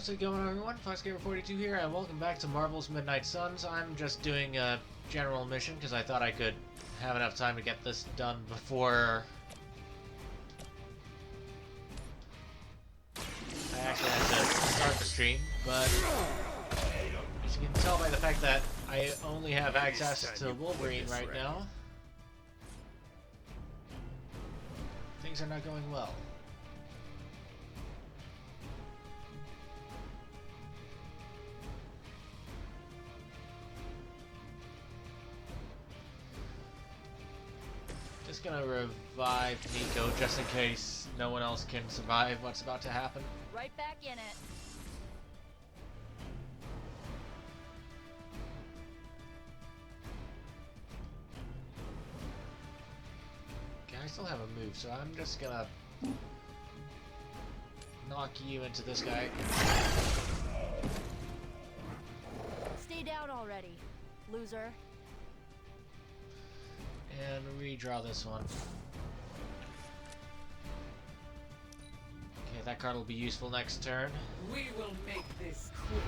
How's it going, everyone? FoxGamer42 here, and welcome back to Marvel's Midnight Suns. I'm just doing a general mission because I thought I could have enough time to get this done before I actually had to start the stream, but as you can tell by the fact that I only have access to Wolverine right now, things are not going well. Just gonna revive Nico just in case no one else can survive what's about to happen. Right back in it. Okay, I still have a move, so I'm just gonna knock you into this guy. Stay down already, loser. And redraw this one. Okay, that card will be useful next turn. We will make this quick.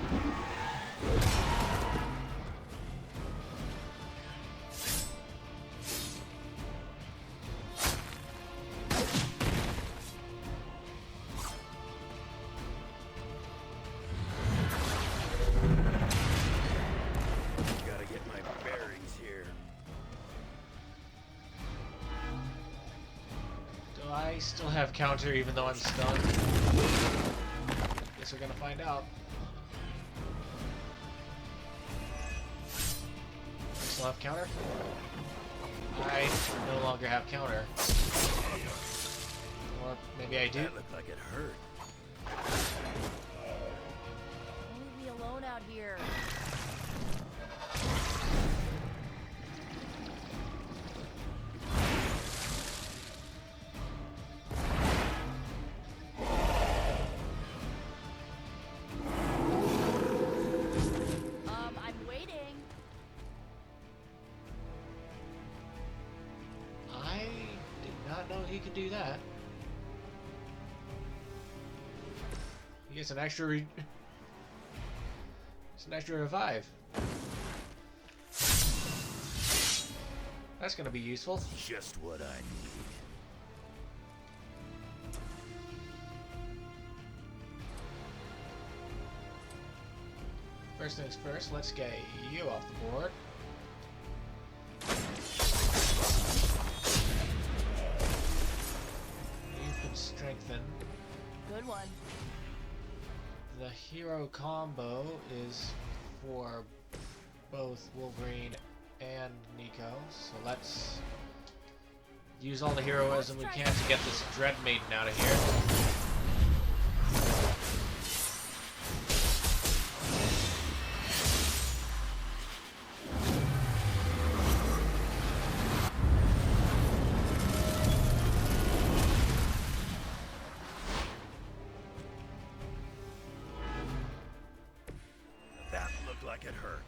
Gotta get my bearings here. Do I still have counter even though I'm stunned? Guess we're gonna find out. I still have counter? I no longer have counter. Or maybe I do. That looked like it hurt. Don't leave me alone out here. I'm waiting. I did not know he could do that. He gets an extra it's an extra revive. That's gonna be useful. Just what I need. First things first, let's get you off the board. You've been strengthened. Good one. The hero combo is for both Wolverine and Nico, so let's use all the heroism we can to get this Dread Maiden out of here. That looked like it hurt.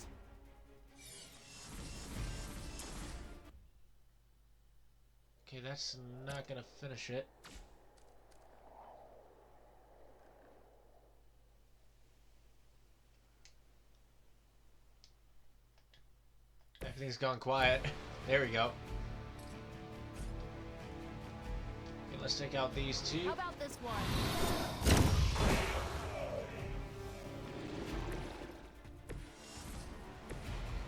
Okay, that's not gonna finish it. Everything's gone quiet. There we go. Okay, let's take out these two. How about this one?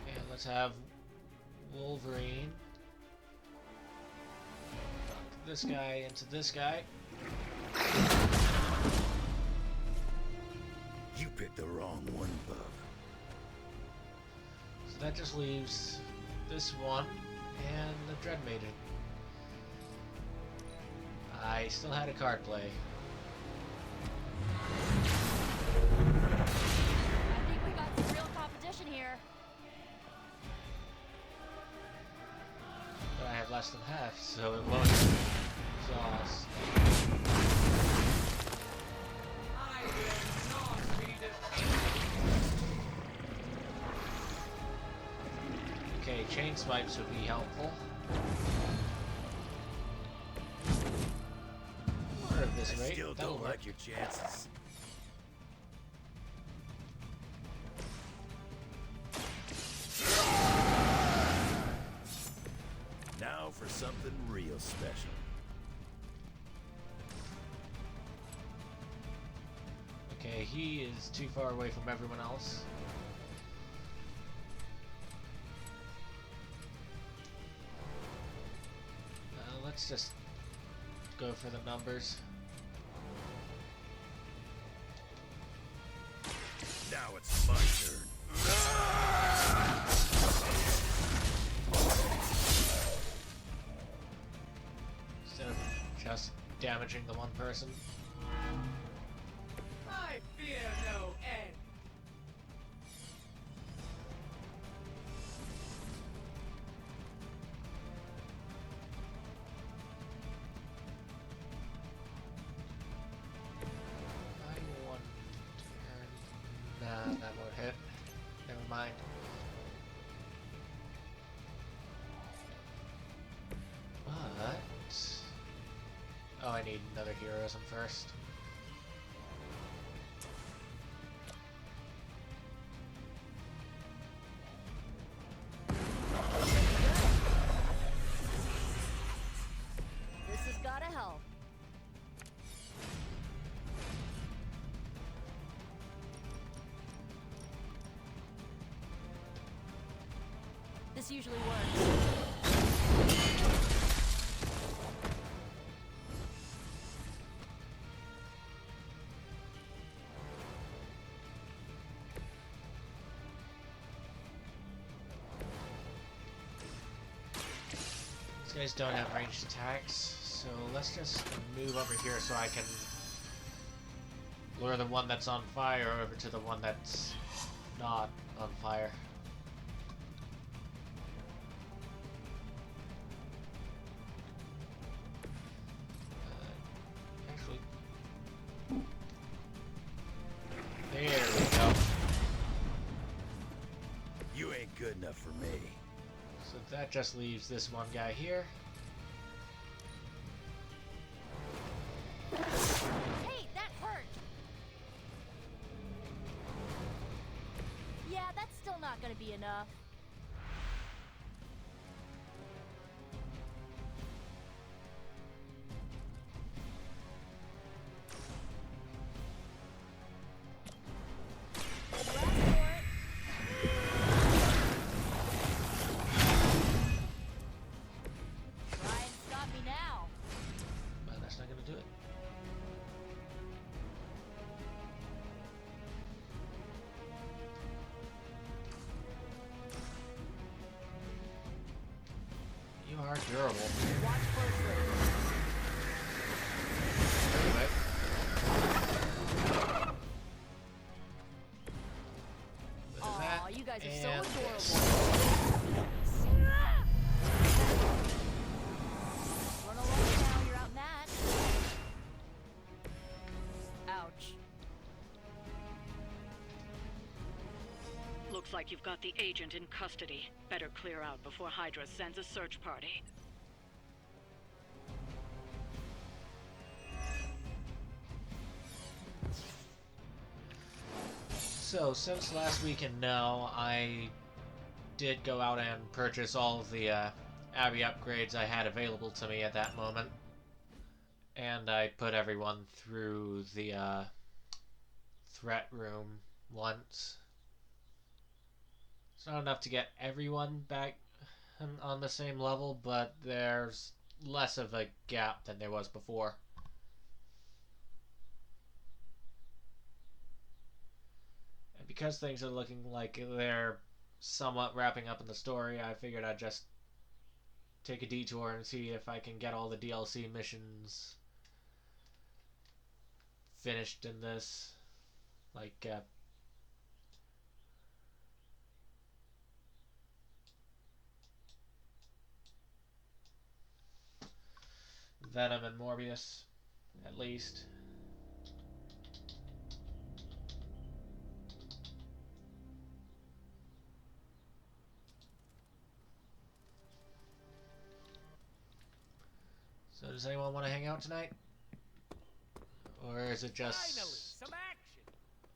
And let's have Wolverine. Knock this guy into this guy. You picked the wrong one, bub. So that just leaves this one and the Dread Maiden. I still had a card play. I think we got some real competition here. But I have less than half, so it won't exhaust. I will not be defeated. Okay, chain swipes would be helpful. Or at this I rate, still that'll don't work. like your chances. so special. Okay, he is too far away from everyone else. Let's just go for the numbers. Now it's my turn. Instead of just damaging the one person. I fear no end. I wonder... Nah, that won't hit. Never mind. But... Oh, I need another heroism first. This has gotta help. This usually works. These guys don't have ranged attacks, so let's just move over here so I can lure the one that's on fire over to the one that's not on fire. Actually, there we go. You ain't good enough for me. So that just leaves this one guy here. Hey, that hurt! Yeah, that's still not gonna be enough. You asked for it. Try and stop me now. But that's not gonna do it. You are durable. Watch closely. Anyway. Look at Aw, that, you guys are and so this. adorable. Run along now, you're outmatched. Ouch. Looks like you've got the agent in custody. Better clear out before Hydra sends a search party. So, since last week and now, I did go out and purchase all of the Abby upgrades I had available to me at that moment. And I put everyone through the threat room once. It's not enough to get everyone back on the same level, but there's less of a gap than there was before. And because things are looking like they're somewhat wrapping up in the story, I figured I'd just take a detour and see if I can get all the DLC missions finished in this. Like, Venom and Morbius, at least. So does anyone want to hang out tonight? Or is it just... Finally, some action.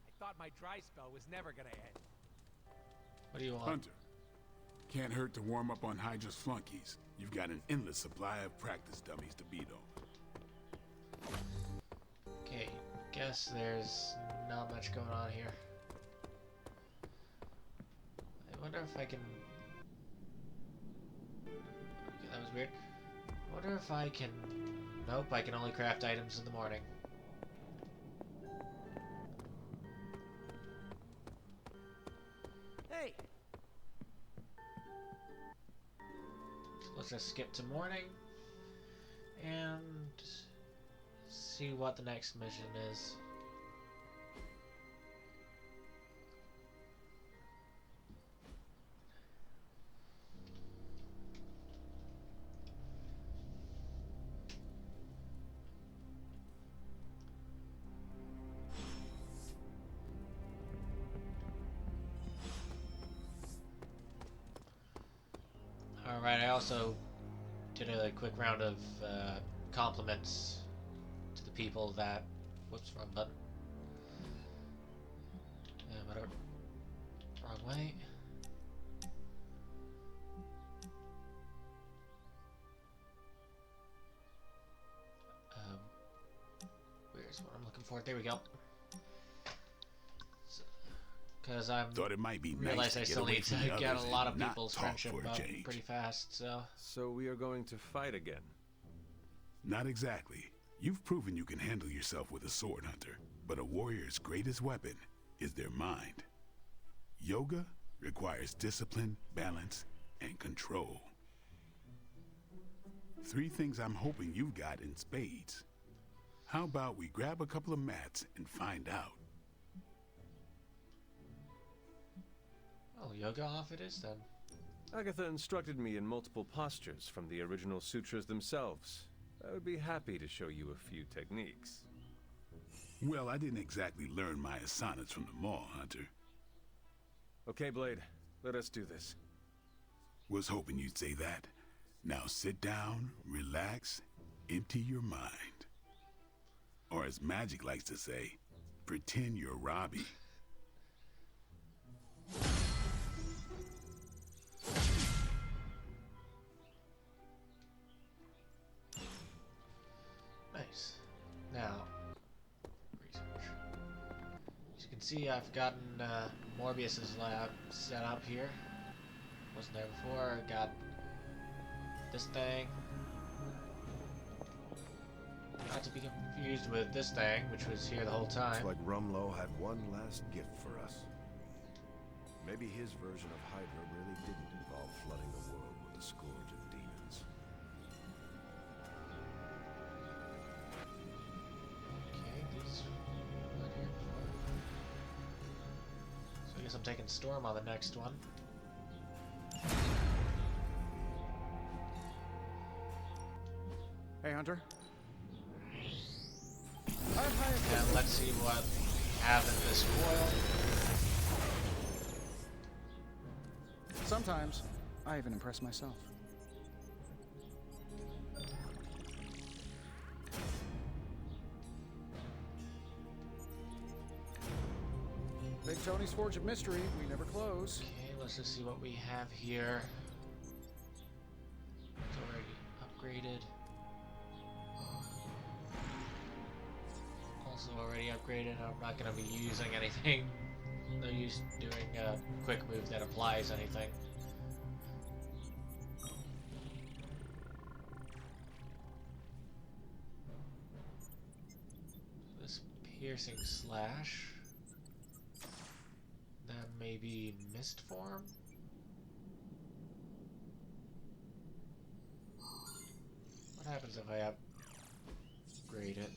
I thought my dry spell was never gonna end. What do you want? Hunter, Can't hurt to warm up on Hydra's flunkies. You've got an endless supply of practice dummies to beat on. Okay, guess there's not much going on here. I wonder if I can... Okay, that was weird. I wonder if I can... Nope, I can only craft items in the morning. Hey! So let's just skip to morning and see what the next mission is. Alright, I also did a quick round of compliments to the people that... Whoops, wrong button. Whatever. Wrong way. Where's what I'm looking for? There we go. Because I'm Thought it might be realize nice I to get still away need from to the get a others lot of and not people's talk friendship for a up change. pretty fast, so... So we are going to fight again. Not exactly. You've proven you can handle yourself with a sword, Hunter. But a warrior's greatest weapon is their mind. Yoga requires discipline, balance, and control. 3 things I'm hoping you've got in spades. How about we grab a couple of mats and find out? Oh, yoga off it is then. Agatha instructed me in multiple postures from the original sutras themselves. I would be happy to show you a few techniques. Well, I didn't exactly learn my asanas from the mall, Hunter. Okay, Blade, let us do this. Was hoping you'd say that. Now sit down, relax, empty your mind. Or as Magic likes to say, pretend you're Robbie. Nice. Now, research. As you can see, I've gotten Morbius's lab set up here. Wasn't there before. Got this thing. Not to be confused with this thing, which was here the whole time. Looks like Rumlow had one last gift for us. Maybe his version of Hydra really didn't involve flooding the world with a scourge of demons. Okay, these right here before. So I guess I'm taking Storm on the next one. Hey, Hunter. And let's see what we have in this foil. Sometimes, I even impress myself. Big Tony's Forge of Mystery, we never close. Okay, let's just see what we have here. It's already upgraded. Also already upgraded. I'm not going to be using anything. No use doing a quick move that applies anything. This piercing slash. Then maybe mist form. What happens if I upgrade it?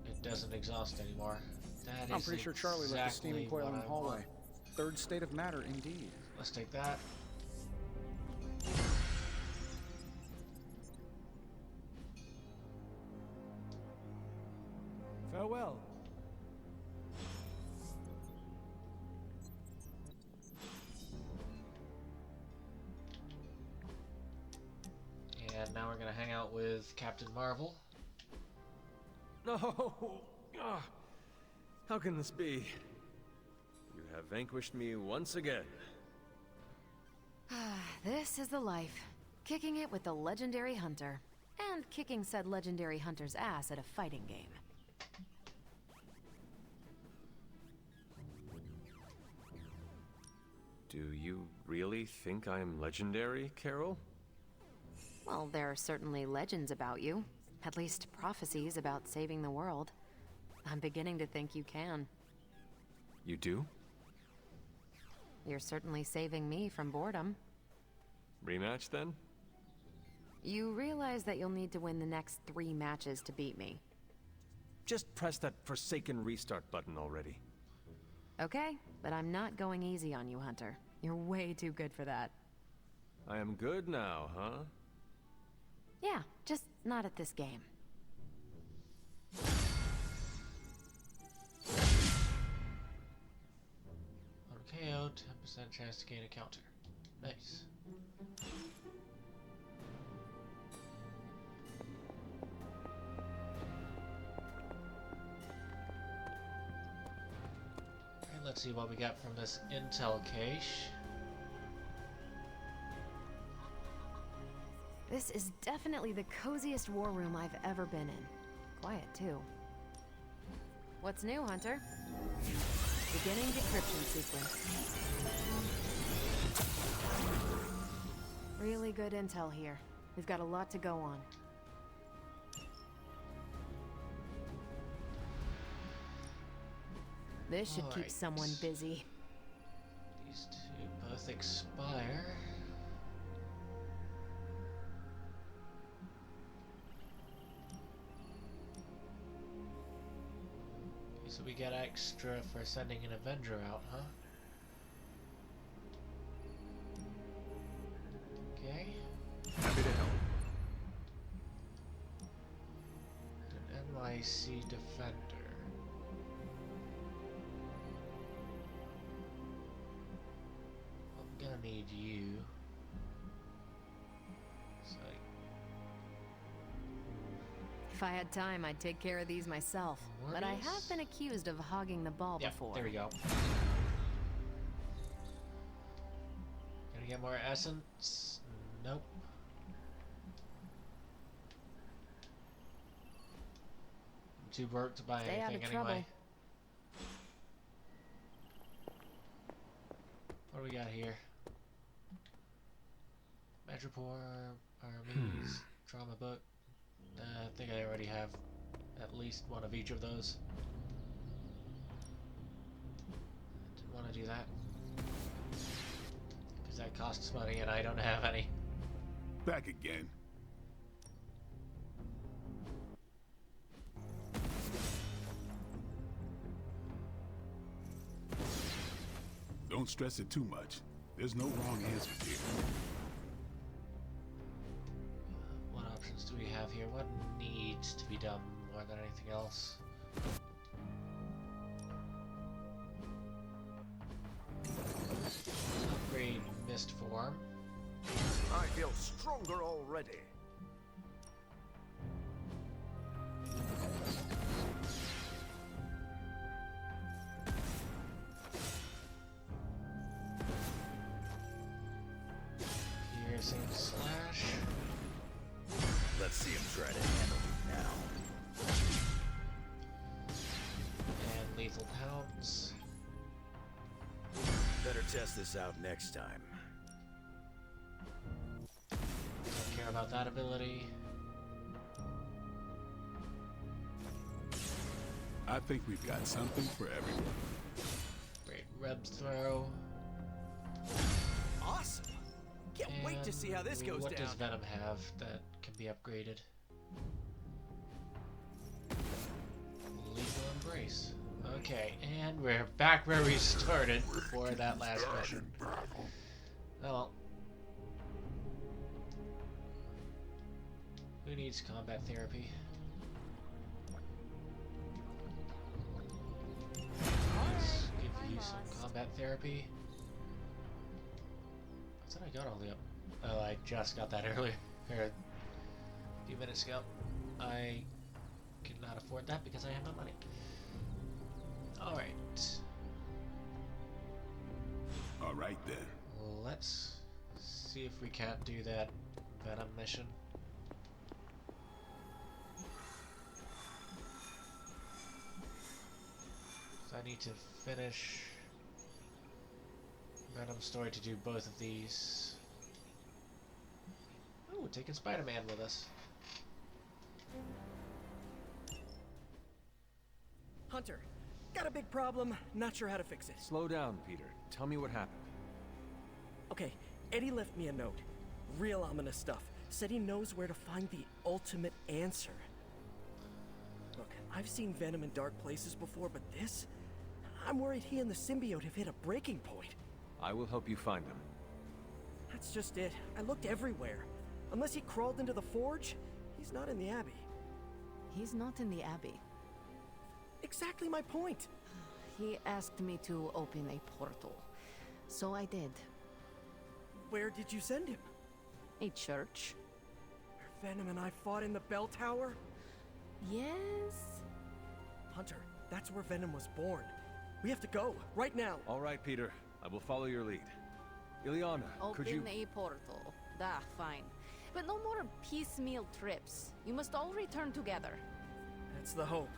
It doesn't exhaust anymore. That I'm is pretty sure Charlie left the steaming exactly coil in what the I hallway. want. Third state of matter, indeed. Let's take that. Farewell. And now we're gonna hang out with Captain Marvel. No! Ah, how can this be? You have vanquished me once again. This is the life. Kicking it with the legendary hunter. And kicking said legendary hunter's ass at a fighting game. Do you really think I'm legendary, Carol? Well, there are certainly legends about you. At least prophecies about saving the world. I'm beginning to think you can. You do? You're certainly saving me from boredom. Rematch, then? You realize that you'll need to win the next 3 matches to beat me. Just press that forsaken restart button already. Okay, but I'm not going easy on you, Hunter. You're way too good for that. I am good now, huh? Yeah, just not at this game. On KO, 10% chance to gain a counter. Nice. Alright, let's see what we got from this intel cache. This is definitely the coziest war room I've ever been in. Quiet, too. What's new, Hunter? Beginning decryption sequence. Really good intel here. We've got a lot to go on. This should keep Alright. someone busy. These two both expire. Okay, so we get extra for sending an Avenger out, huh? Okay. Happy to help. An NYC Defender. I'm gonna need you. So If I had time, I'd take care of these myself. But I have Morbius? been accused of hogging the ball yeah, before. there we go. Gonna get more essence? Nope. I'm too broke to buy Stay out anything of trouble. anyway. What do we got here? Metropore, Armies, Trauma Book. I think I already have at least one of each of those. Didn't want to do that. Because that costs money and I don't have any. Back again. Don't stress it too much. There's no wrong answers here. What options do we have here? What needs to be done more than anything else? Upgrade Mist Form. I feel stronger already. Piercing Slash. Let's see him try to handle me now. And Lethal Pounce. Better test this out next time. Don't care about that ability. I think we've got something for everyone. Great Reb's Throw. Awesome! Can't wait to see how this goes what down. does Venom have that can be upgraded? Lethal Embrace. Okay, and we're back where we started before that last mission. Oh well. Who needs combat therapy? Let's give you some combat therapy. I thought I got all the up. Oh, I just got that earlier, or a few minutes ago. I cannot afford that because I have no money. Alright. All right then. Let's See if we can't do that Venom mission. So I need to finish Venom story to do both of these. Ooh, taking Spider-Man with us. Hunter, got a big problem, not sure how to fix it. Slow down, Peter. Tell me what happened. Okay, Eddie left me a note. Real ominous stuff. Said he knows where to find the ultimate answer. Look, I've seen Venom in dark places before, but this? I'm worried he and the symbiote have hit a breaking point. I will help you find them. That's just it. I looked everywhere. Unless he crawled into the forge, he's not in the Abbey. He's not in the Abbey. Exactly my point. He asked me to open a portal, so I did. Where did you send him? A church. Where Venom and I fought in the bell tower? Yes? Hunter, that's where Venom was born. We have to go, right now. All right, Peter. I will follow your lead. Ileana, could you... Open a portal. Fine. But no more piecemeal trips. You must all return together. That's the hope.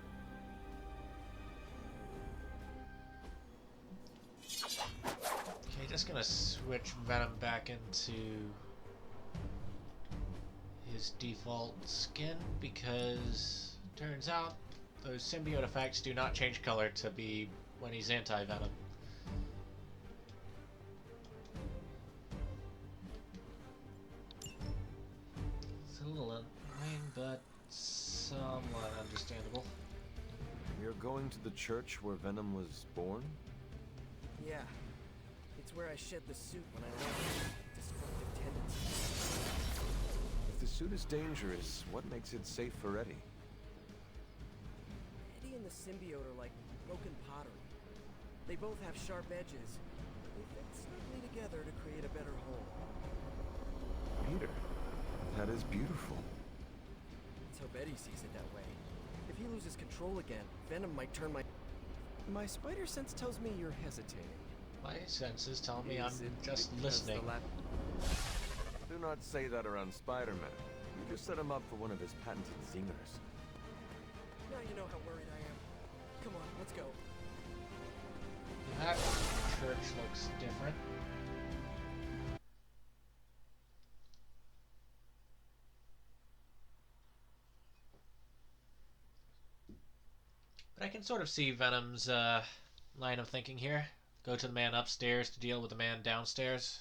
Okay, just gonna switch Venom back into his default skin because turns out those symbiote effects do not change color to be when he's anti-venom. It's a little annoying, but somewhat understandable. You're going to the church where Venom was born? Yeah. It's where I shed the suit when I learned destructive tendencies. If the suit is dangerous, what makes it safe for Eddie? Eddie and the symbiote are like broken pottery. They both have sharp edges. They fit snugly together to create a better whole. Peter, that is beautiful. Let's hope Eddie sees it that way. If he loses control again, Venom might turn my... My spider sense tells me you're hesitating. My senses tell me I'm Is it just because the listening. Do not say that around Spider-Man. You just set him up for one of his patented zingers. Now you know how worried I am. Come on, let's go. That church looks different. But I can sort of see Venom's line of thinking here. Go to the man upstairs to deal with the man downstairs.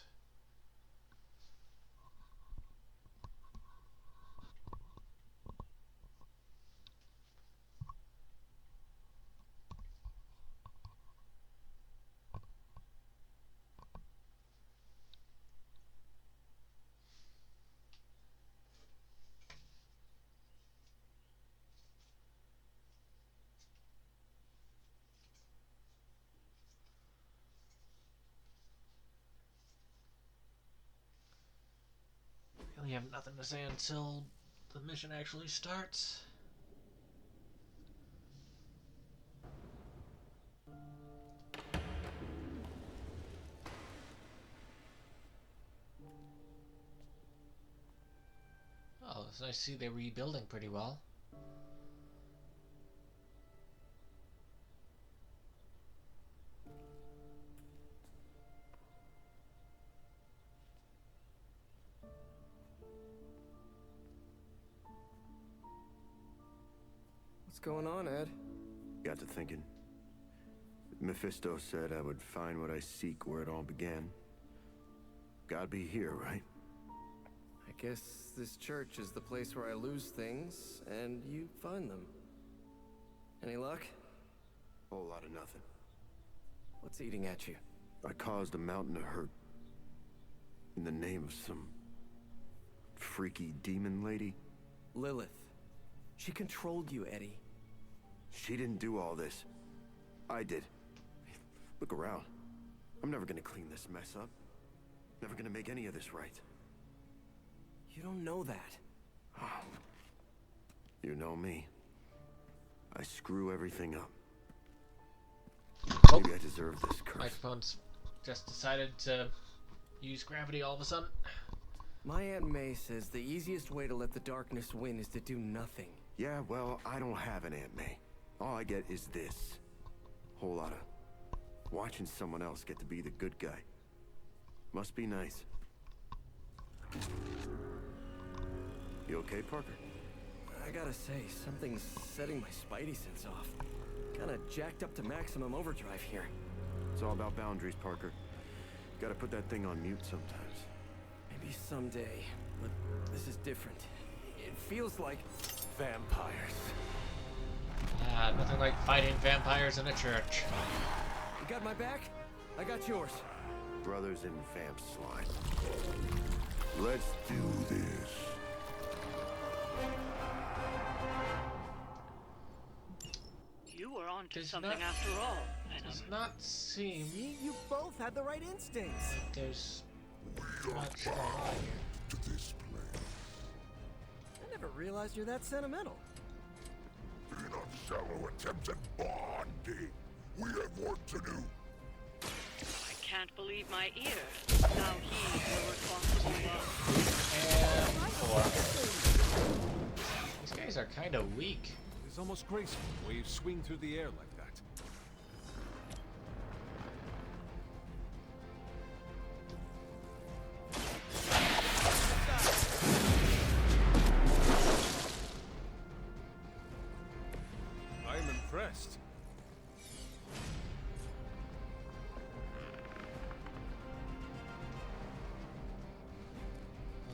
We have nothing to say until the mission actually starts. Oh, it's nice to see they're rebuilding pretty well. What's going on, Ed? Got to thinking. Mephisto said I would find what I seek where it all began. Gotta be here, right? I guess this church is the place where I lose things, and you find them. Any luck? Whole lot of nothing. What's eating at you? I caused a mountain of hurt. In the name of some... freaky demon lady. Lilith. She controlled you, Eddie. She didn't do all this. I did. Look around. I'm never gonna clean this mess up. Never gonna make any of this right. You don't know that. You know me. I screw everything up. Oh, Maybe I deserve this curse. microphone's just decided to use gravity all of a sudden. My Aunt May says the easiest way to let the darkness win is to do nothing. Yeah, well, I don't have an Aunt May. All I get is this. Whole lot of watching someone else get to be the good guy. Must be nice. You okay, Parker? I gotta say, something's setting my spidey sense off. Kinda jacked up to maximum overdrive here. It's all about boundaries, Parker. Gotta put that thing on mute sometimes. Maybe someday, but this is different. It feels like vampires. Ah, nothing like fighting vampires in a church. You got my back? I got yours. Brothers in vamp slime. Let's do this. You were onto Does something not- after all, Venom. Does not seem See, you both had the right instincts. like there's much going on here. To this place. I never realized you're that sentimental. Enough shallow attempts at bonding. We have work to do. I can't believe my ears. Now he's the responsible one. And 4. These guys are kind of weak. It's almost graceful the way you swing through the air like that. I'm impressed.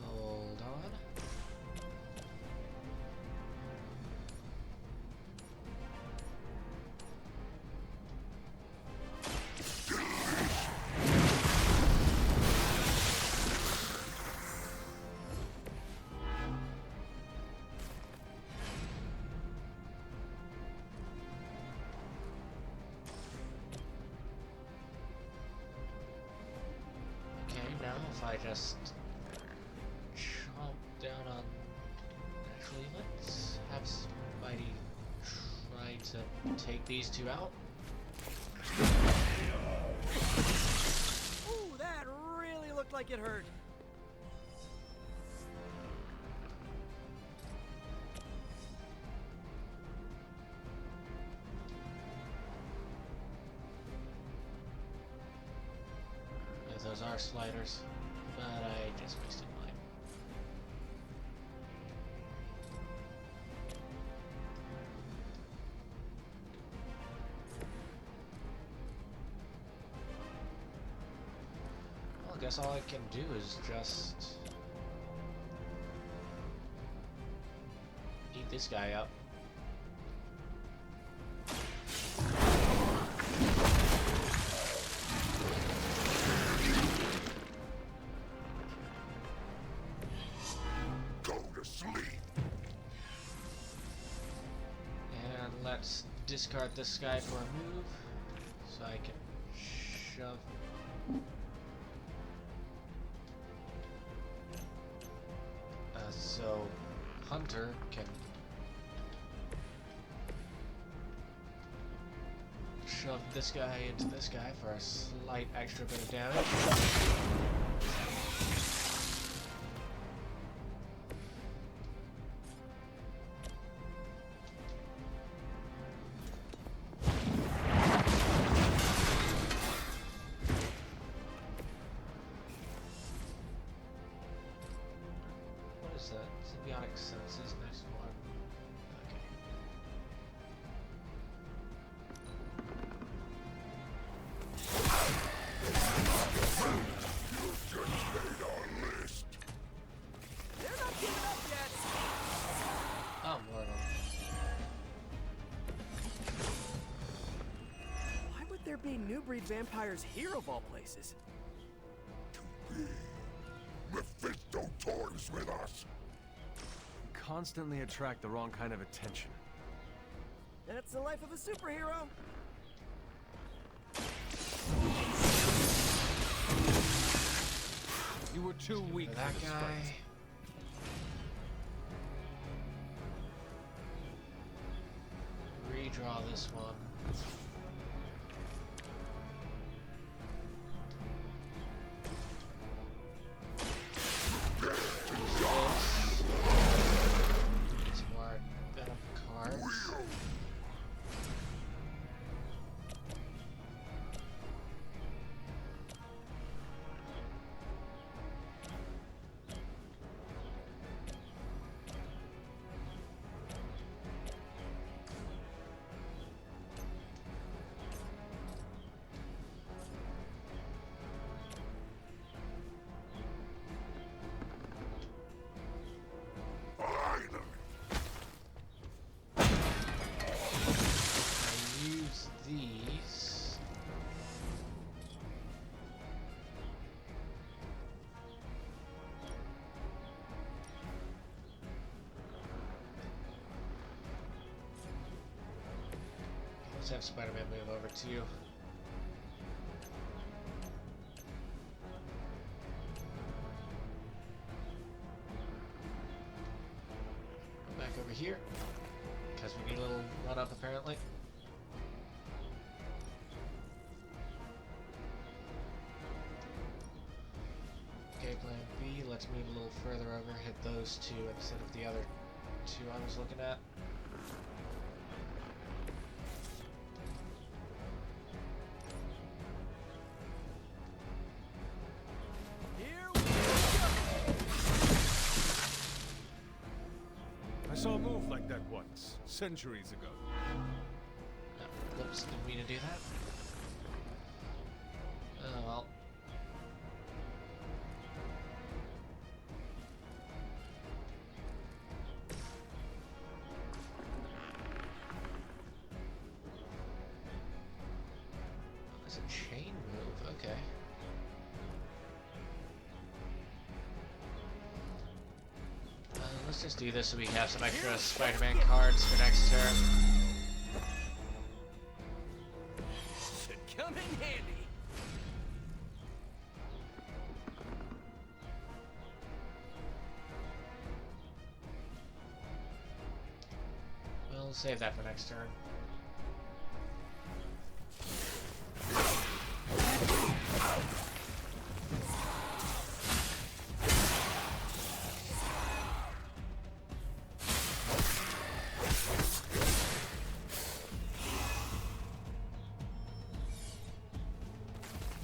Hold on. Okay, now if I just chomp down on... Actually, let's have Spidey try to take these two out. Ooh, that really looked like it hurt. Yeah, those are sliders, but I just wasted mine. Well, I guess all I can do is just eat this guy up. Go to sleep. And let's discard this guy for a move, so I can shove. So Hunter can shove this guy into this guy for a slight extra bit of damage. What is that? Symbiotic senses next one. Okay. They're not giving up yet. Oh, more of them. Why would there be new breed vampires here of all places? Mephisto toys with us. Constantly attract the wrong kind of attention. That's the life of a superhero. You were too weak for That this guy. fight. Redraw this one. Let's have Spider-Man move over to you. Go back over here, because we need a little run up apparently. Okay, plan B, let's move a little further over, hit those two instead of the other two I was looking at. I saw a move like that once, centuries ago. Oh, whoops, didn't mean to do that. Oh well. It's a chain move, okay. Let's just do this so we have some extra Spider-Man cards for next turn. Should come in handy. We'll save that for next turn.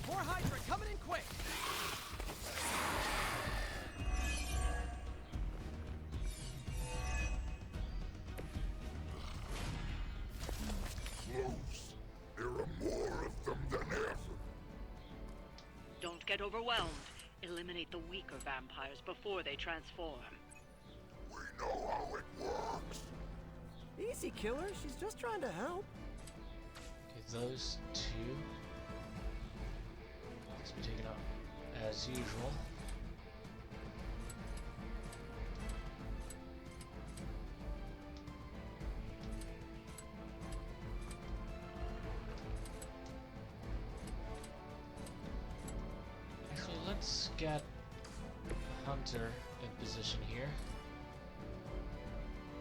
More Hydra coming in quick. Close. There are more of them than ever. Don't get overwhelmed. Eliminate the weaker vampires before they transform. We know how it works. Easy, killer. She's just trying to help. Okay, those two. Let's be taken out as usual. Actually, let's get Hunter in position here.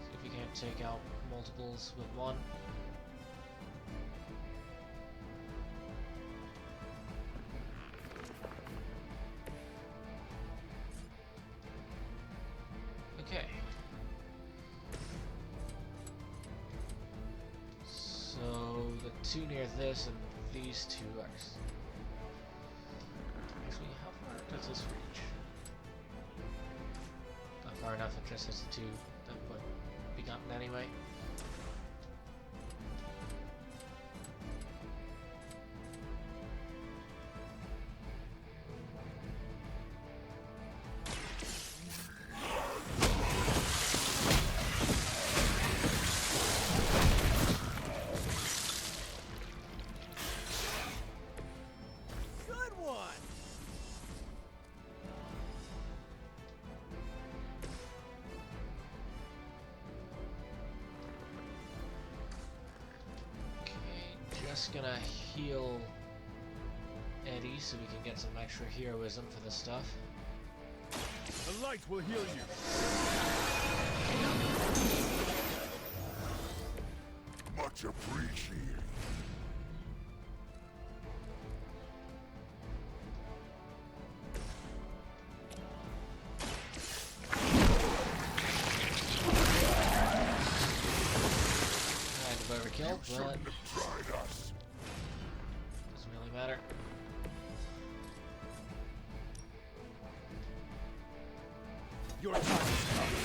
See if we can't take out multiples with one. Okay. So the two near this and these two are. Actually, how far does this reach? Not far enough. It just hits the two that would be gotten anyway. Good one. Okay, just gonna heal Eddie so we can get some extra heroism for this stuff. The light will heal you. Much appreciated. Kind of overkill, but Shouldn't have tried us. doesn't really matter. Your time is coming.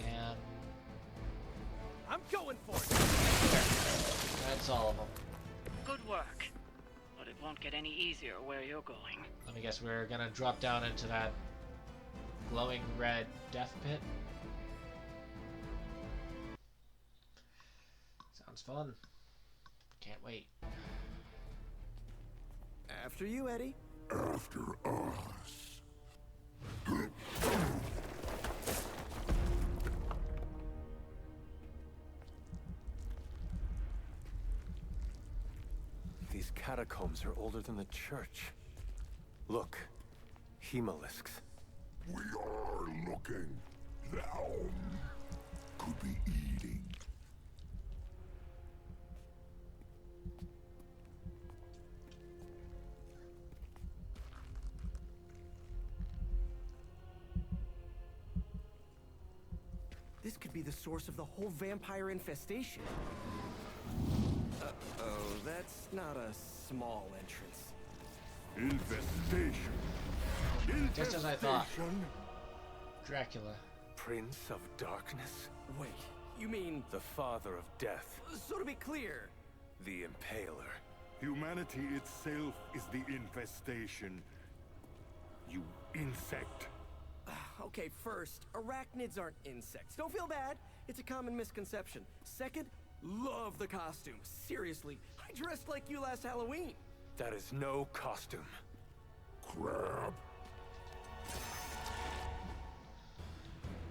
And I'm going for it. that's all of them. Good work. But it won't get any easier where you're going. Let me guess, we're gonna drop down into that glowing red death pit. Sounds fun. Can't wait. After you, Eddie. After us. Good catacombs are older than the church. Look, Hemalisks. We are looking. Down. Could be eating. This could be the source of the whole vampire infestation. Uh-oh, that's not a small entrance. Infestation. Just as I thought. Infestation. Dracula. Prince of Darkness? Wait, you mean... The father of death. So to be clear... The Impaler. Humanity itself is the infestation. You insect. Okay, first, arachnids aren't insects. Don't feel bad. It's a common misconception. Second, love the costume. Seriously, I dressed like you last Halloween. That is no costume. Crab.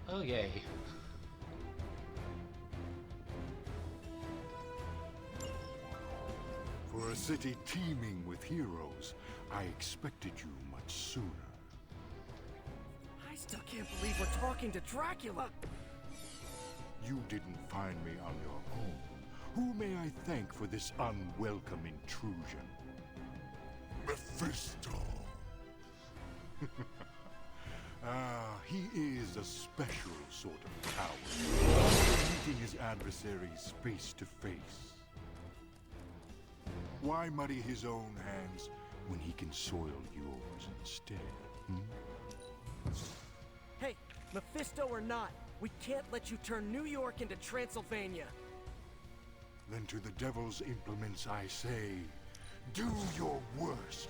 Oh, yay. For a city teeming with heroes, I expected you much sooner. I still can't believe we're talking to Dracula. You didn't find me on your own. Who may I thank for this unwelcome intrusion? Mephisto! He is a special sort of coward, meeting his adversaries face to face. Why muddy his own hands when he can soil yours instead? Hey, Mephisto or not, we can't let you turn New York into Transylvania. Then to the devil's implements I say, do your worst.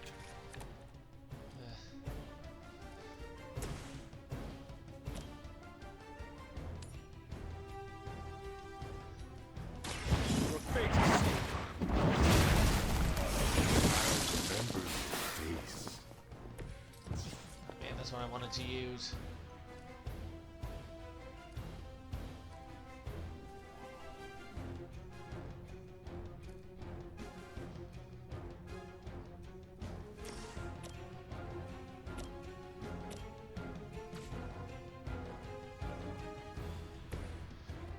Your fate is Remember the face. Man, that's what I wanted to use.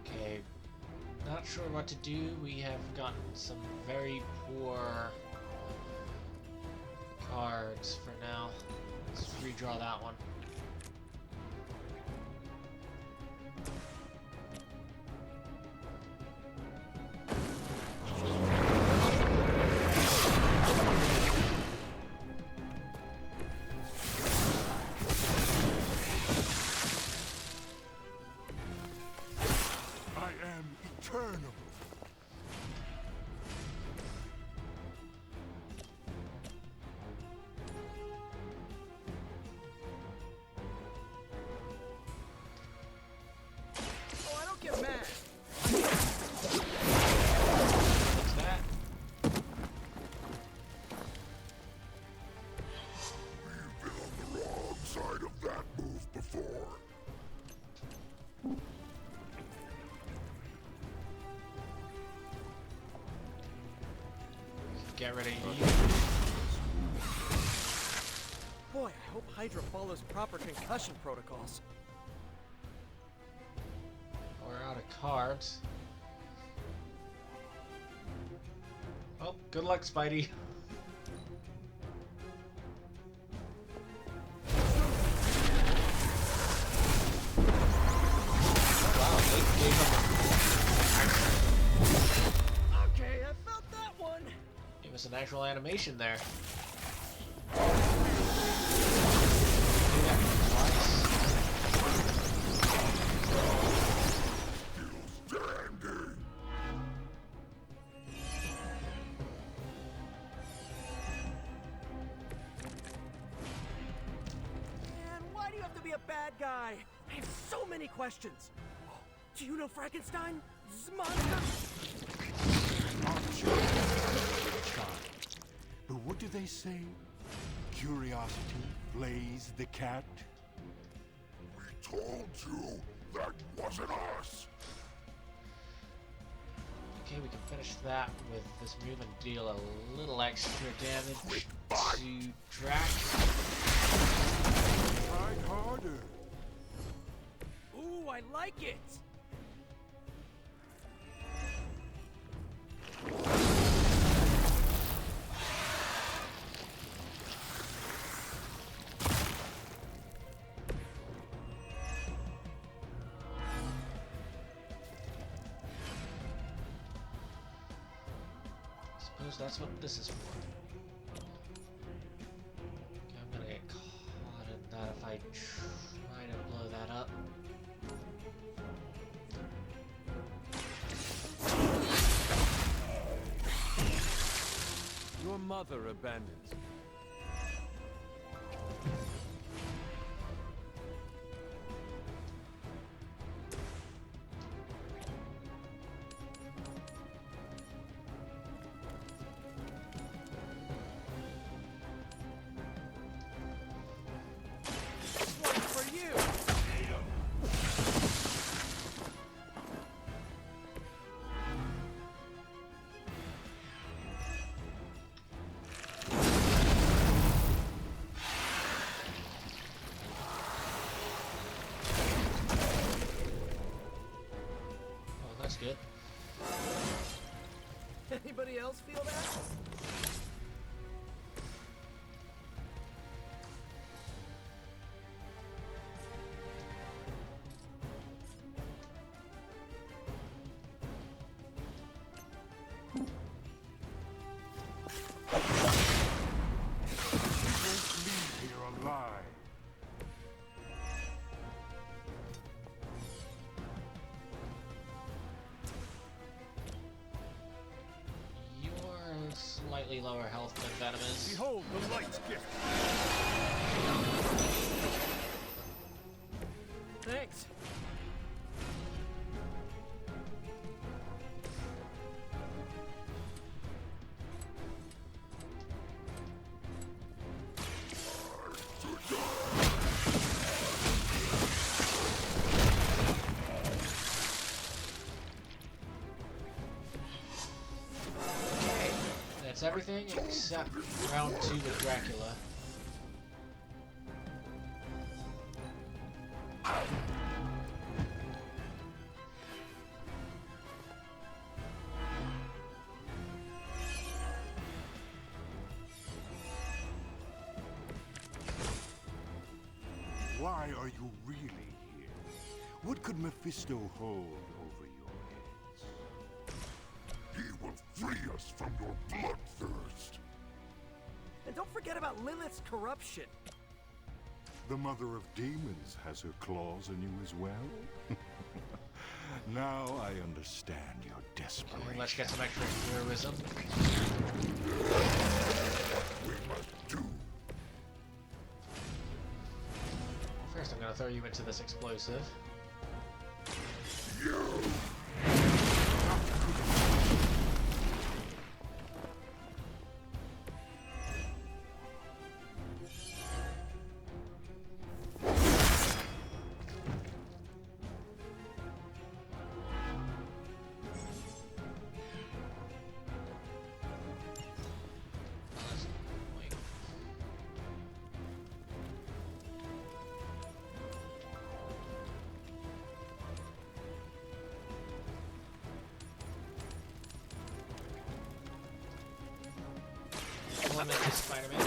Okay, not sure what to do. We have gotten some very poor cards for now. Let's redraw that one. I am eternal. Oh, I don't get mad. What's that? We've been on the wrong side of that move before. Get rid of you. Boy, I hope Hydra follows proper concussion protocols. We're out of cards. Oh, good luck, Spidey. Wow, they gave him Okay, I felt that one. Gave us an actual animation there. Standing. Man, why do you have to be a bad guy? I have so many questions. Do you know Frankenstein? Monster? But what do they say? Curiosity flays the cat. We told you that wasn't us. Okay, we can finish that with this move and deal a little extra damage to Drac. Try harder. Ooh, I like it! Suppose that's what this is for. Okay, I'm gonna get caught in that if I try to blow that up. Your mother abandons you. One for you! Oh, that's good. Anybody else feel that? Won't leave here alive. You're slightly lower health than Venom is. Behold the light's gift. Thanks. That's everything except round 2 with Dracula. Why are you really here? What could Mephisto hold over your heads? He will free us from your bloodthirst. And don't forget about Lilith's corruption. The Mother of Demons has her claws in you as well. Now I understand your desperation. Okay, let's get some extra heroism. We must do. First, I'm gonna throw you into this explosive. Eliminate Spider-Man.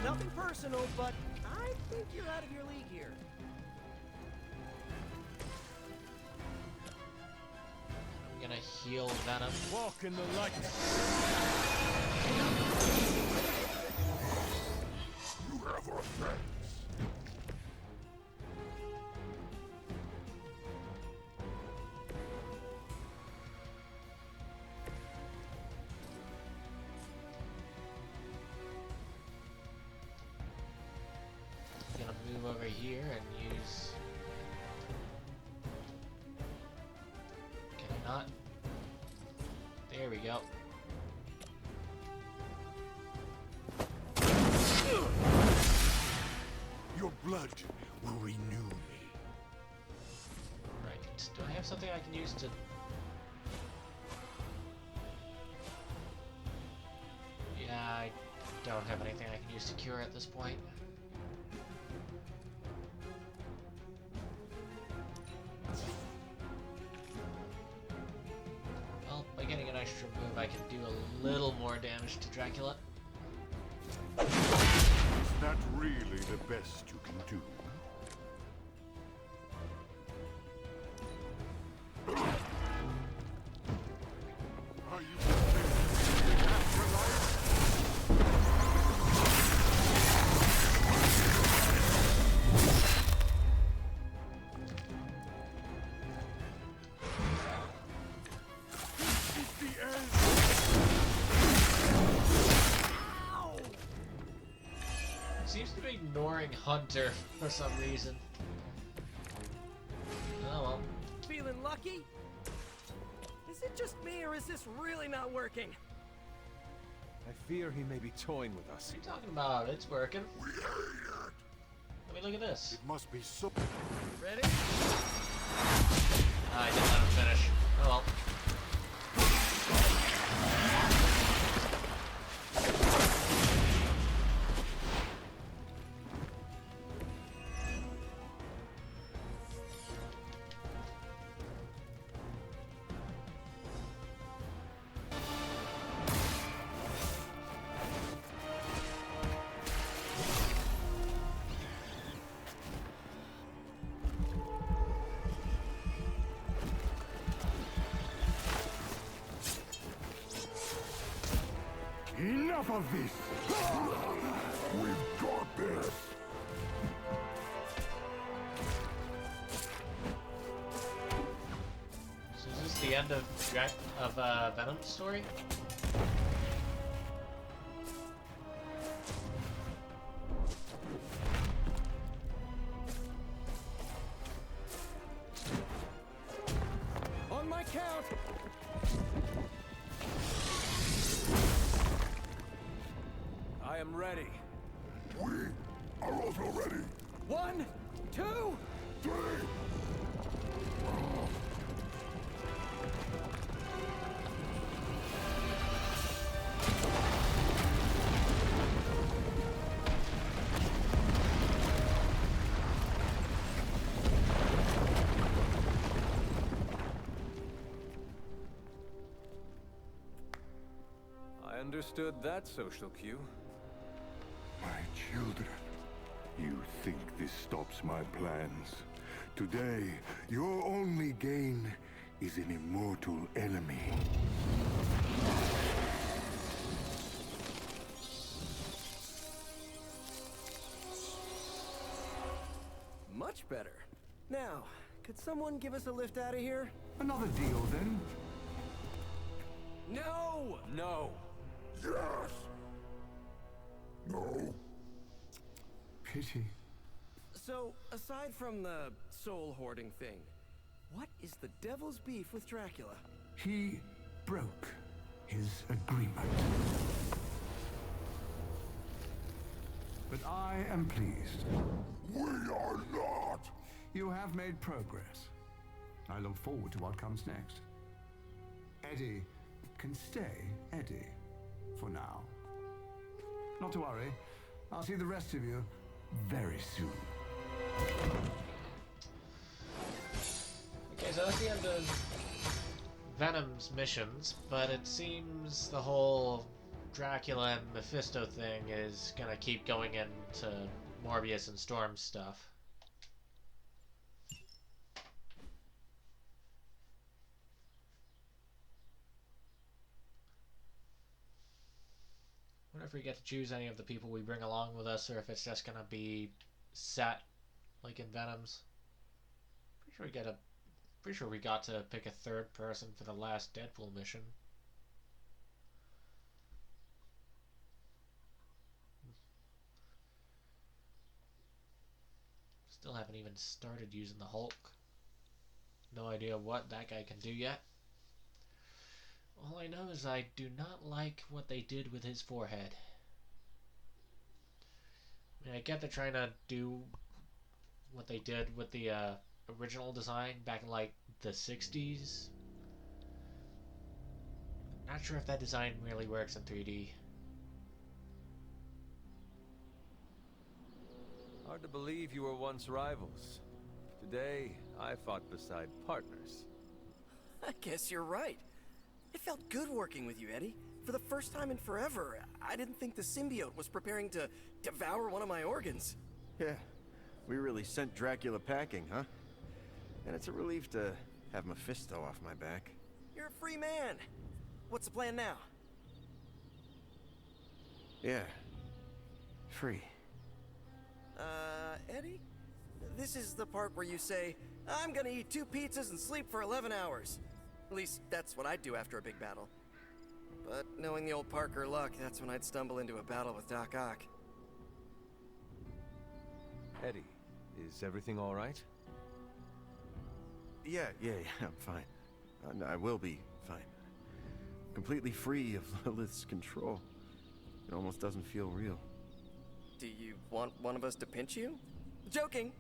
Nothing personal, but I think you're out of your league here. I'm gonna heal Venom. Walk in the light. You have our thanks. Gonna move over here and use. Can I not? There we go. Your blood will renew me. Right, Do I have something I can use to... Yeah, I don't have anything I can use to cure at this point. Well, by getting an extra move, I can do a little more damage to Dracula. Is that really the best you can do? Are you prepared for the afterlife? This is the end. Seems to be ignoring Hunter for some reason. Oh well. Feeling lucky? Is it just me, or is this really not working? I fear he may be toying with us. What are you talking about? It's working. We hate it. Let me look at this. It must be so. Ready? I didn't let him finish. Oh well. Enough of this! We've got this! So is this the end of Venom's story? On my count! I am ready. We are also ready! 1, 2. 3! I understood that social cue. My children, you think this stops my plans? Today, your only gain is an immortal enemy. Much better. Now, could someone give us a lift out of here? Another deal, then? No! No. Yes! No. Pity. So, aside from the soul hoarding thing, what is the devil's beef with Dracula? He broke his agreement. But I am pleased. We are not! You have made progress. I look forward to what comes next. Eddie can stay Eddie for now. Not to worry, I'll see the rest of you very soon. Okay, so that's the end of Venom's missions, but it seems the whole Dracula and Mephisto thing is gonna keep going into Morbius and Storm's stuff. Wonder if we get to choose any of the people we bring along with us, or if it's just gonna be set like in Venom's. Pretty sure we got to pick a third person for the last Deadpool mission. Still haven't even started using the Hulk. No idea what that guy can do yet. All I know is I do not like what they did with his forehead. I mean, I get they're trying to do what they did with the original design back in like the 60s. Not sure if that design really works in 3D. Hard to believe you were once rivals. Today, I fought beside partners. I guess you're right. It felt good working with you, Eddie. For the first time in forever, I didn't think the symbiote was preparing to devour one of my organs. Yeah, we really sent Dracula packing, huh? And it's a relief to have Mephisto off my back. You're a free man. What's the plan now? Yeah, free. Eddie? This is the part where you say, I'm gonna eat 2 pizzas and sleep for 11 hours. At least, that's what I'd do after a big battle. But knowing the old Parker luck, that's when I'd stumble into a battle with Doc Ock. Eddie, is everything all right? Yeah, I'm fine. I will be fine. Completely free of Lilith's control. It almost doesn't feel real. Do you want one of us to pinch you? Joking!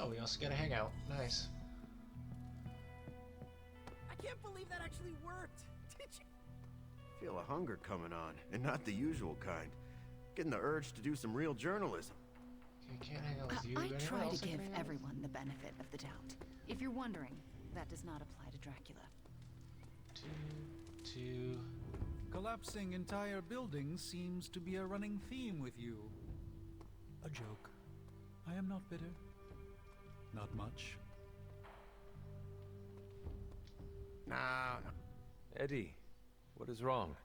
Oh, we also get to hang out. Nice. I can't believe that actually worked! Did you? Feel a hunger coming on, and not the usual kind. Getting the urge to do some real journalism. Okay, can't hang out with you. I Anyone try else to I can give hang out with? everyone the benefit of the doubt. If you're wondering, that does not apply to Dracula. Two. Collapsing entire buildings seems to be a running theme with you. A joke. I am not bitter. Not much. Nah. Eddie, what is wrong?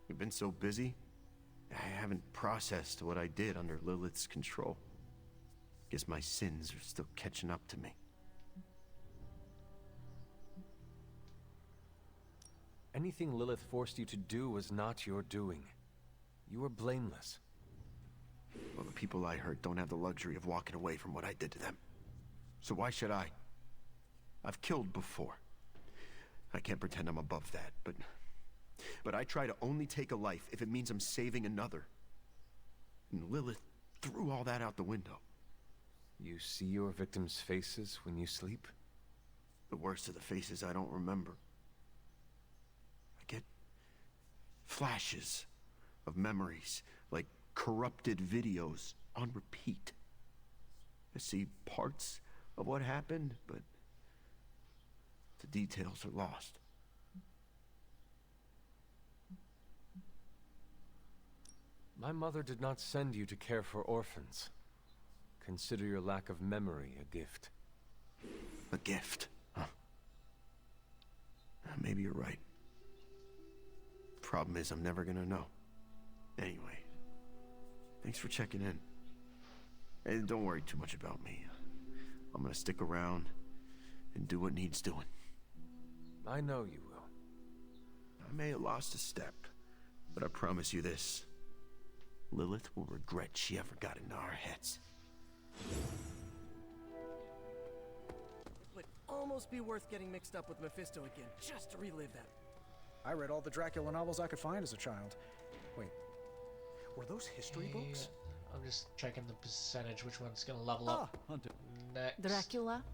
We've been so busy. I haven't processed what I did under Lilith's control. Guess my sins are still catching up to me. Anything Lilith forced you to do was not your doing. You were blameless. Well, the people I hurt don't have the luxury of walking away from what I did to them. So why should I? I've killed before. I can't pretend I'm above that, but I try to only take a life if it means I'm saving another. And Lilith threw all that out the window. You see your victims' faces when you sleep? The worst of the faces I don't remember. I get flashes of memories, like corrupted videos on repeat. I see parts of what happened, but the details are lost. My mother did not send you to care for orphans. Consider your lack of memory a gift. A gift, huh? Maybe you're right. Problem is, I'm never gonna know. Anyway, thanks for checking in. And don't worry too much about me. I'm gonna stick around and do what needs doing. I know you will. I may have lost a step, but I promise you this. Lilith will regret she ever got into our heads. It would almost be worth getting mixed up with Mephisto again, just to relive that. I read all the Dracula novels I could find as a child. Wait, were those history books? I'm just checking the percentage, which one's gonna level up Hunter. next. Dracula?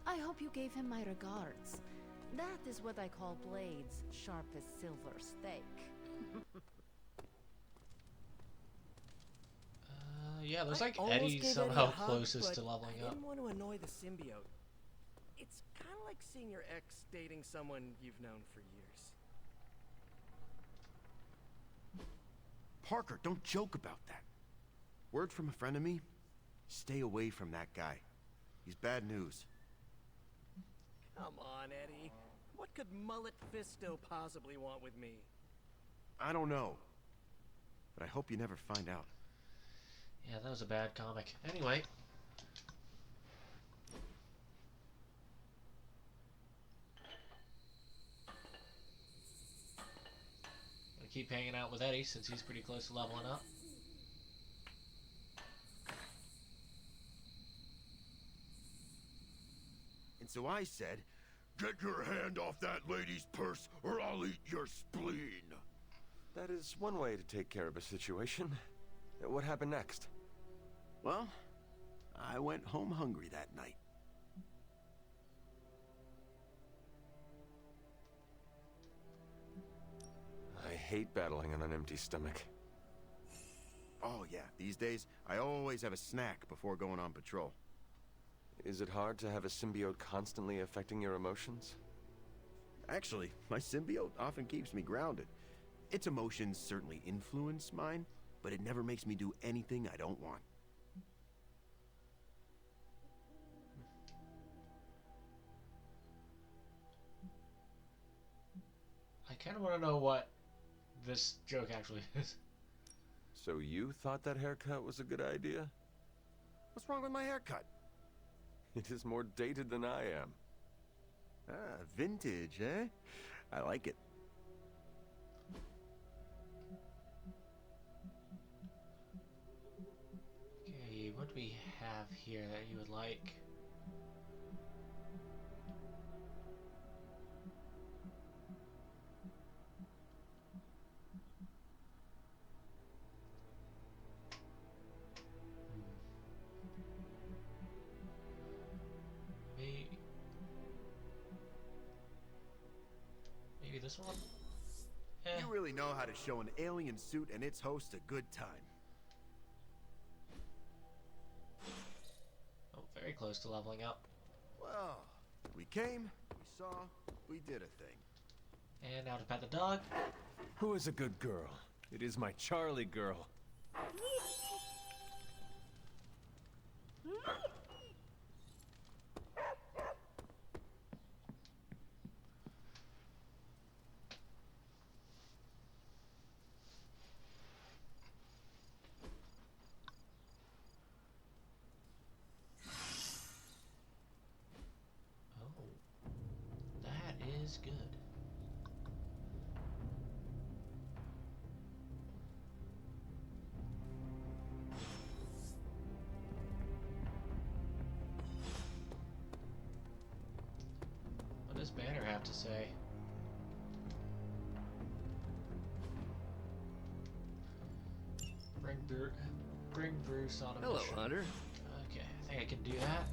I hope you gave him my regards. That is what I call blades sharp as silver steak. Yeah, looks like almost Eddie's gave Eddie somehow a hug, closest but to leveling I up. didn't want to annoy the symbiote. It's kind of like seeing your ex dating someone you've known for years. Parker, don't joke about that. Word from a friend of me, stay away from that guy. He's bad news. Come on, Eddie. What could Mullet Fisto possibly want with me? I don't know, but I hope you never find out. Yeah, that was a bad comic. Anyway. Gonna keep hanging out with Eddie since he's pretty close to leveling up. And so I said, get your hand off that lady's purse or I'll eat your spleen. That is one way to take care of a situation. What happened next? Well, I went home hungry that night. I hate battling on an empty stomach. Oh yeah, these days, I always have a snack before going on patrol. Is it hard to have a symbiote constantly affecting your emotions? Actually, my symbiote often keeps me grounded. Its emotions certainly influence mine, but it never makes me do anything I don't want. I kind of want to know what this joke actually is. So you thought that haircut was a good idea? What's wrong with my haircut? It is more dated than I am. Ah, vintage, eh? I like it. Okay, what do we have here that you would like? Maybe this one? You really know how to show an alien suit and its host a good time. Oh, very close to leveling up. Well, we came, we saw, we did a thing. And now to pet the dog. Who is a good girl? It is my Charlie girl. Is good. What does Banner have to say? Bring Bruce on a Hello, mission. Hunter. Okay, I think I can do that.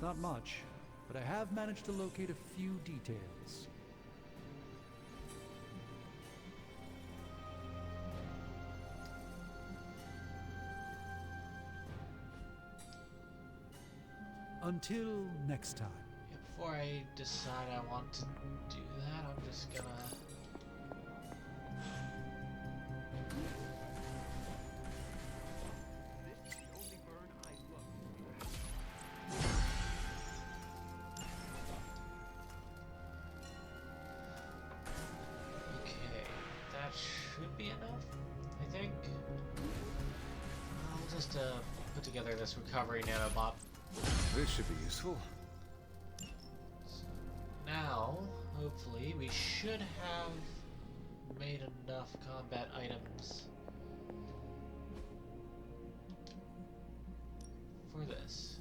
Not much, but I have managed to locate a few details. Until next time. Yeah, before I decide I want to do that, I'm just gonna... should be enough, I think. I'll just put together this recovery nanobot. This should be useful. So now, hopefully, we should have made enough combat items for this.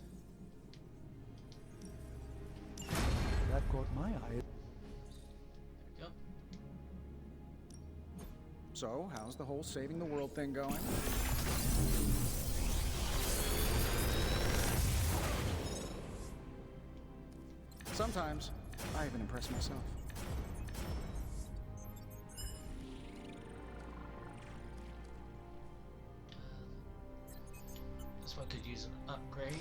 That caught my eye. So, how's the whole saving the world thing going? Sometimes, I even impress myself. This one could use an upgrade.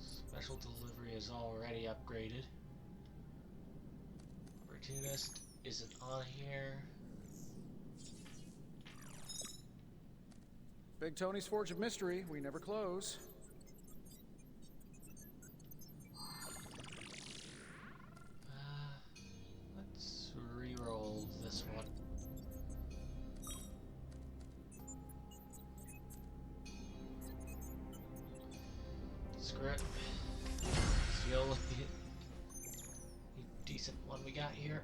Special delivery is already upgraded. Opportunist isn't on here. Big Tony's Forge of Mystery, we never close. Let's re-roll this one. Screw it. It's the only decent one we got here.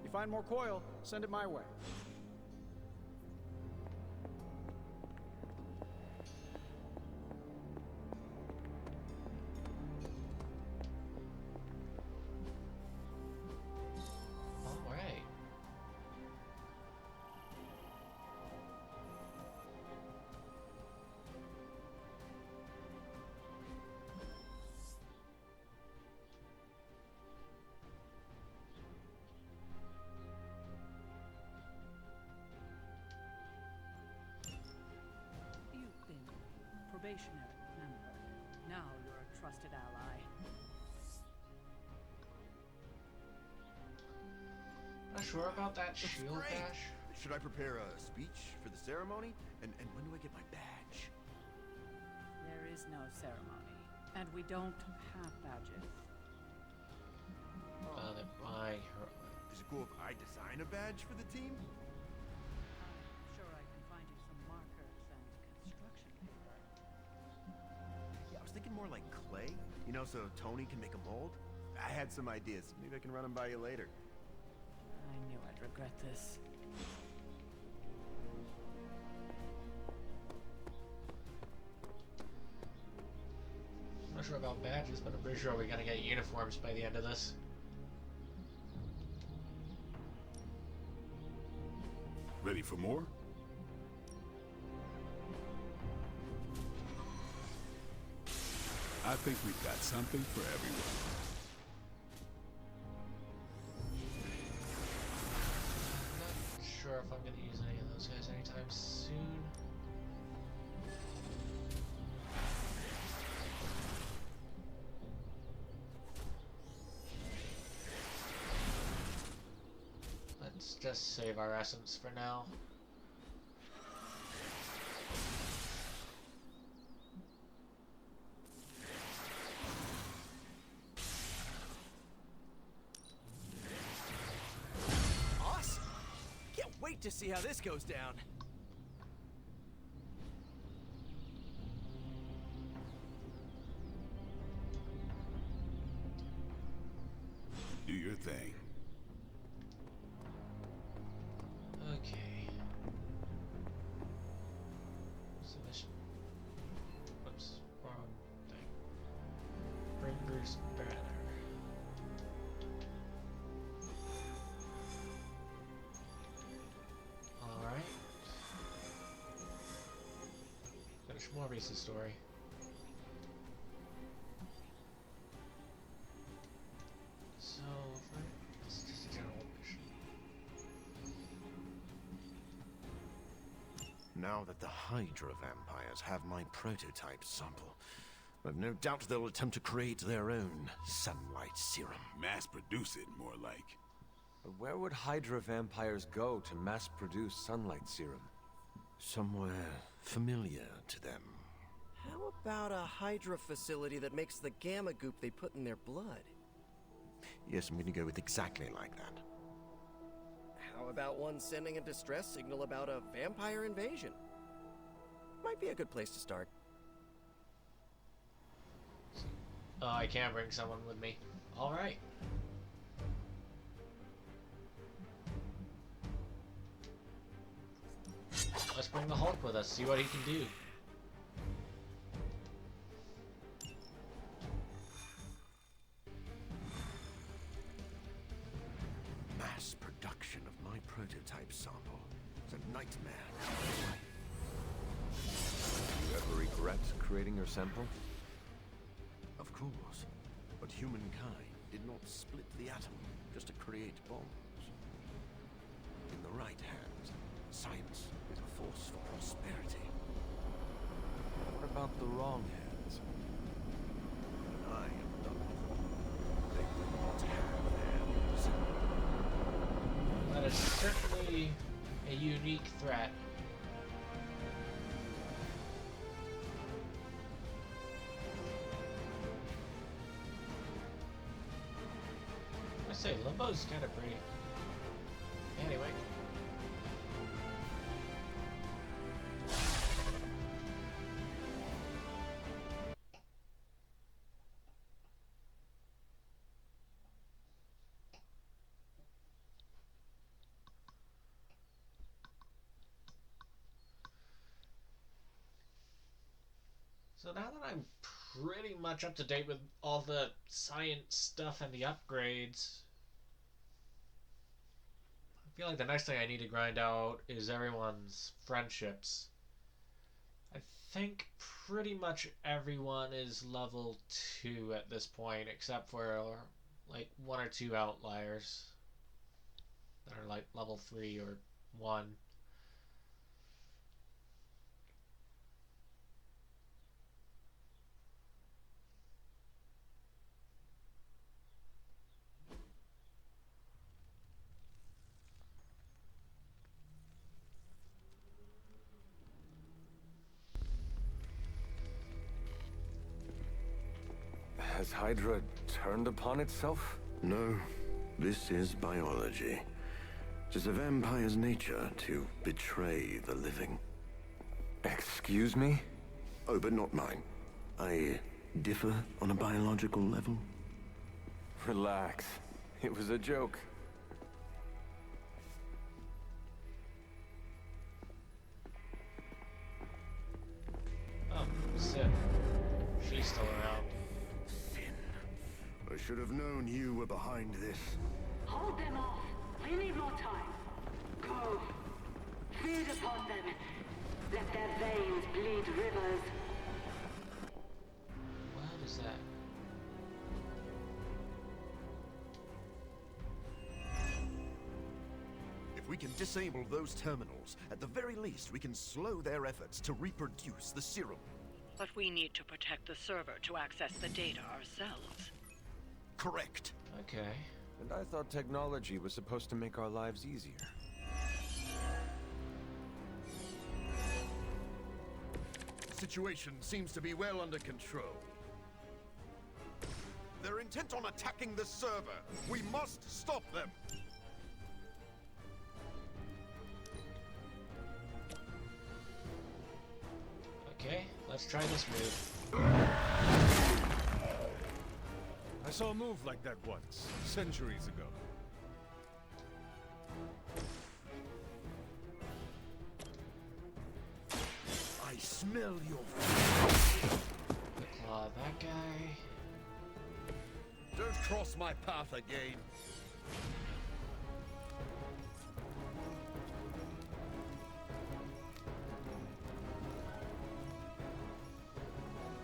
You find more coil, send it my way. probationary member. Now you're a trusted ally. Not sure about that shield dash. Should I prepare a speech for the ceremony? And when do I get my badge? There is no ceremony, and we don't have badges. Then buy her. Is it cool if I design a badge for the team? I'm sure I can find you some markers and construction paper. Yeah, I was thinking more like clay, you know, so Tony can make a mold. I had some ideas. Maybe I can run them by you later. I knew I'd regret this. I'm not sure about badges, but I'm pretty sure we're gonna get uniforms by the end of this. Ready for more? I think we've got something for everyone. Not sure if I'm gonna use any of those guys anytime soon. Let's just save our essence for now. Awesome! Can't wait to see how this goes down. Do your thing. Okay. Submission. Whoops, wrong thing. Bring Bruce Banner. Alright. Finish Morbius' story. So, it's just a general mission. Now that the Hydra vampires have my prototype sample, I've no doubt they'll attempt to create their own sunlight serum. Mass produce it, more like. But where would Hydra vampires go to mass produce sunlight serum? Somewhere familiar to them. How about a Hydra facility that makes the gamma goop they put in their blood? Yes, I'm gonna go with exactly like that. How about one sending a distress signal about a vampire invasion? Might be a good place to start. Oh, I can bring someone with me. Alright. Let's bring the Hulk with us, see what he can do. Mass production of my prototype sample. It's a nightmare. Do you ever regret creating your sample? Of course. But humankind did not split the atom just to create bombs. In the right hands, science is a force for prosperity. What about the wrong hands? When I am done with them, they will not have hands. That is certainly a unique threat. I say Limbo's kind of pretty. Anyway. So now that I'm pretty much up to date with all the science stuff and the upgrades, I feel like the next thing I need to grind out is everyone's friendships. I think pretty much everyone is level 2 at this point, except for like 1 or 2 outliers that are like level 3 or 1. Has Hydra turned upon itself? No, this is biology. It's a vampire's nature to betray the living. Excuse me? Oh, but not mine. I differ on a biological level. Relax. It was a joke. Oh, Sin. She's still around. I should have known you were behind this. Hold them off. We need more time. Go. Feed upon them. Let their veins bleed rivers. What is that? If we can disable those terminals, at the very least we can slow their efforts to reproduce the serum. But we need to protect the server to access the data ourselves. Correct. Okay. And I thought technology was supposed to make our lives easier. The situation seems to be well under control. They're intent on attacking the server. We must stop them. Okay, let's try this move. I saw a move like that once, centuries ago. I smell your... Claw that guy. Don't cross my path again.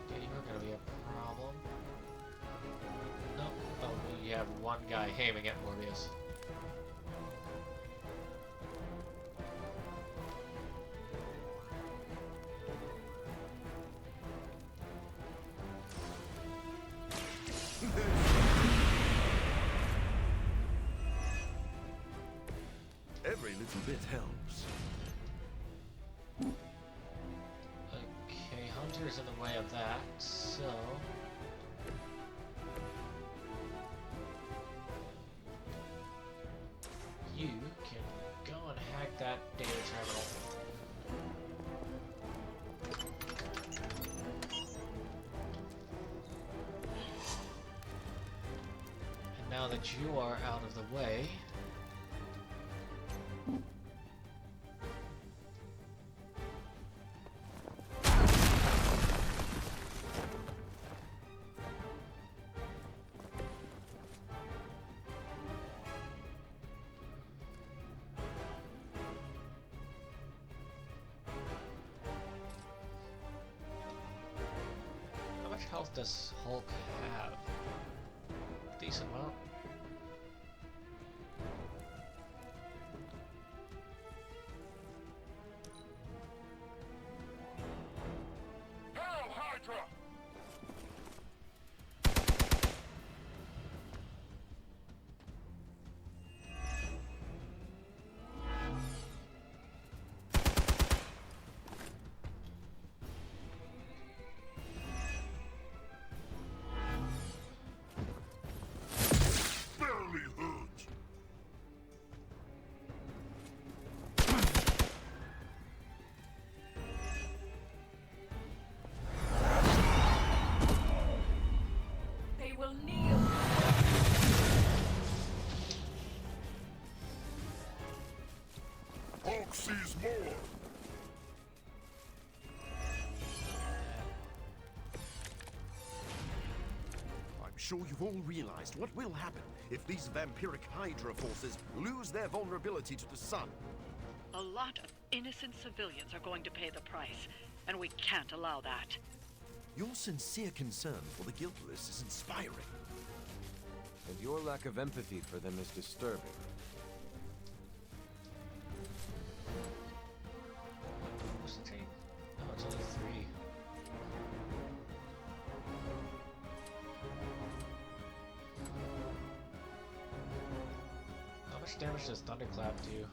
Okay, you're gonna be a problem. No. Oh, we have one guy aiming at Morbius. Every little bit helps. Okay, Hunter's in the way of that, so... you can go and hack that data terminal. And now that you are out of the way... How much health does Hulk have? Decent amount. Hail Hydra! Barely hurt. They will kneel. Hulk sees more. I'm sure you've all realized what will happen if these vampiric Hydra forces lose their vulnerability to the sun. A lot of innocent civilians are going to pay the price, and we can't allow that. Your sincere concern for the guiltless is inspiring. And your lack of empathy for them is disturbing. What's the team? Oh, it's only 3. How much damage does Thunderclap do?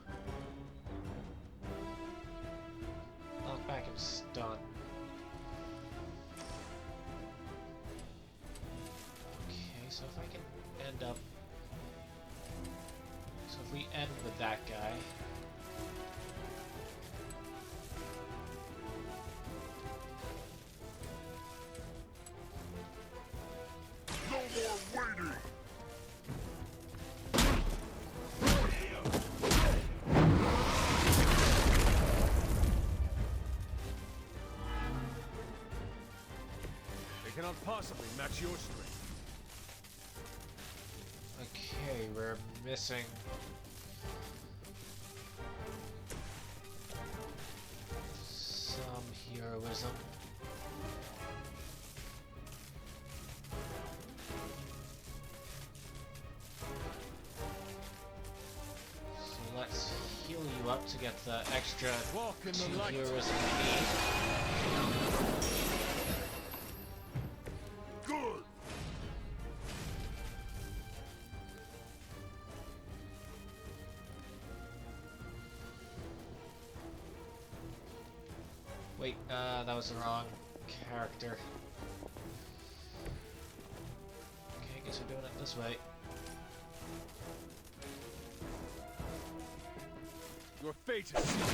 Knockback and stun. end up... So if we end with that guy... No more waiting! They cannot possibly match your strength. Okay, we're missing... some heroism. So let's heal you up to get the extra Walk in the 2 light. heroism we need. Good! Wait, that was the wrong character. Okay, guess we're doing it this way. Your fate is sealed.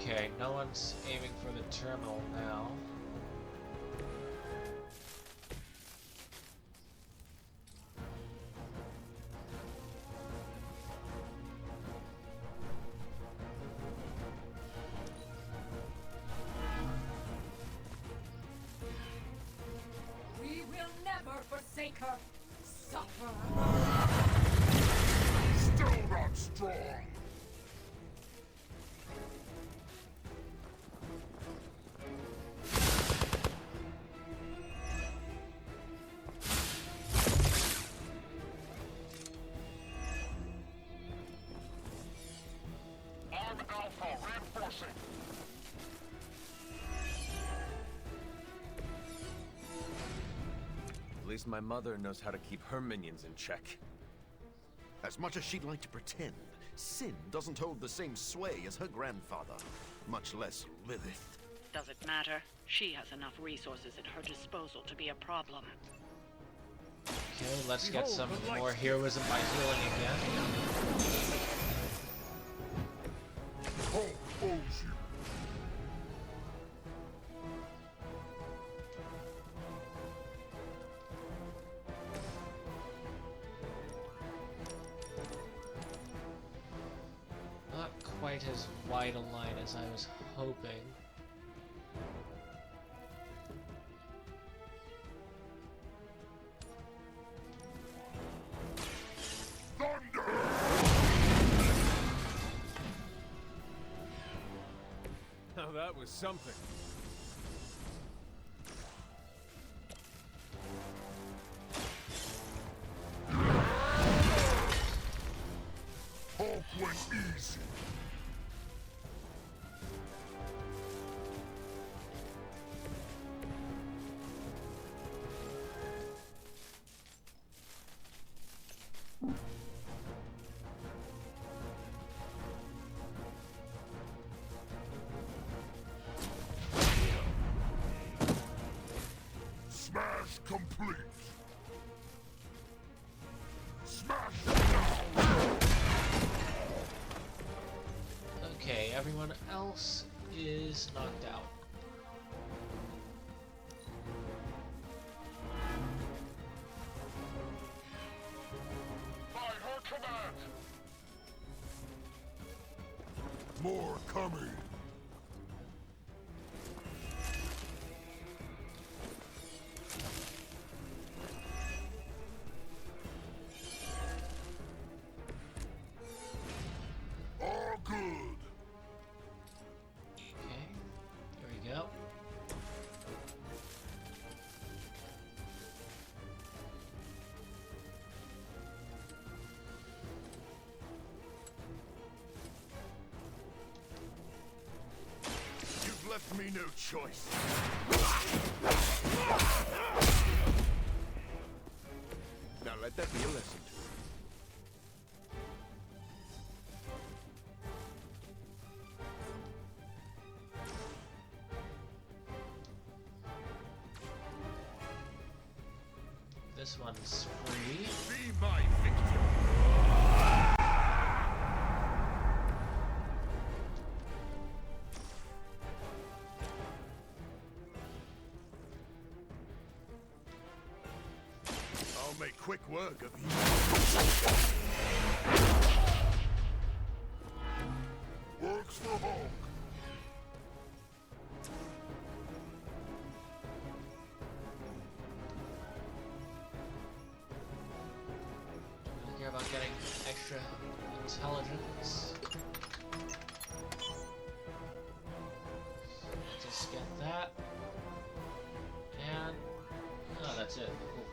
Okay, no one's aiming for the terminal now. We will never forsake her. Suffer. Still not strong! Arm Alpha reinforcing. At least my mother knows how to keep her minions in check. As much as she'd like to pretend, Sin doesn't hold the same sway as her grandfather, much less Lilith. Does it matter? She has enough resources at her disposal to be a problem. Okay, let's get some more heroism by healing again. Hulk owes you. Not quite as wide a line as I was hoping. Now that was something. Hulk went easy. Smash complete. Smash down. Okay, everyone else is knocked out. By her command. More coming. All good. Okay, here we go. left me no choice. Now let that be a lesson to you. This one's free. Be my victim. I'll make quick work of you. Works for Hulk. Don't care about getting extra intelligence. Just get that. And oh, that's it. Cool.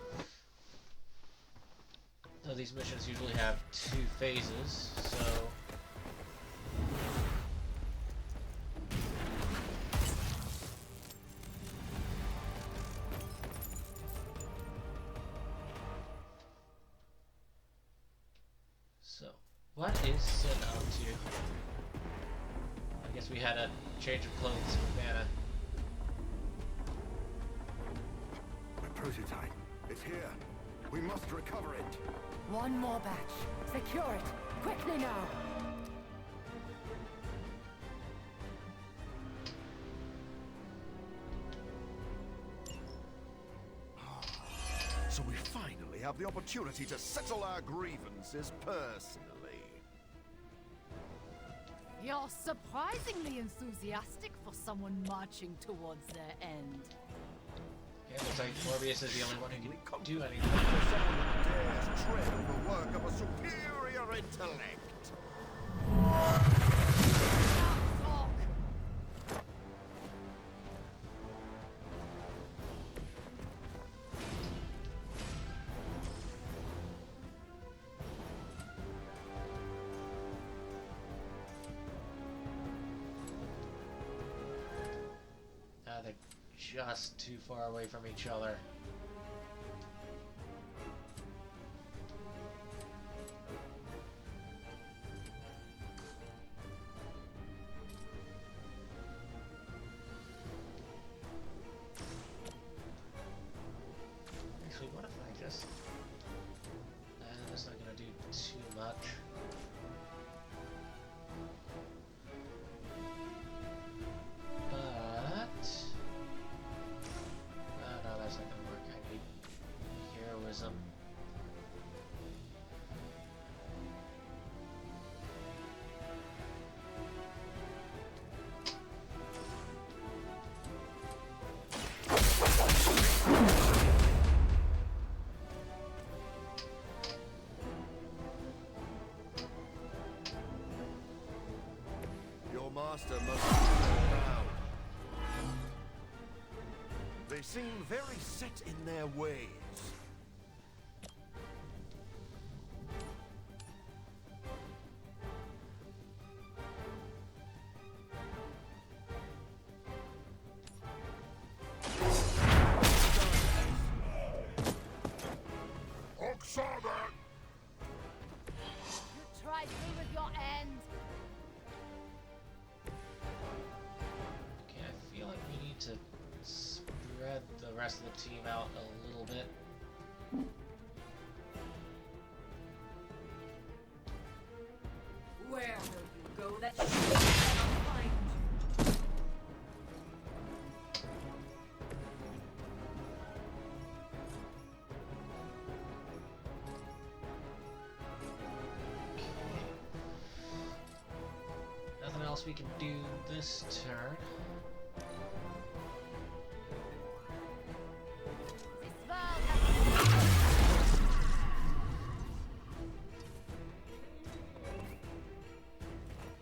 So these missions usually have 2 phases, so what is Sin up to? I guess we had a change of clothes with Vanna. The prototype. It's here. We must recover it. One more batch. Secure it. Quickly now. So we finally have the opportunity to settle our grievances personally. You're surprisingly enthusiastic for someone marching towards their end. Yeah, looks like Morbius is the only one who can do anything. For someone who dares tread on the work of a superior intellect. They're just too far away from each other. Actually, what if I just... that's not gonna do too much. No, that's not gonna work. I need heroism. Your master must be proud. They seem very set in their ways. Hulk saw that! You tried me with your end. Okay, I feel like we need to spread the rest of the team out a little bit. Where will you go that you cannot find? Nothing else we can do this turn.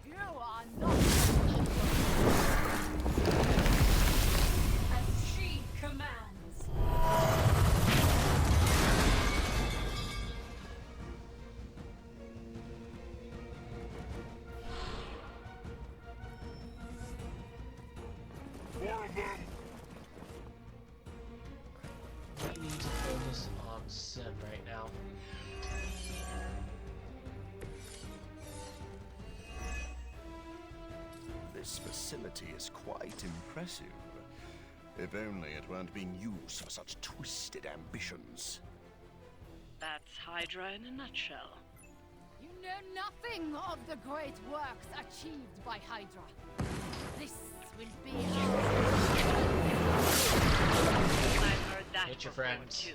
You are not. As she commands. This facility is quite impressive. If only it weren't being used for such twisted ambitions. That's Hydra in a nutshell. You know nothing of the great works achieved by Hydra. This will be I've heard that Hit your before, friends. too.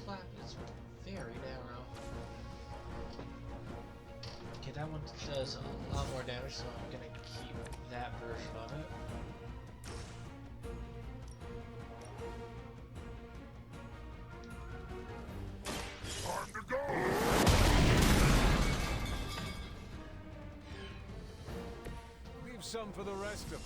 Thunderclap is very narrow. Okay, that one does a lot more damage, so I'm gonna keep that version of it. Time to go! Leave some for the rest of us.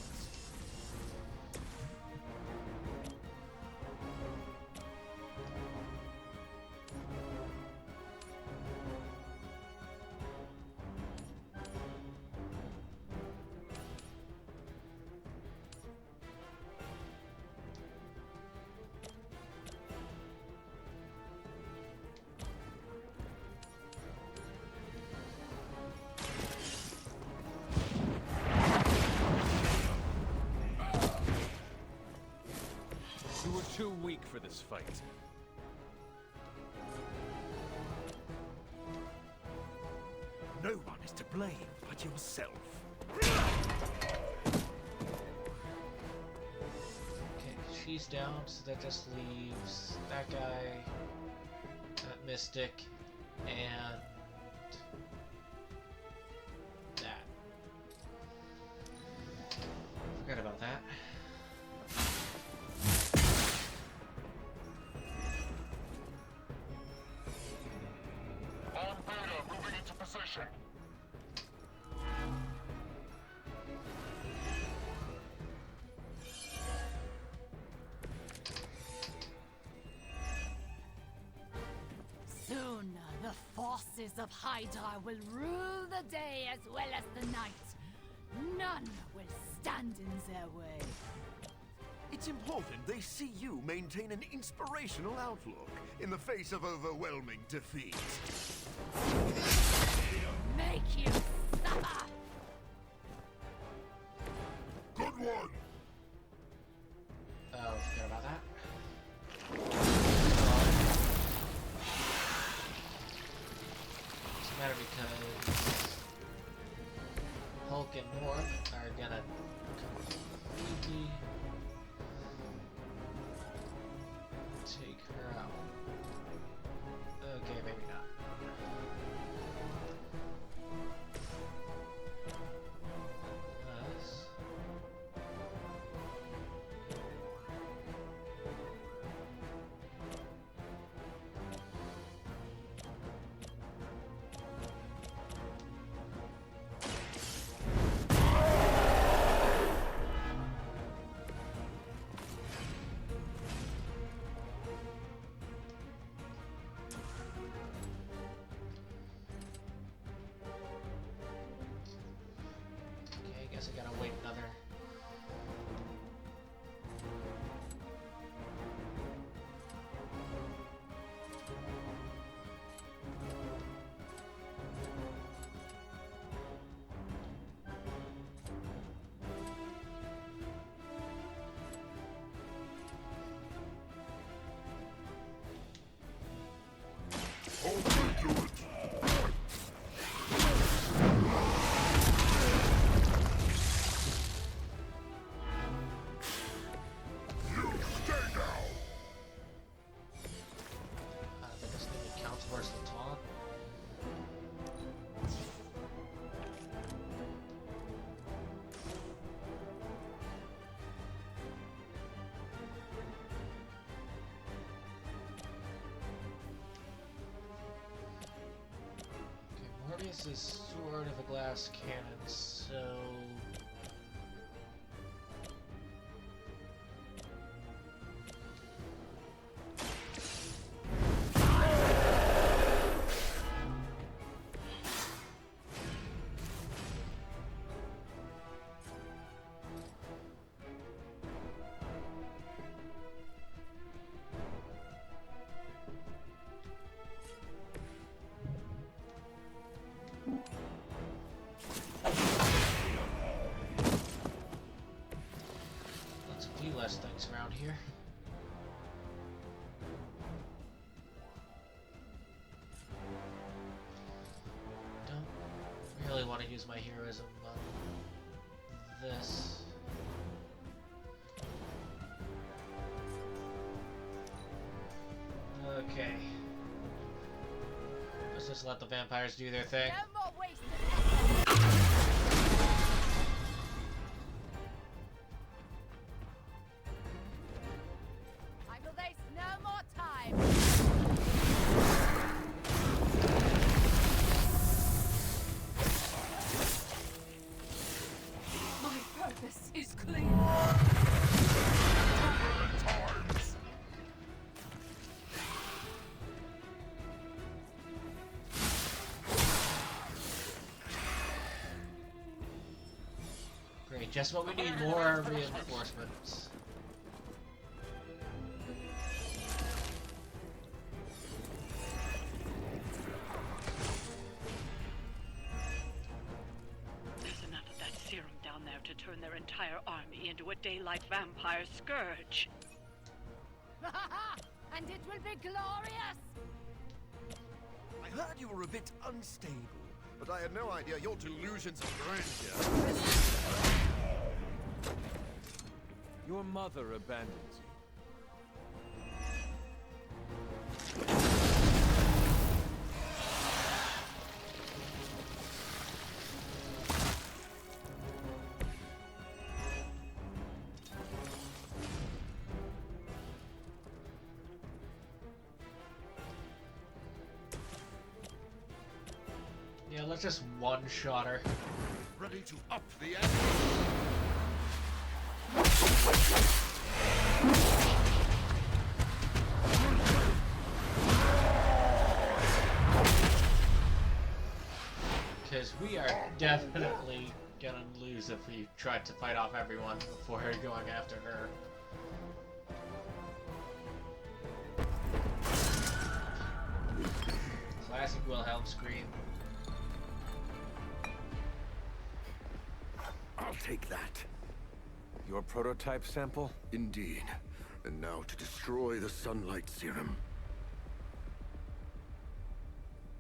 You were too weak for this fight. No one is to blame but yourself. Okay, she's down, so that just leaves that guy, that Mystic, and that. Forgot about that. On Beta, moving into position. Soon, the forces of Hydra will rule the day as well as the night. None will stand in their way. It's important they see you maintain an inspirational outlook in the face of overwhelming defeat. Make you suffer! Good one! Oh, forgot about that. Doesn't matter because Hulk and North are gonna completely take her out. Okay, maybe not. Us. Okay, I guess I gotta wait another. is a sword of a glass cannon, so... Let's a few less things around here. Don't really want to use my heroism on this. Okay. Let's just let the vampires do their thing. No more wasted I will waste no more time. My purpose is clear. Great, just what we need, more reinforcements. There's enough of that serum down there to turn their entire army into a daylight vampire scourge. And it will be glorious. I heard you were a bit unstable, but I had no idea your delusions of grandeur. Your mother abandons you. Yeah, let's just one-shot her. Ready to up the ante. Because we are definitely gonna lose if we try to fight off everyone before going after her. Classic Wilhelm scream. I'll take that. Your prototype sample? Indeed. And now to destroy the sunlight serum.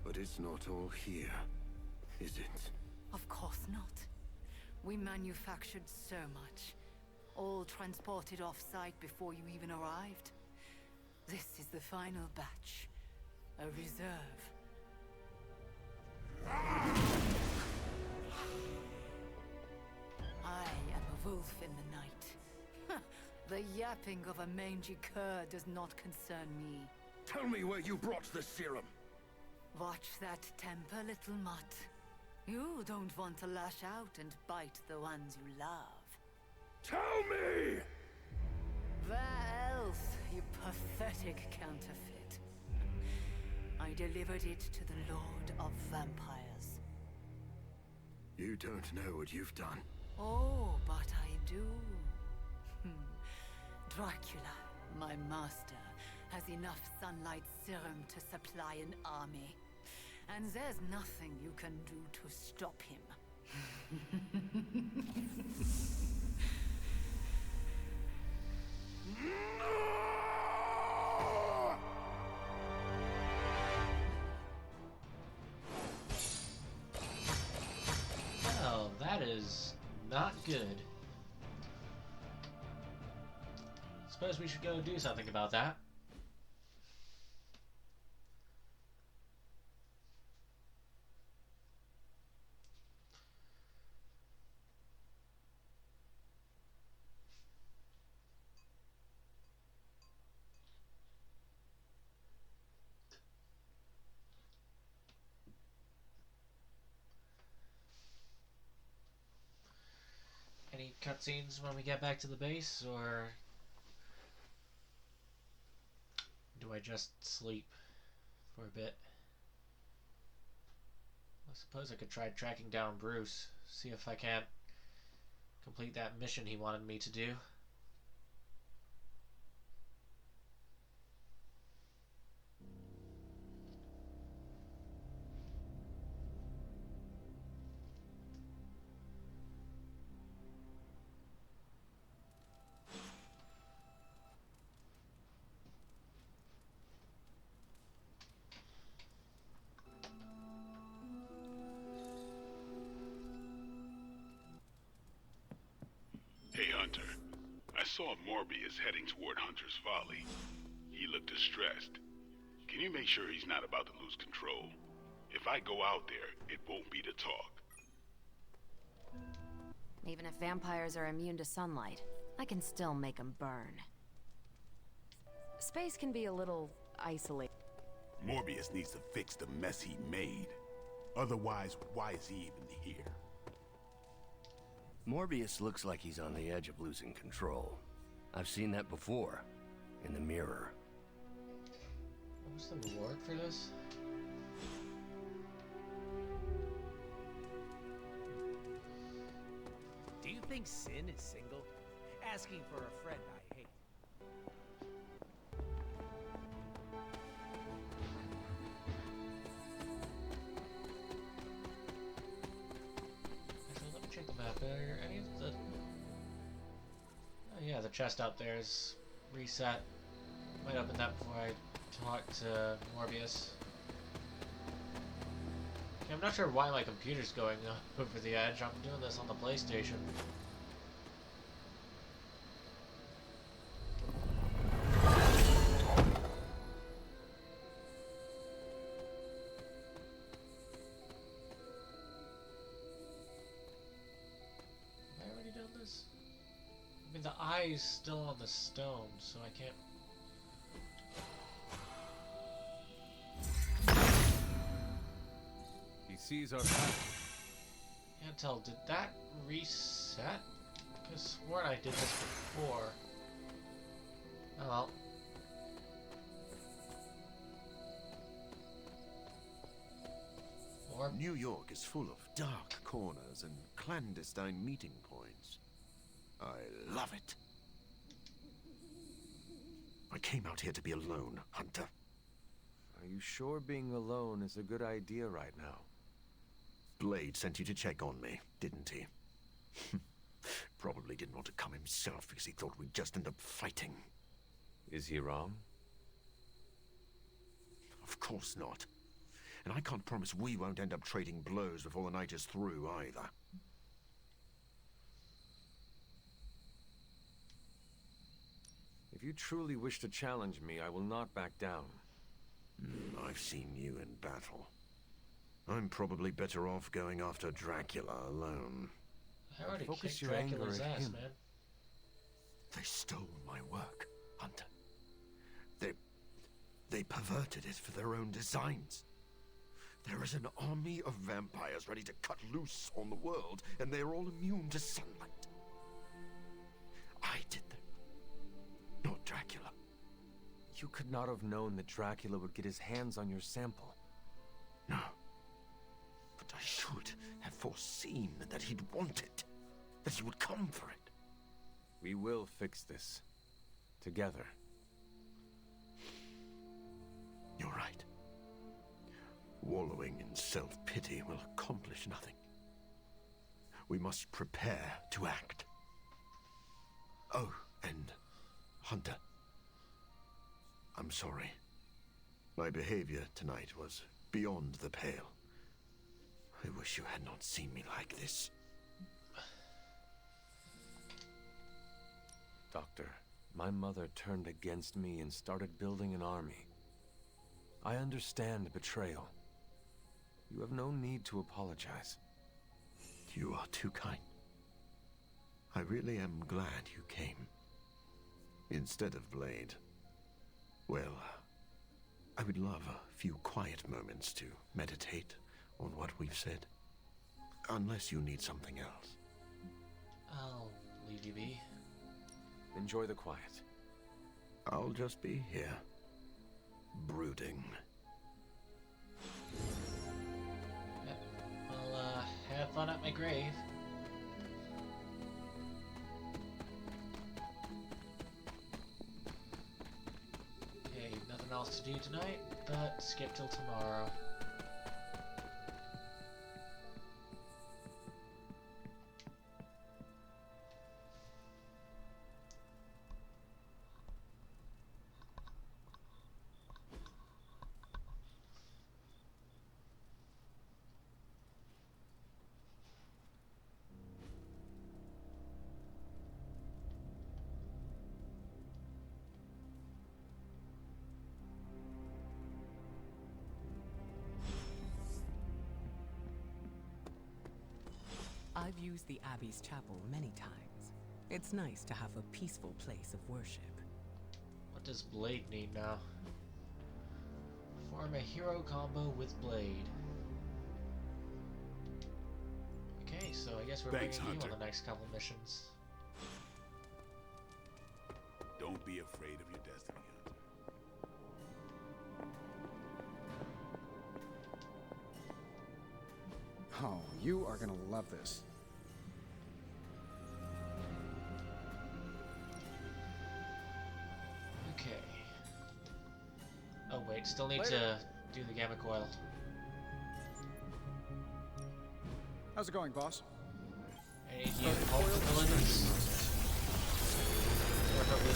But it's not all here, is it? Of course not. We manufactured so much. All transported off-site before you even arrived. This is the final batch. A reserve. I am a wolf in the night. The yapping of a mangy cur does not concern me. Tell me where you brought the serum. Watch that temper, little mutt. You don't want to lash out and bite the ones you love. Tell me! Where else, you pathetic counterfeit? I delivered it to the Lord of Vampires. You don't know what you've done. Oh, but I do. Dracula, my master, has enough sunlight serum to supply an army. And there's nothing you can do to stop him. Well, that is not good. Suppose we should go do something about that. cutscenes when we get back to the base, or do I just sleep for a bit? I suppose I could try tracking down Bruce, see if I can't complete that mission he wanted me to do. Hey, Hunter. I saw Morbius heading toward Hunter's Folly. He looked distressed. Can you make sure he's not about to lose control? If I go out there, it won't be to talk. Even if vampires are immune to sunlight, I can still make them burn. Space can be a little isolated. Morbius needs to fix the mess he made. Otherwise, why is he even here? Morbius looks like he's on the edge of losing control. I've seen that before, in the mirror. What was the reward for this? Do you think Sin is single? Asking for a friend I hate. Actually, let me check the map. Are any of the... Oh yeah, the chest out there is reset. Might open that before I talk to Morbius. Okay, I'm not sure why my computer's going over the edge. I'm doing this on the PlayStation. Have I already done this? I mean, the eye is still on the stone, so I can't... He sees our path. Can't tell. Did that reset? I could have sworn I did this before. Oh well. Or New York is full of dark corners and clandestine meeting points. I love it. I came out here to be alone, Hunter. Are you sure being alone is a good idea right now? Blade sent you to check on me, didn't he? Probably didn't want to come himself because he thought we'd just end up fighting. Is he wrong? Of course not. And I can't promise we won't end up trading blows before the night is through, either. If you truly wish to challenge me, I will not back down. I've seen you in battle. I'm probably better off going after Dracula alone. I already Focus kicked your anger Dracula's at ass, him. man. They stole my work, Hunter. They perverted it for their own designs. There is an army of vampires ready to cut loose on the world, and they're all immune to sunlight. I did them, not Dracula. You could not have known that Dracula would get his hands on your sample. No. But I should have foreseen that he'd want it. That he would come for it. We will fix this. Together. You're right. Wallowing in self-pity will accomplish nothing. We must prepare to act. Oh, and Hunter. I'm sorry. My behavior tonight was beyond the pale. I wish you had not seen me like this. Doctor, my mother turned against me and started building an army. I understand betrayal. You have no need to apologize. You are too kind. I really am glad you came. Instead of Blade. Well, I would love a few quiet moments to meditate on what we've said. Unless you need something else. I'll leave you be. Enjoy the quiet. I'll just be here, brooding. Yep. Well, have fun at my grave. Okay, nothing else to do tonight, but skip till tomorrow. I've used the Abbey's chapel many times. It's nice to have a peaceful place of worship. What does Blade need now? Form a hero combo with Blade. Okay, so I guess we're Thanks, bringing Hunter. you on the next couple missions. Don't be afraid of your destiny, Hunter. Oh, you are gonna love this. Okay. Oh wait, still need Later. to do the gamma coil. How's it going, boss? I need you to hold the limits. Preferably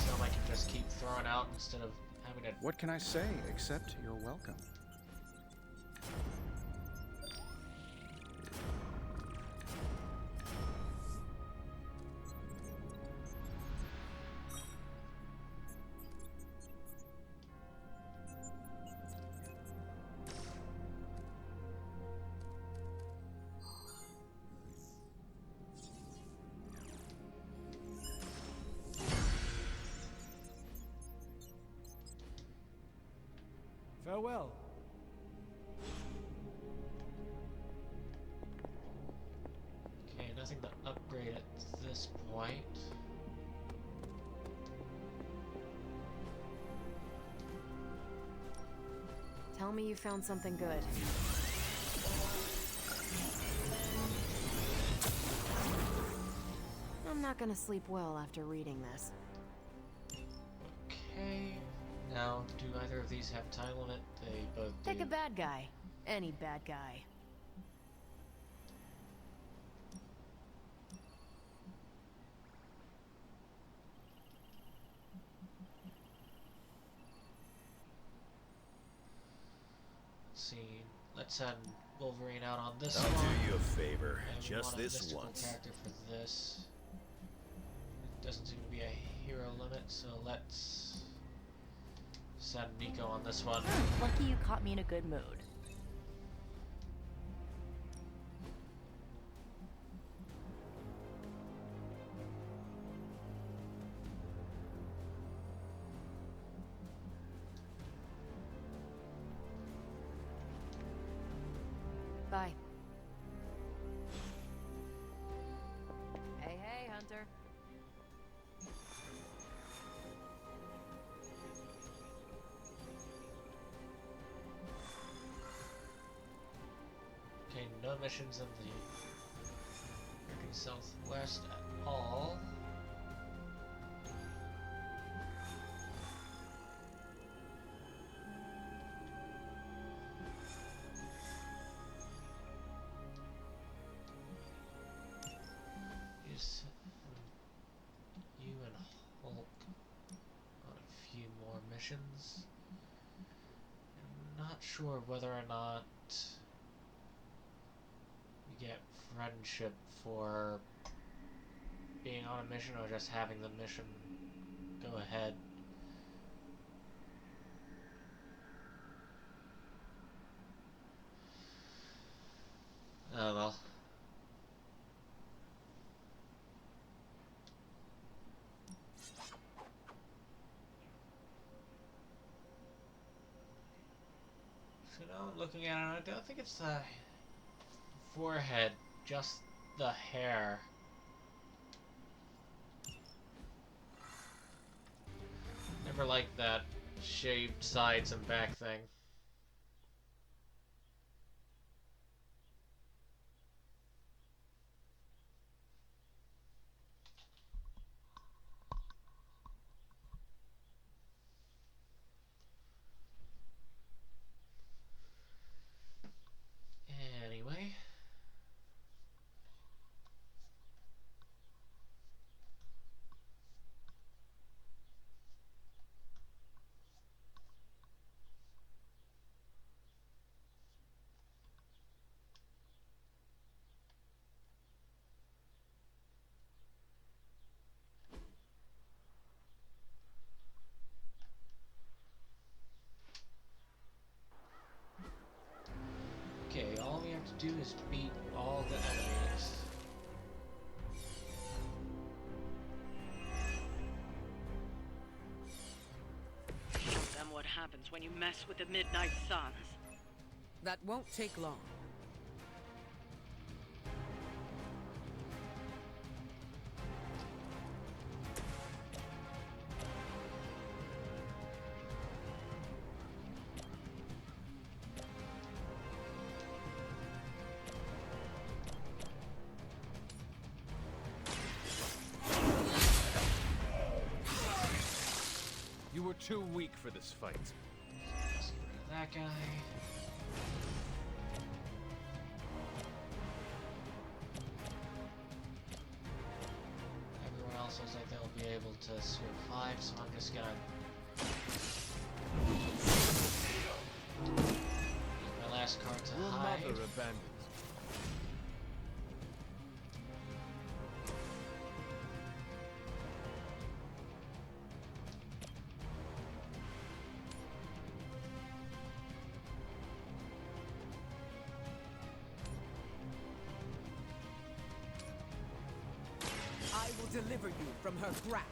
some I can just keep throwing out instead of having to... What can I say except you're welcome? Farewell. Okay, nothing to upgrade at this point. Tell me you found something good. I'm not gonna sleep well after reading this. Okay. Now, do either of these have time limit? They both do. Pick a bad guy. Any bad guy. Let's see. Let's send Wolverine out on this I'll one. do you a favor, And we just want a this mystical once. character for this. It doesn't seem to be a hero limit, so let's send Nico on this one. Lucky you caught me in a good mood. Bye. Hey, hey, Hunter. Okay, no missions in the American Southwest at all. Just you and Hulk on a few more missions. I'm not sure whether or not we get friendship for being on a mission or just having the mission go ahead. Oh well. So now looking at it, I don't think it's the forehead, just the hair. never liked that shaved sides and back thing. Anyway. Okay, all we have to do is beat all the enemies. Show them what happens when you mess with the Midnight Suns. That won't take long. You were too weak for this fight. Let's get rid of that guy. Everyone else looks like they'll be able to survive, so I'm just gonna use my last card to Your hide. mother abandoned. I will deliver you from her grasp.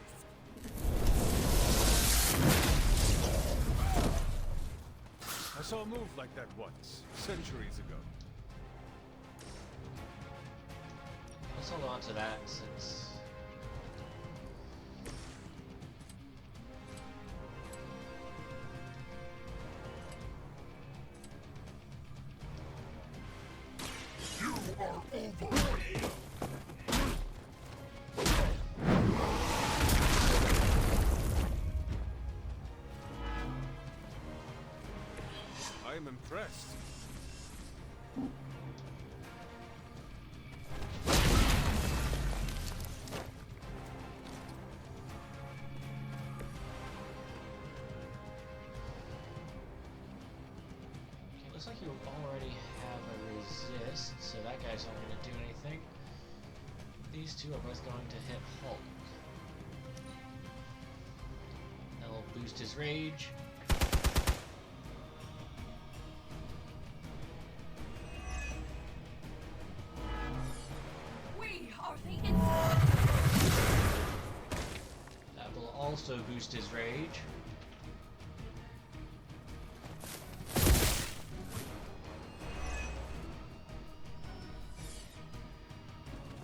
I saw a move like that once, centuries ago. Let's hold on to that since You are over. I am impressed. okay, looks like you already have a resist, so that guy's not going to do anything. These two are both going to hit Hulk. That'll boost his rage. We are the That will also boost his rage.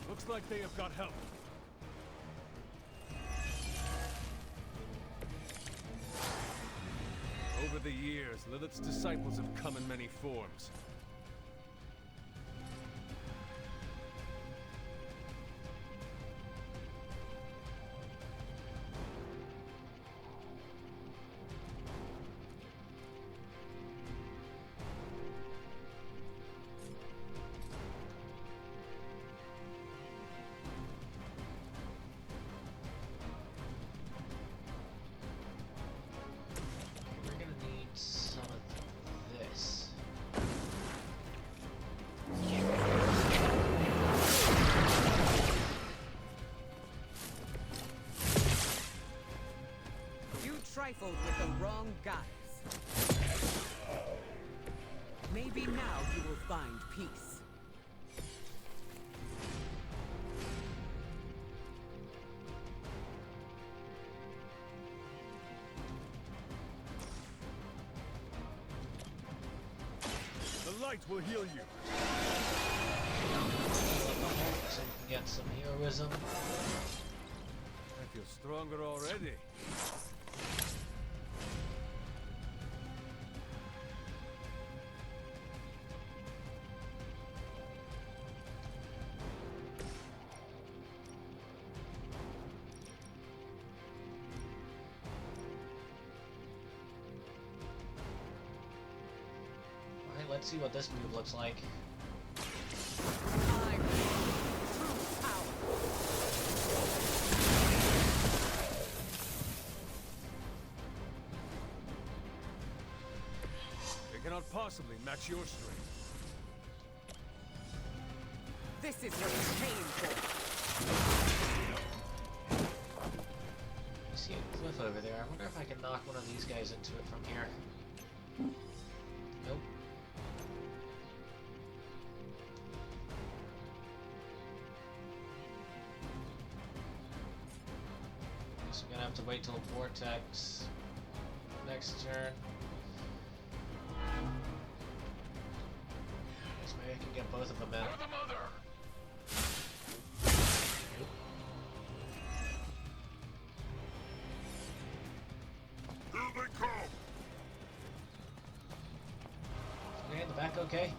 Looks like they have got help. Over the years, Lilith's disciples have come in many forms. We're gonna need some of this. You trifled with the wrong guys. Maybe now you will find peace. The light will heal you. So we can get some heroism. I feel stronger already. let's see what this move looks like. They cannot possibly match your strength. This is what you came for. I see a cliff over there. I wonder if I can knock one of these guys into it from here. Nope. Guess I'm gonna have to wait till Vortex next turn. Guess maybe I can get both of them in. Okay, in the back okay?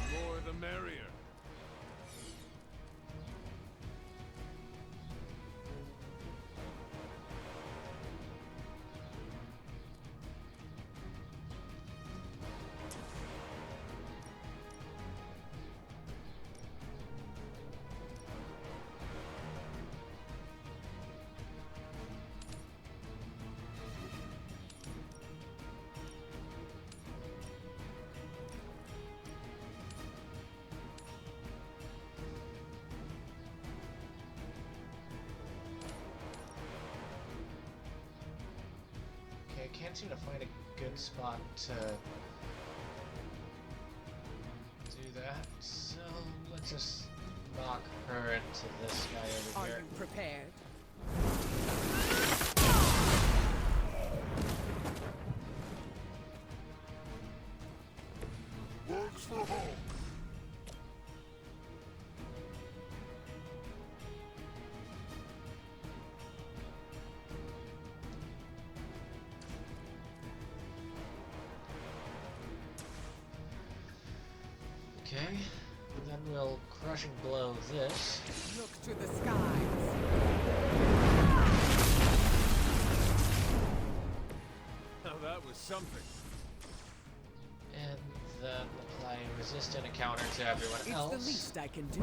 The more the merrier. Okay, I can't seem to find a good spot to do that, so let's just knock her into this guy over Are here. you prepared? Works for home. Okay, then we'll crushing blow this. Look to the skies. Now that was something. And then apply resistant encounter to everyone It's else. the least I can do.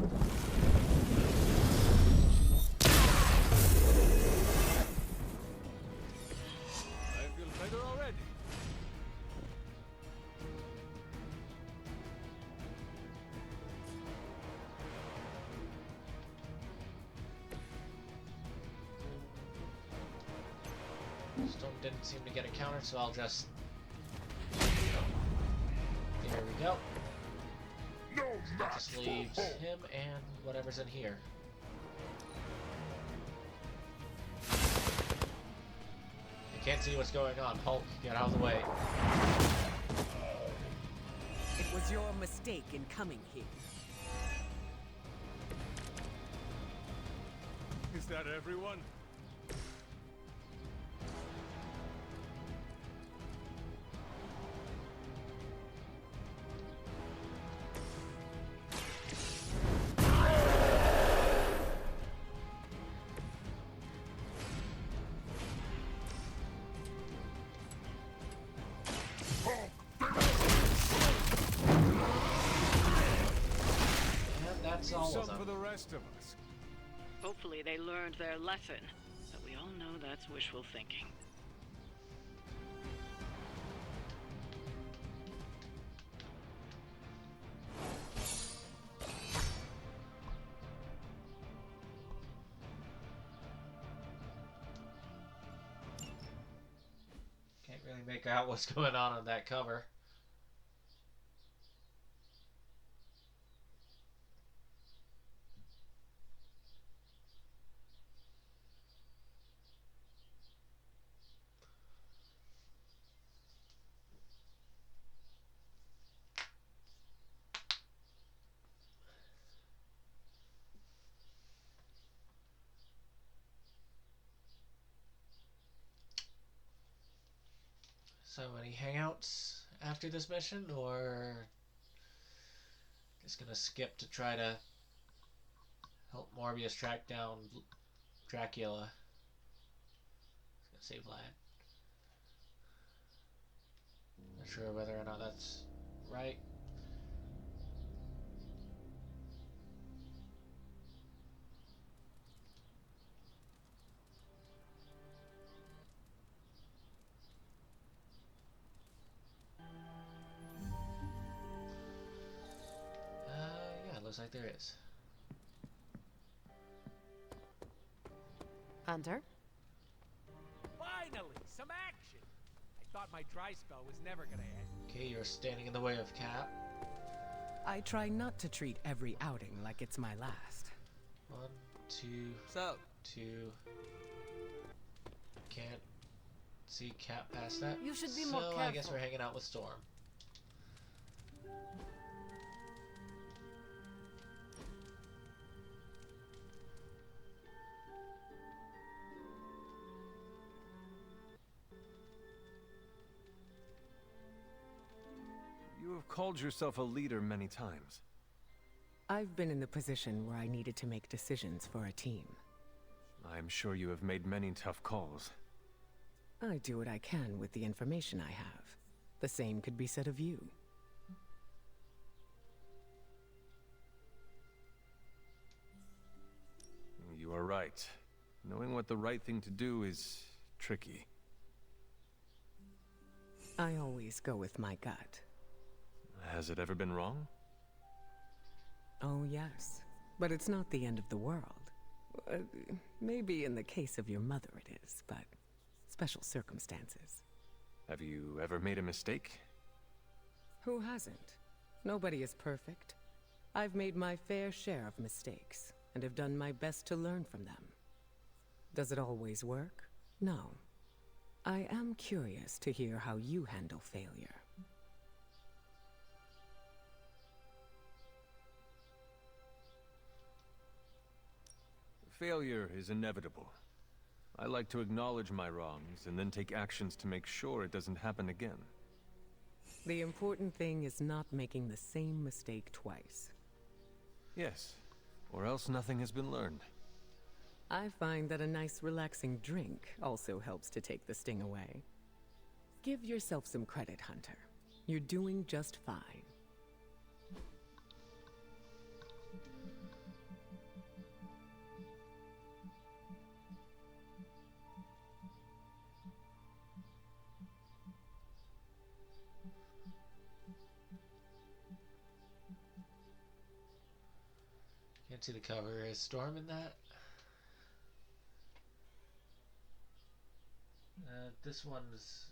I feel better already. Storm didn't seem to get a counter, so I'll just... There we go. No match Just for leaves home. him and whatever's in here. I can't see what's going on. Hulk, get out of the way. It was your mistake in coming here. Is that everyone? And that's all Some of them. for the rest of us. Hopefully they learned their lesson, but we all know that's wishful thinking. Can't really make out what's going on that cover. So, any hangouts after this mission, or Just gonna skip to try to help Morbius track down Dracula. Just gonna save Vlad. Not sure whether or not that's right. Yeah, looks like there is. Hunter? Finally, some action! I thought my dry spell was never gonna end. Okay, you're standing in the way of Cap. I try not to treat every outing like it's my last. 1, 2, so 2. Can't see Cap past that. You should be so more I careful. guess we're hanging out with Storm. You have called yourself a leader many times. I've been in the position where I needed to make decisions for a team. I'm sure you have made many tough calls. I do what I can with the information I have. The same could be said of you. You are right. Knowing what the right thing to do is tricky. I always go with my gut. Has it ever been wrong? Oh, yes. But it's not the end of the world. Maybe in the case of your mother it is, but special circumstances. Have you ever made a mistake? Who hasn't? Nobody is perfect. I've made my fair share of mistakes, and have done my best to learn from them. Does it always work? No. I am curious to hear how you handle failure. Failure is inevitable. I like to acknowledge my wrongs and then take actions to make sure it doesn't happen again. The important thing is not making the same mistake twice. Yes, or else nothing has been learned. I find that a nice relaxing drink also helps to take the sting away. Give yourself some credit, Hunter. You're doing just fine. Can't see the cover. Is Storm in that? This one's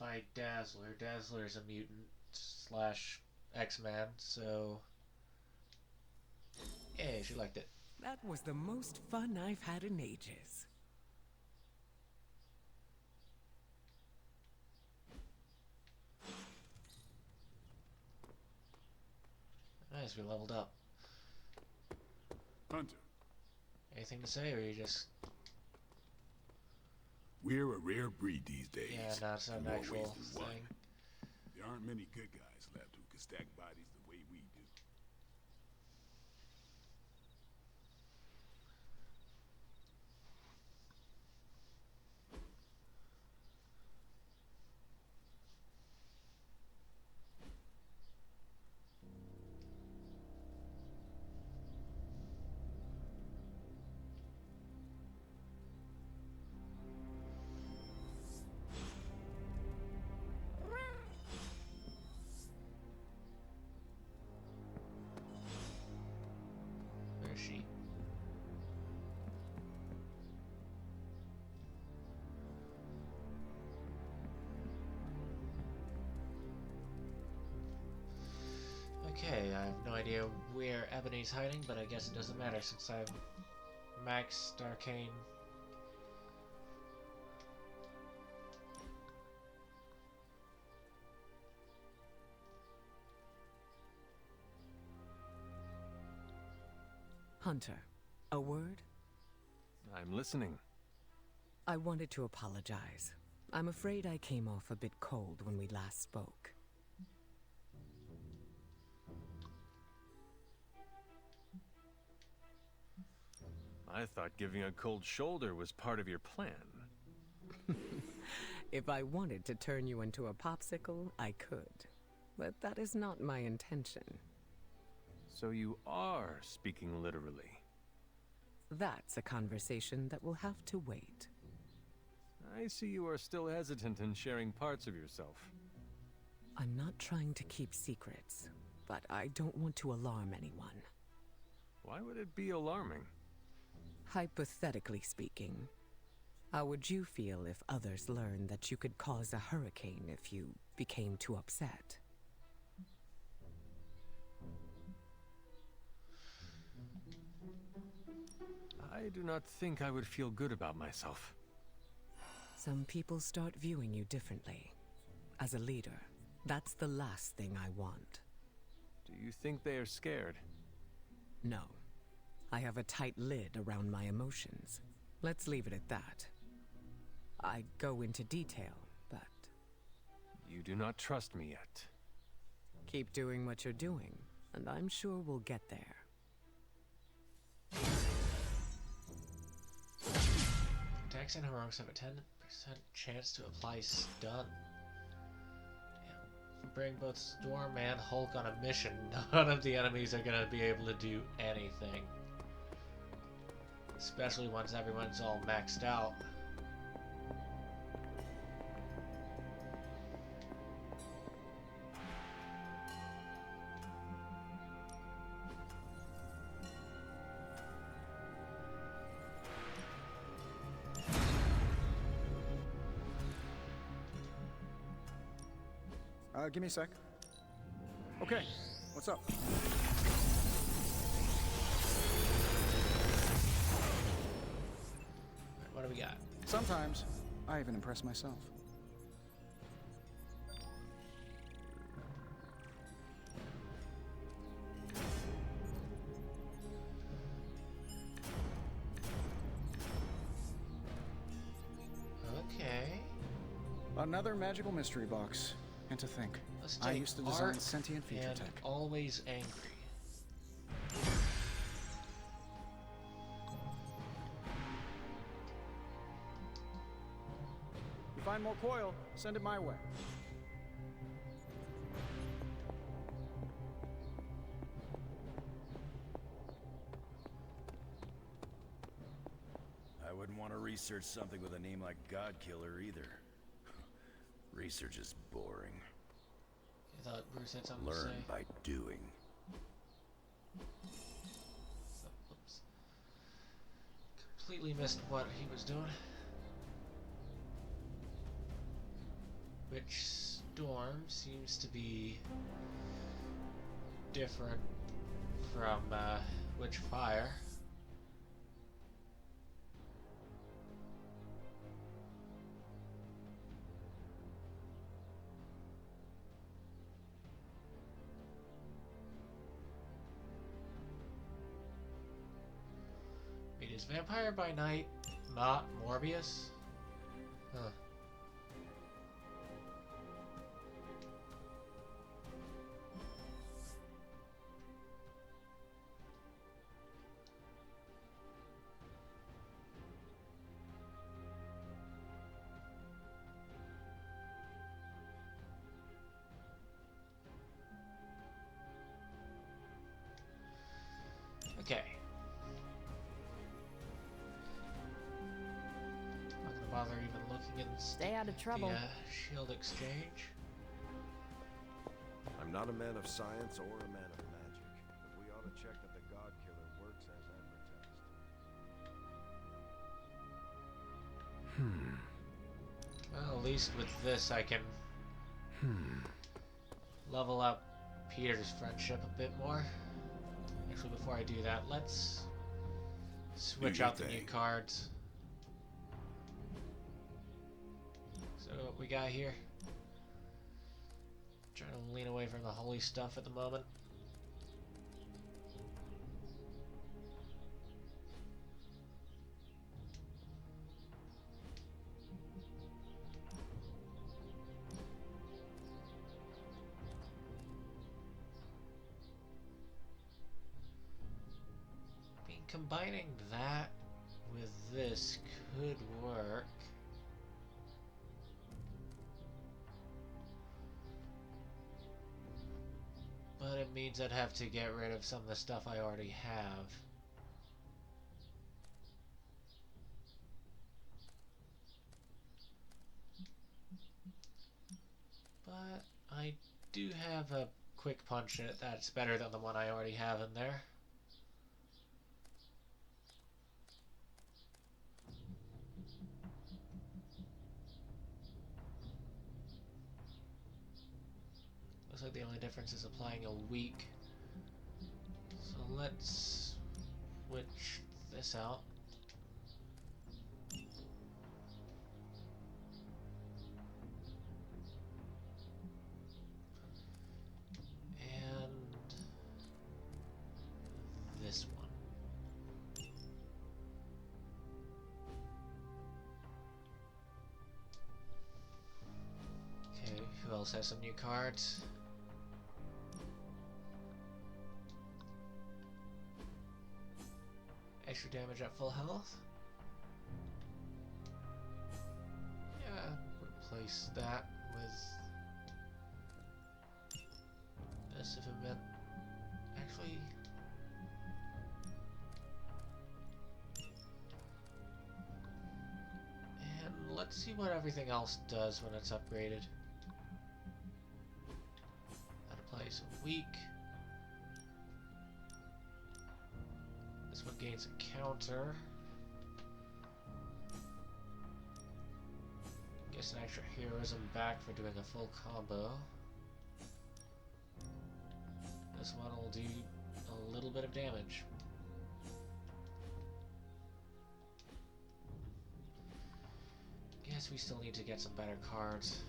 by Dazzler. Dazzler is a mutant slash X-Man, so yeah, she liked it. That was the most fun I've had in ages. Nice, we leveled up. Hunter. Anything to say, or you just... We're a rare breed these days. Yeah, that's an More actual ways than one. thing. There aren't many good guys left who can stack bodies the way we do. Where is she? Okay, I have no idea where Ebony's hiding, but I guess it doesn't matter since I've maxed Arcane. Hunter, a word? I'm listening. I wanted to apologize. I'm afraid I came off a bit cold when we last spoke. I thought giving a cold shoulder was part of your plan. If I wanted to turn you into a popsicle, I could. But that is not my intention. So you are speaking literally. That's a conversation that will have to wait. I see you are still hesitant in sharing parts of yourself. I'm not trying to keep secrets, but I don't want to alarm anyone. Why would it be alarming? Hypothetically speaking, how would you feel if others learned that you could cause a hurricane if you became too upset? I do not think I would feel good about myself. Some people start viewing you differently. As a leader, that's the last thing I want. Do you think they are scared? No. I have a tight lid around my emotions. Let's leave it at that. I go into detail, but... You do not trust me yet. Keep doing what you're doing, and I'm sure we'll get there. Attacks and heroics have a 10% chance to apply stun. Damn. Bring both Storm and Hulk on a mission. None of the enemies are gonna be able to do anything. Especially once everyone's all maxed out. Give me a sec. Okay, what's up? What do we got? Sometimes I even impress myself. Okay. Another magical mystery box. And to think, Let's I take used to design art sentient feature and tech. always angry. You find more coil, send it my way. I wouldn't want to research something with a name like Godkiller either. Research is boring. I thought Bruce had something to Learn say. by doing. Oops. Completely missed what he was doing. Which Storm seems to be different from Witch Fire. Wait, is Vampire by Night not Morbius? Huh. Okay. Not gonna bother even looking at Stay out of trouble. the shield exchange. I'm not a man of science or a man of magic, but we ought to check that the Godkiller works as advertised. Well, at least with this I can level up Peter's friendship a bit more. Actually, before I do that, let's switch your out the new thing. cards. So what we got here? Trying to lean away from the holy stuff at the moment. Combining that this could work. But it means I'd have to get rid of some of the stuff I already have. But I do have a quick punch in it that's better than the one I already have in there. Looks like the only difference is applying a weak. So let's switch this out. And this one. Okay, who else has some new cards? Extra damage at full health. Yeah, replace that with this if it meant actually. And let's see what everything else does when it's upgraded. That applies a weak. This one gains a counter. Gets an extra heroism back for doing a full combo. This one will do a little bit of damage. Guess we still need to get some better cards.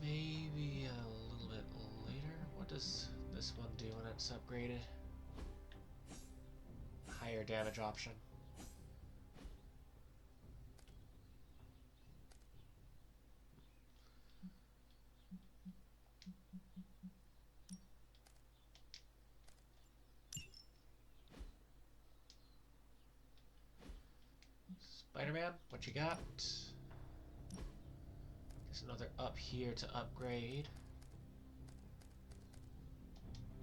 Maybe a little bit later. What does this one do when it's upgraded? Higher damage option. Spider-Man, what you got? There's another up here to upgrade.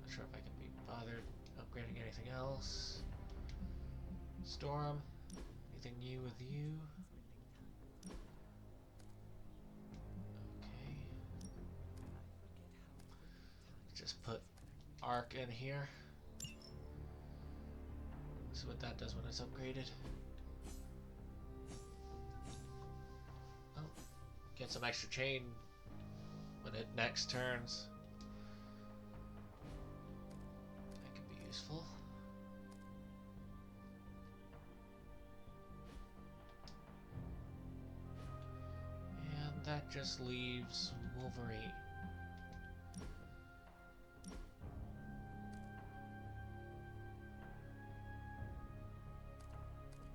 Not sure if I can be bothered upgrading anything else. Storm, anything new with you? Okay. Just put Arc in here. See what that does when it's upgraded. Get some extra chain when it next turns. That could be useful. And that just leaves Wolverine.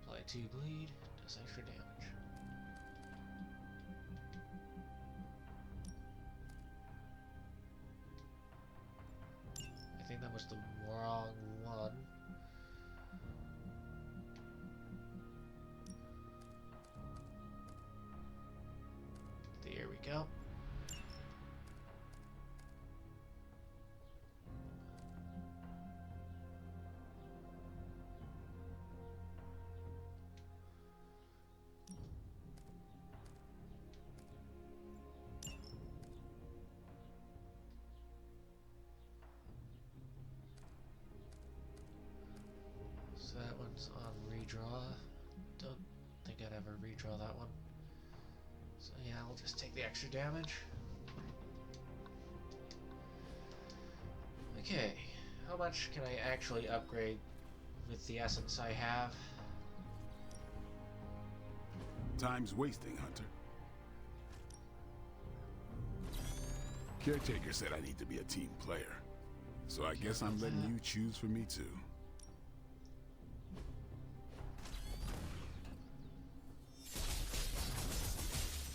Apply 2 bleed, does extra damage. I think that was the wrong one. There we go. So that one's on redraw. Don't think I'd ever redraw that one. So yeah, I'll just take the extra damage. Okay, how much can I actually upgrade with the essence I have? Time's wasting, Hunter. Caretaker said I need to be a team player. So I guess I'm letting you choose for me too.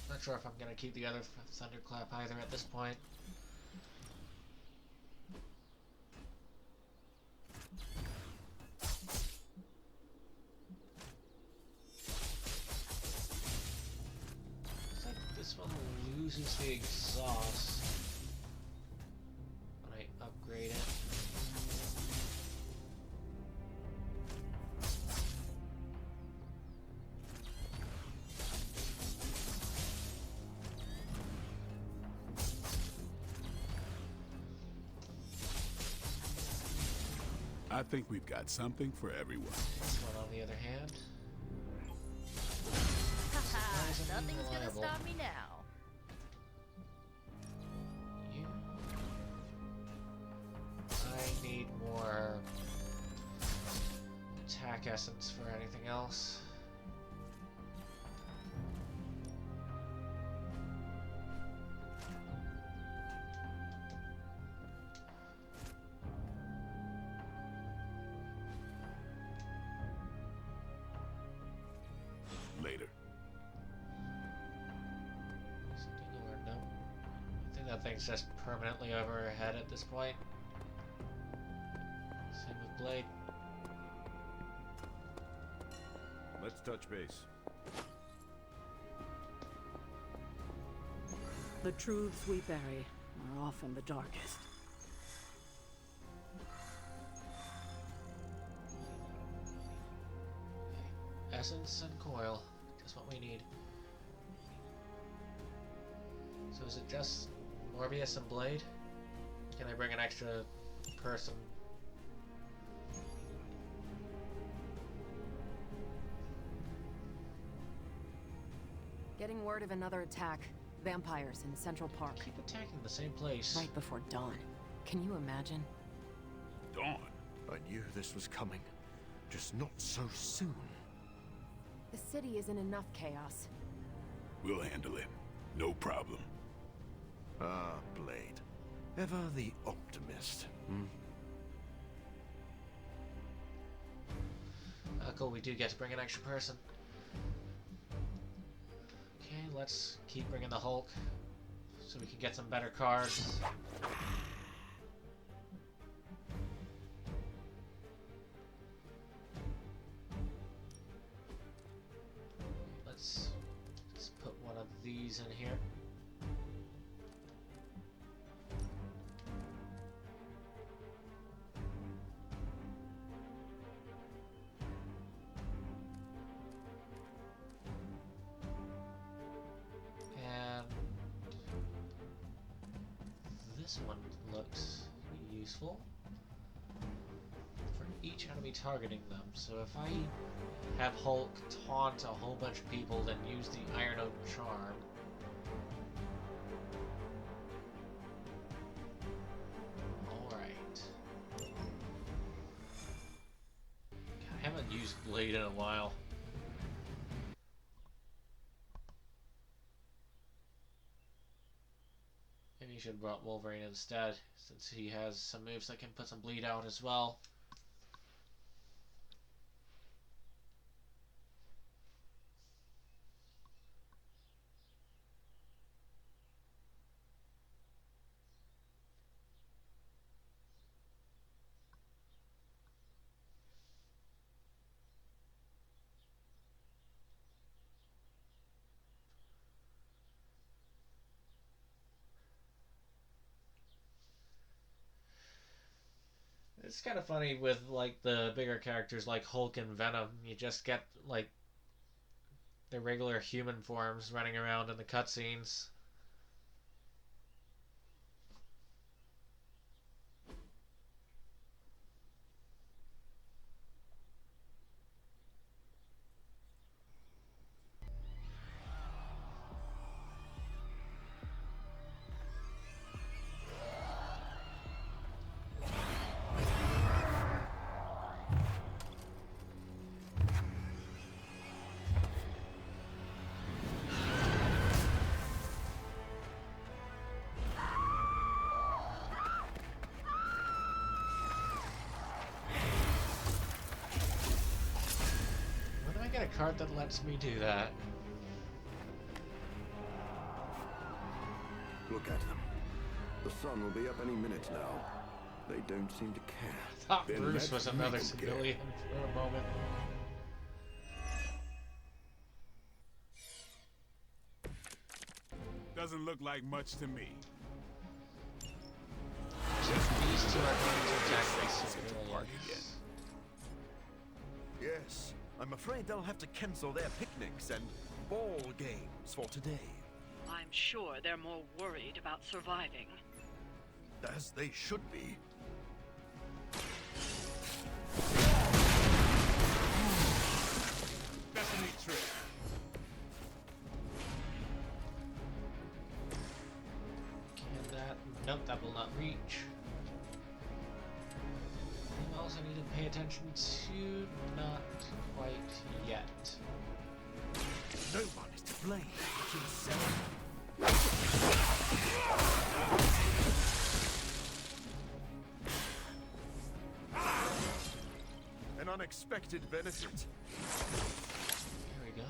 Not sure if I'm gonna keep the other Thunderclap either at this point. Looks like this one loses the exhaust when I upgrade it. I think we've got something for everyone. This one, on the other hand, Haha, nothing's gonna reliable. stop me now. I need more attack essence for anything else. Later. Stinger, no. I think that thing's just permanently over her head at this point. Same with Blade. Let's touch base. The truths we bury are often the darkest. Essence and coil. Just what we need. So is it just Morbius and Blade? Can I bring an extra person? Getting word of another attack. Vampires in Central Park. Keep attacking the same place. Right before dawn. Can you imagine? Dawn? I knew this was coming. Just not so soon. The city is in enough chaos. We'll handle it. No problem. Ah, Blade. Ever the optimist, hmm? Cool, we do get to bring an extra person. Okay, let's keep bringing the Hulk so we can get some better cards. Let's put one of these in here. And this one looks useful for each enemy targeting them. So if I have Hulk taunt a whole bunch of people, then use the Iron Oak Charm. Alright. I haven't used Blade in a while. Maybe you should have brought Wolverine instead, since he has some moves that can put some bleed out as well. It's kind of funny with like the bigger characters like Hulk and Venom. You just get like their regular human forms running around in the cutscenes. a card that lets me do that. Look at them. The sun will be up any minute now. They don't seem to care. I thought Then Bruce let's was make another 'em care. civilian for a moment. Doesn't look like much to me. These two are going to attack my civilians. Yes, I'm afraid they'll have to cancel their picnics and ball games for today. I'm sure they're more worried about surviving. As they should be. Destiny trick. Can that? Nope, that will not reach. I also need to pay attention to not quite yet. No one is to blame but himself. An unexpected benefit. Here we go.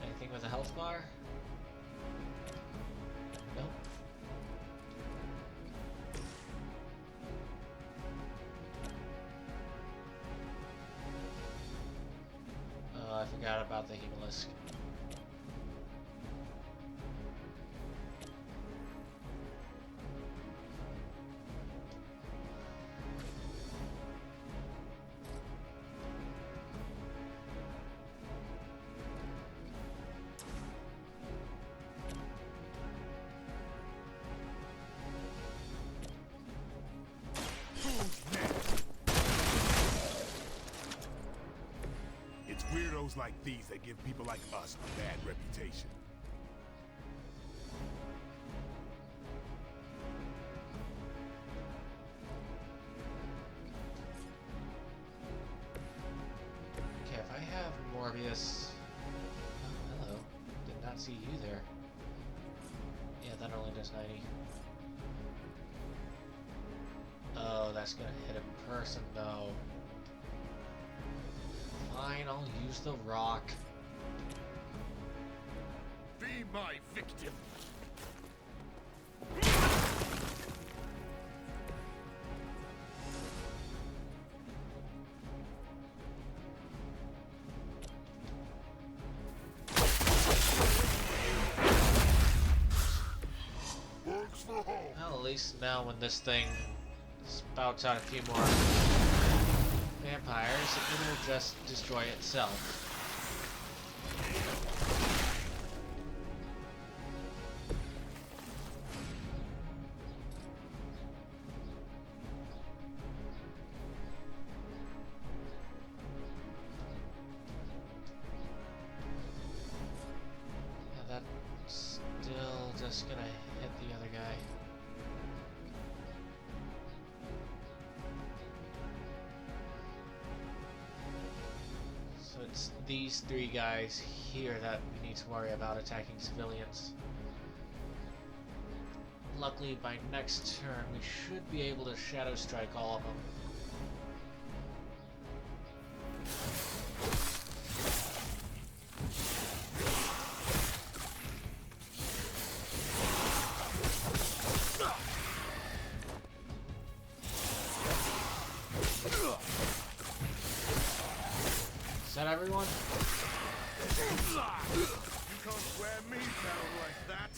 Anything with a health bar? Nope. Oh, I forgot about the Hemolisk. It's weirdos like these that give people like us a bad reputation. Okay, if I have Morbius... Oh, hello. Did not see you there. Yeah, that only does 90. Oh, that's gonna hit a person, though. Fine, I'll use the rock. Be my victim. Well, at least now when this thing spouts out a few more vampires, it will just destroy itself. Yeah, that's still just gonna hit the other guy. So it's these three guys here that we need to worry about attacking civilians. Luckily, by next turn, we should be able to Shadow Strike all of them. Is that everyone? You can't wear me down like that.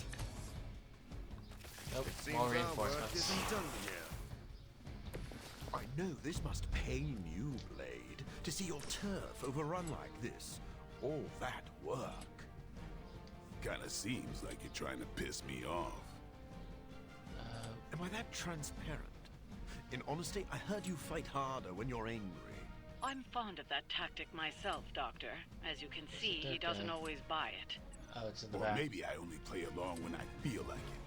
Nope, It seems more our work reinforcements. isn't done yet. I know this must pain you, Blade, to see your turf overrun like this. All that work. Kinda seems like you're trying to piss me off. Am I that transparent? In honesty, I heard you fight harder when you're angry. I'm fond of that tactic myself, Doctor. As you can see, he that doesn't guy? always buy it. Oh, it's in the Or back. maybe I only play along when I feel like it.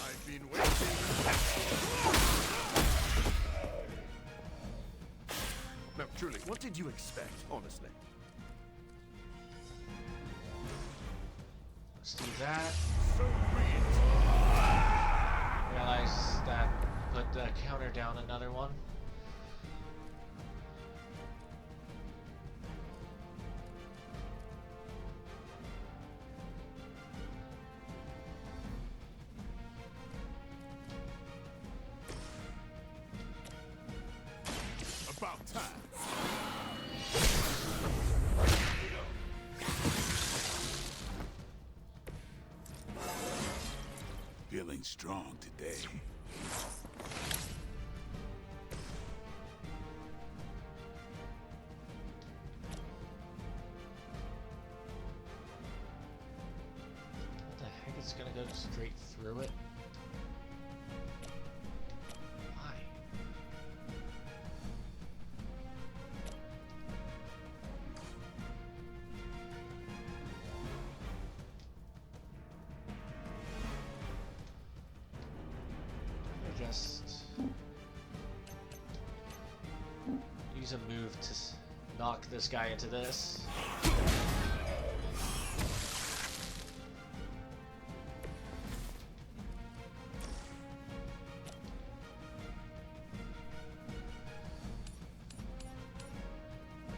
I've been waiting. What did you expect, honestly? Let's do that. Realize that put the counter down another one. About time. Feeling strong today. What the heck? It's gonna go straight through it? Why? Just use a move to knock this guy into this. You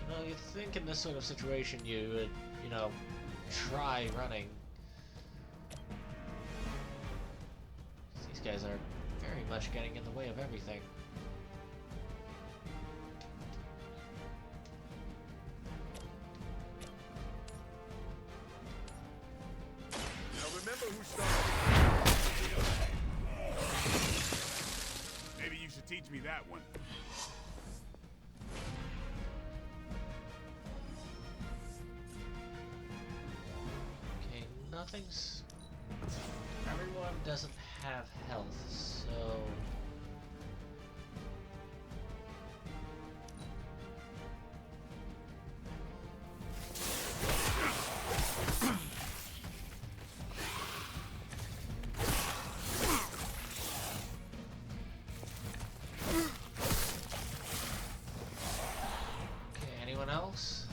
know, you'd think in this sort of situation you would, you know, try running. These guys are very much getting in the way of everything. Now remember who started. Maybe you should teach me that one. Okay, nothing's... Everyone doesn't have health, so... Okay, anyone else?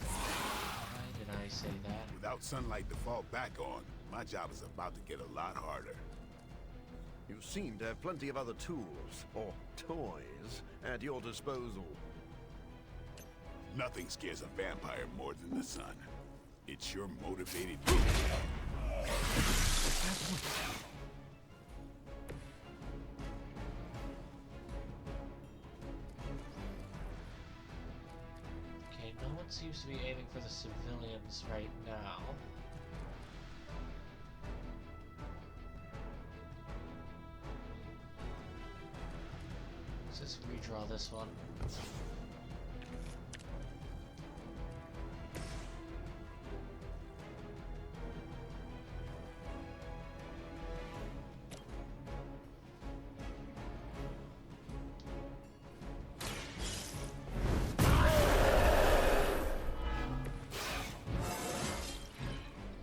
Why did I say that? Without sunlight to fall back on, my job is about to get a lot harder. You seem to have plenty of other tools, or toys, at your disposal. Nothing scares a vampire more than the sun. It's your motivated... Okay, no one seems to be aiming for the civilians right now. Let's just redraw this one.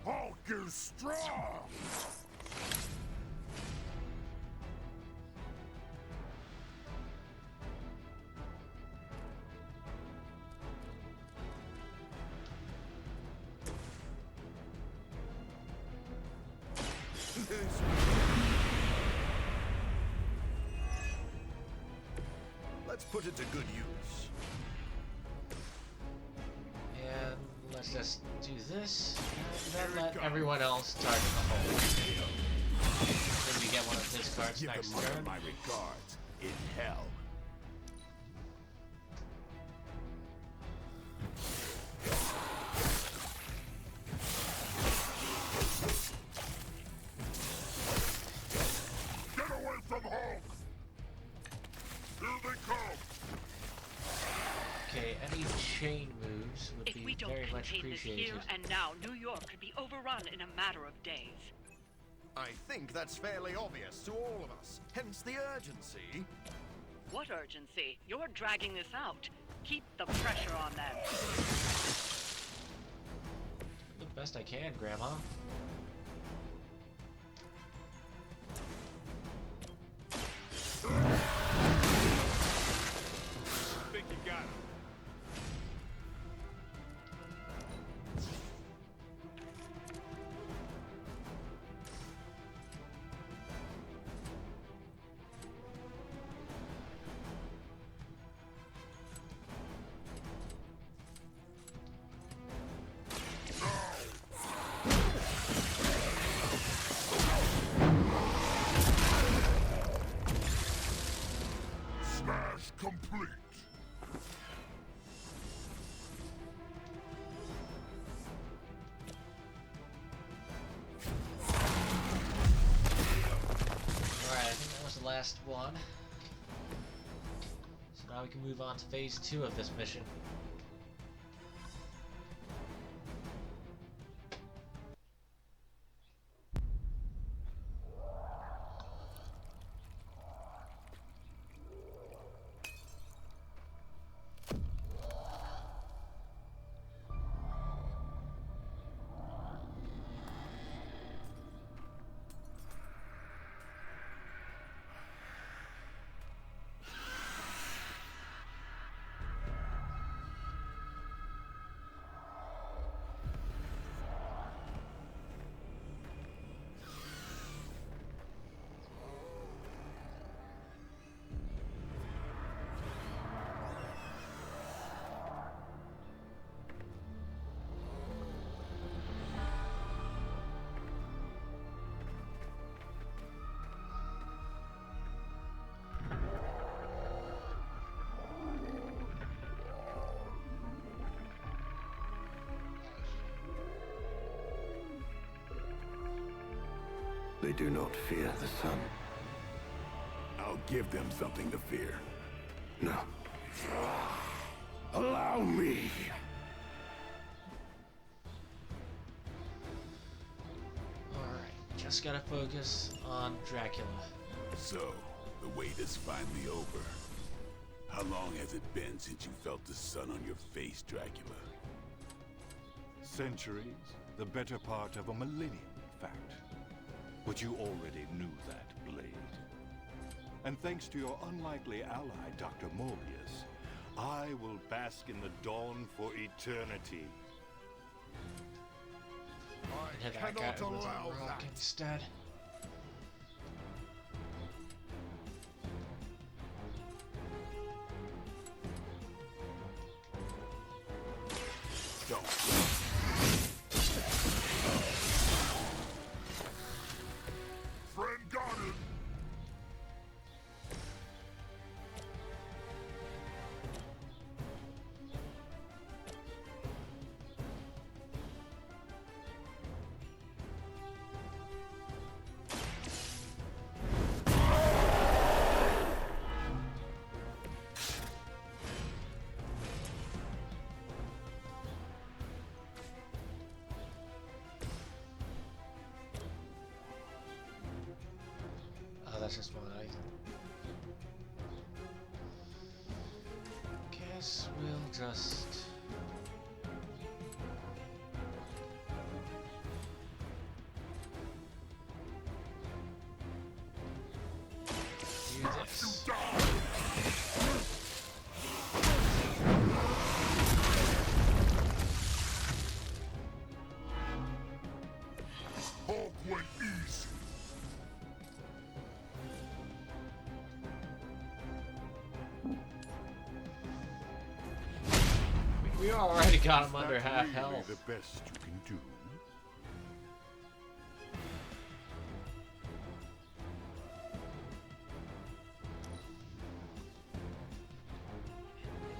Hulk is strong! Let's put it to good use. And let's just do this, and then let everyone else target the hole. Maybe get one of his cards Give next the mother turn. my regards. In hell. Get away from Hulk! Here they come! Okay, any chain moves would If be we don't very much contain this appreciated. here and now, New York could be overrun in a matter of days. I think that's fairly obvious to all of us, hence the urgency. What urgency? You're dragging this out. Keep the pressure on them. The best I can, Grandma. last one. So now we can move on to phase 2 of this mission. They do not fear the sun. I'll give them something to fear. No. Allow me! Alright, just gotta focus on Dracula. So, the wait is finally over. How long has it been since you felt the sun on your face, Dracula? Centuries. The better part of a millennium, in fact. But you already knew that, Blade. And thanks to your unlikely ally, Dr. Morbius, I will bask in the dawn for eternity. I cannot allow that. Instead. Friend got it! That's just my... Guess we'll just... do this. Hulk went east. We already got him under Is that half really health. the best you can do?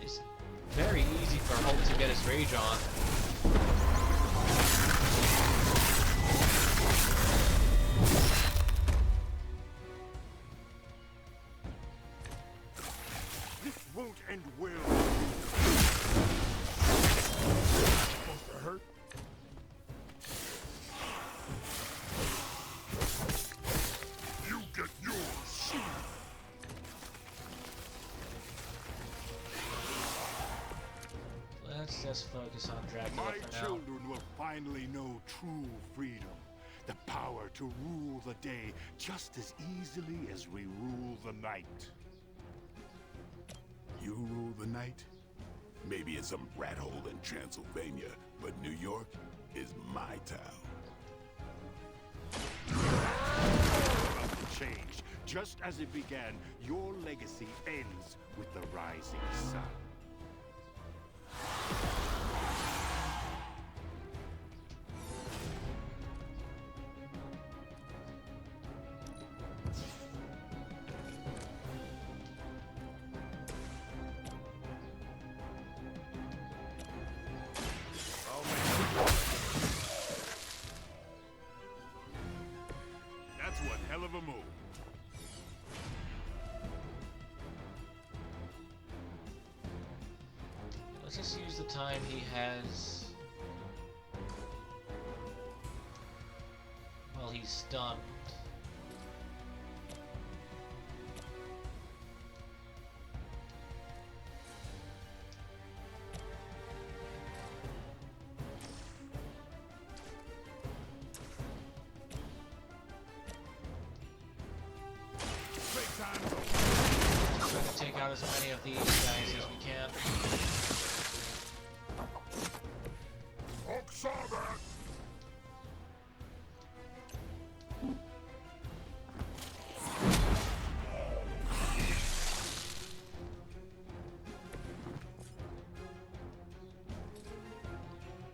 It's very easy for Hulk to get his rage on. This won't end well. Supposed to hurt? You get yours. Let's just focus on Dracula My for now. children will finally know true freedom. The power to rule the day just as easily as we rule the night. You rule the night? Maybe in some rat hole in Transylvania, but New York is my town. About to change. Just as it began, your legacy ends with the rising sun. That's one hell of a move. Let's just use the time he has. Well, he's stunned. Trying to take out as many of these guys as we can.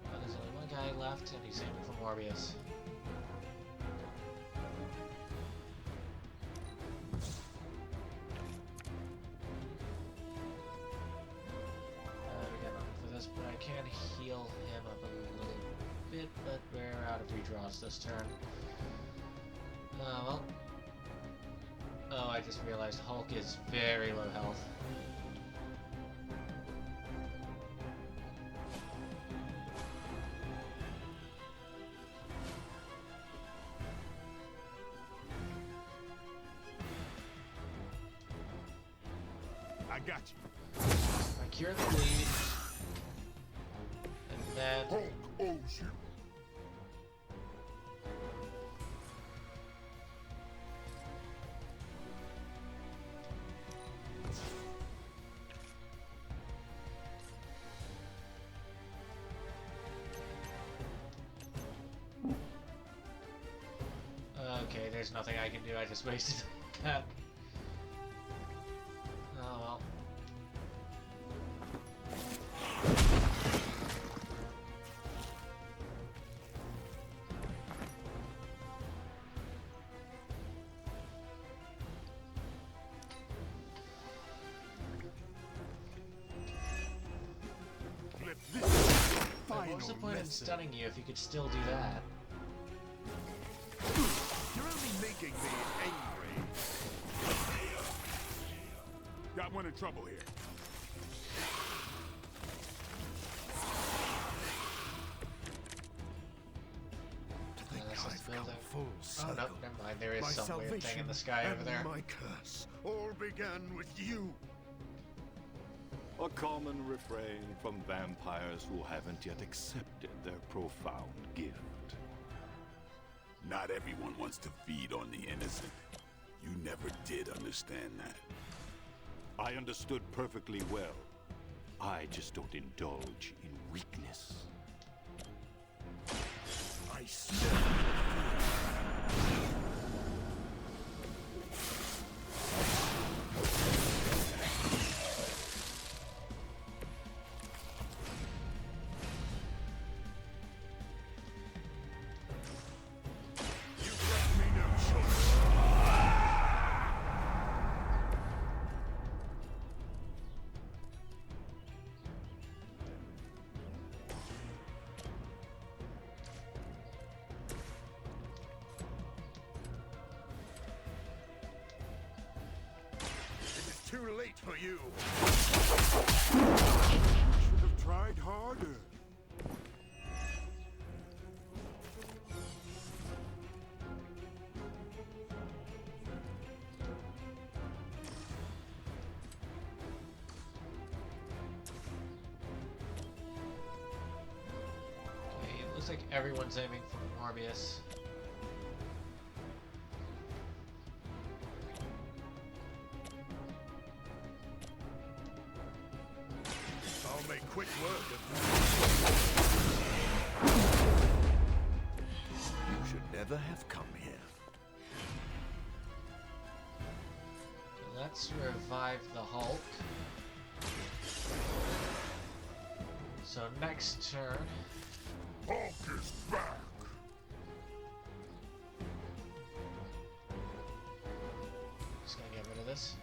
Well, there's only one guy left, and he's aiming for Morbius. We got nothing for this, but I can heal him up a little bit, but we're out of redraws this turn. Well. Oh, I just realized Hulk is very low health. I got you. I cure the bleed. And then... Hulk owes you. Okay, there's nothing I can do. I just wasted that. Oh well. What was the point in stunning you if you could still do that? You're only making me angry. Got one in trouble here. Let's just build it. Full Oh circle. no, never mind. There is My some weird thing salvation in the sky over and there. my curse all began with you. A common refrain from vampires who haven't yet accepted their profound gift. Not everyone wants to feed on the innocent. You never did understand that. I understood perfectly well. I just don't indulge in weakness. I still too late for you. Should have tried harder. Okay, it looks like everyone's aiming for Morbius. I'll make quick work of you. You should never have come here. Okay, let's revive the Hulk. So next turn, Hulk is back. just gonna get rid of this.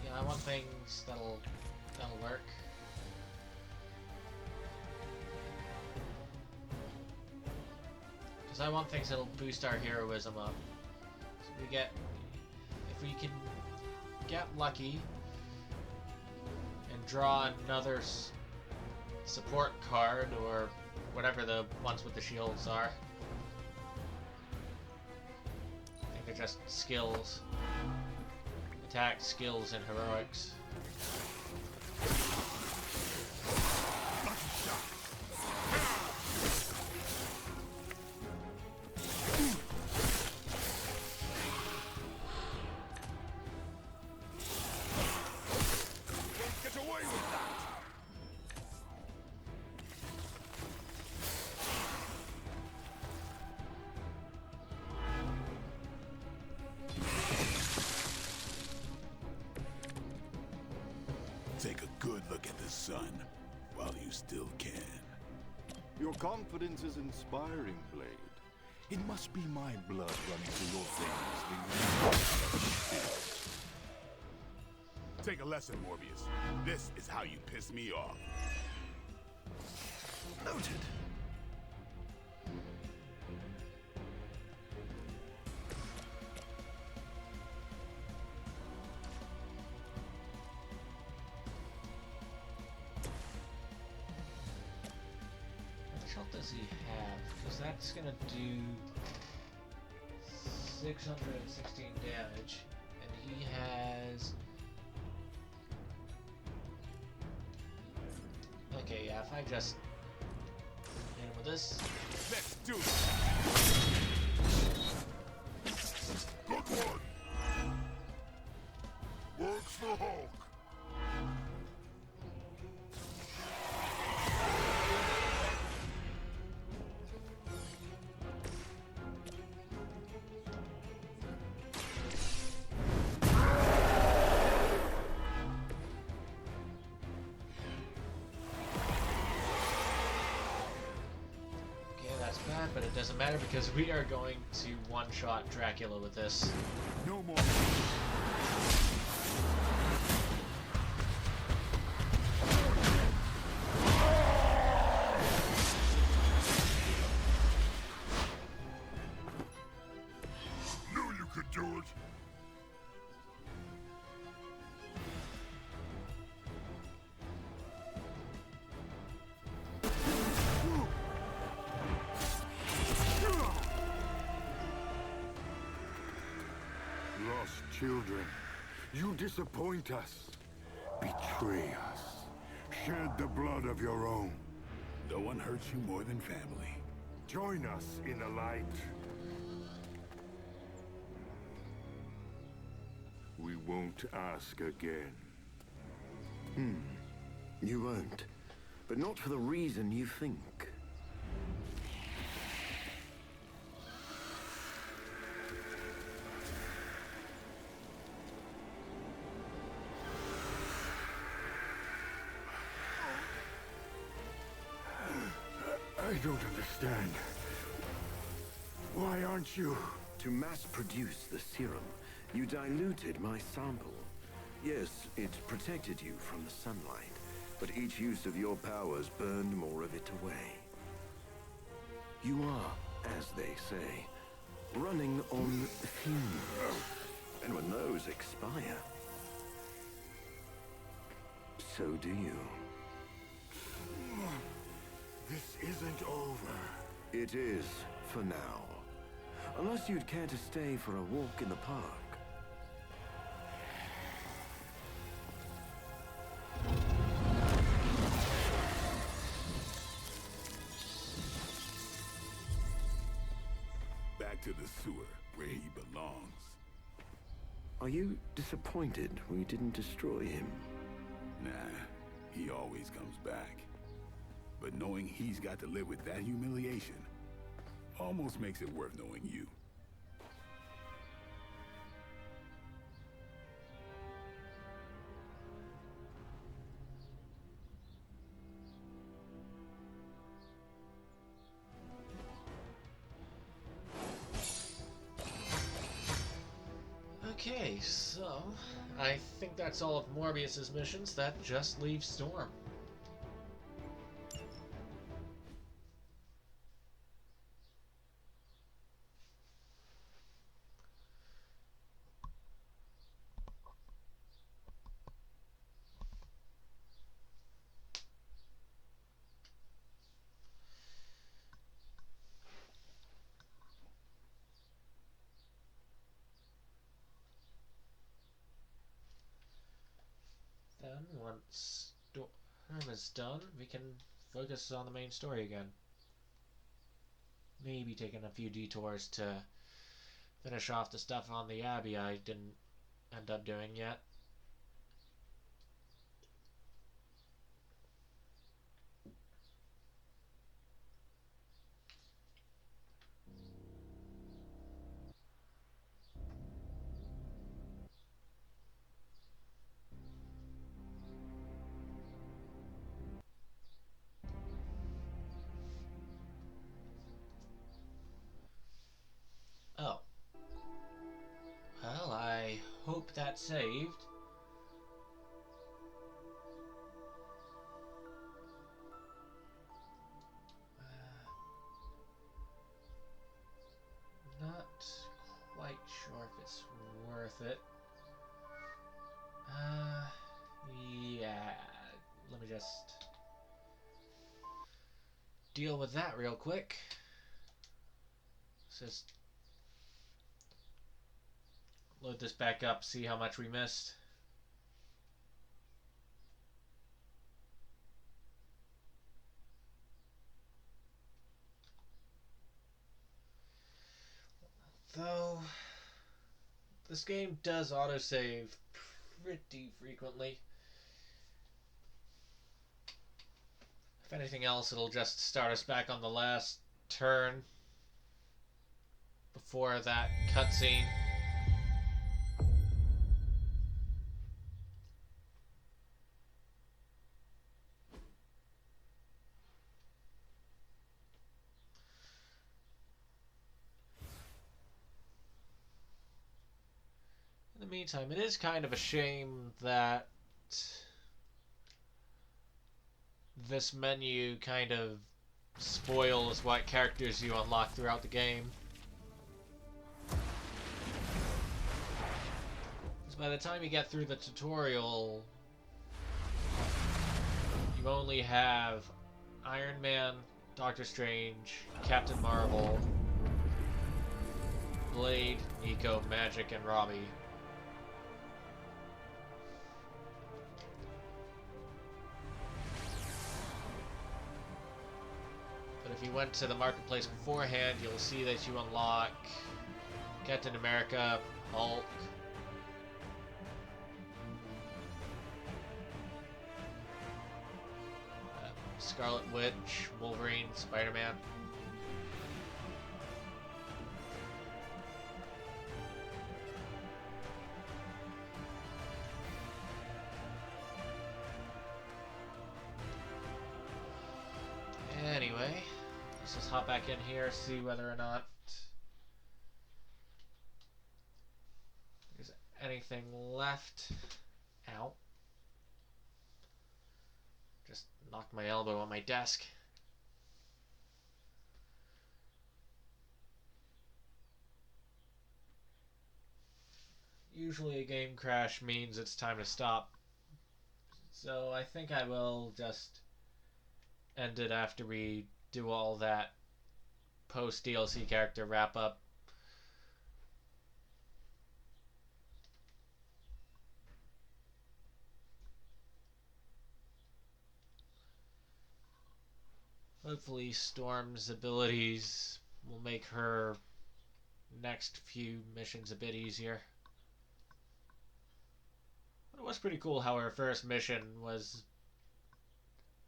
Yeah, I want things that'll work. Because I want things that'll boost our heroism up. So we get, if we can get lucky and draw another support card, or whatever the ones with the shields are. I think they're just skills. Attack, skills, and heroics. Get away with that! Take a good look at the sun while you still can. Your confidence is inspiring, Blade. It must be my blood running through your veins. Take a lesson, Morbius. This is how you piss me off. Noted. What health does he have? Because that's gonna do 616 damage, and he has. Okay, yeah, if I just hit him with this. Let's do it. Good one. Works for Hulk. But it doesn't matter because we are going to one-shot Dracula with this. No more. Knew you could do it. Lost children, you disappoint us, betray us, shed the blood of your own. No one hurts you more than family. Join us in the light. We won't ask again. You won't. But not for the reason you think. I don't understand. Why aren't you? To mass produce the serum, you diluted my sample. Yes, it protected you from the sunlight, but each use of your powers burned more of it away. You are, as they say, running on fumes. And when those expire, so do you. This isn't over. It is, for now. Unless you'd care to stay for a walk in the park. Back to the sewer, where he belongs. Are you disappointed we didn't destroy him? Nah, he always comes back. But knowing he's got to live with that humiliation almost makes it worth knowing you. Okay, so I think that's all of Morbius's missions. That just leaves Storm. once Storm is done, we can focus on the main story again. Maybe taking a few detours to finish off the stuff on the Abbey I didn't end up doing yet. Oh. Well, I hope that saved. Not quite sure if it's worth it. Yeah. Let me just deal with that real quick. Let's just load this back up, see how much we missed. Though this game does autosave pretty frequently. If anything else, it'll just start us back on the last turn before that cutscene. In the meantime, it is kind of a shame that this menu kind of spoils what characters you unlock throughout the game. Because by the time you get through the tutorial, you only have Iron Man, Doctor Strange, Captain Marvel, Blade, Nico, Magic, and Robbie. But if you went to the marketplace beforehand, you'll see that you unlock Captain America, Hulk, Scarlet Witch, Wolverine, Spider-Man. Anyway, let's just hop back in here, see whether or not there's anything left. Ow. Just knocked my elbow on my desk. Usually a game crash means it's time to stop. So I think I will just end it after we do all that post DLC character wrap up. Hopefully Storm's abilities will make her next few missions a bit easier. But it was pretty cool how her first mission was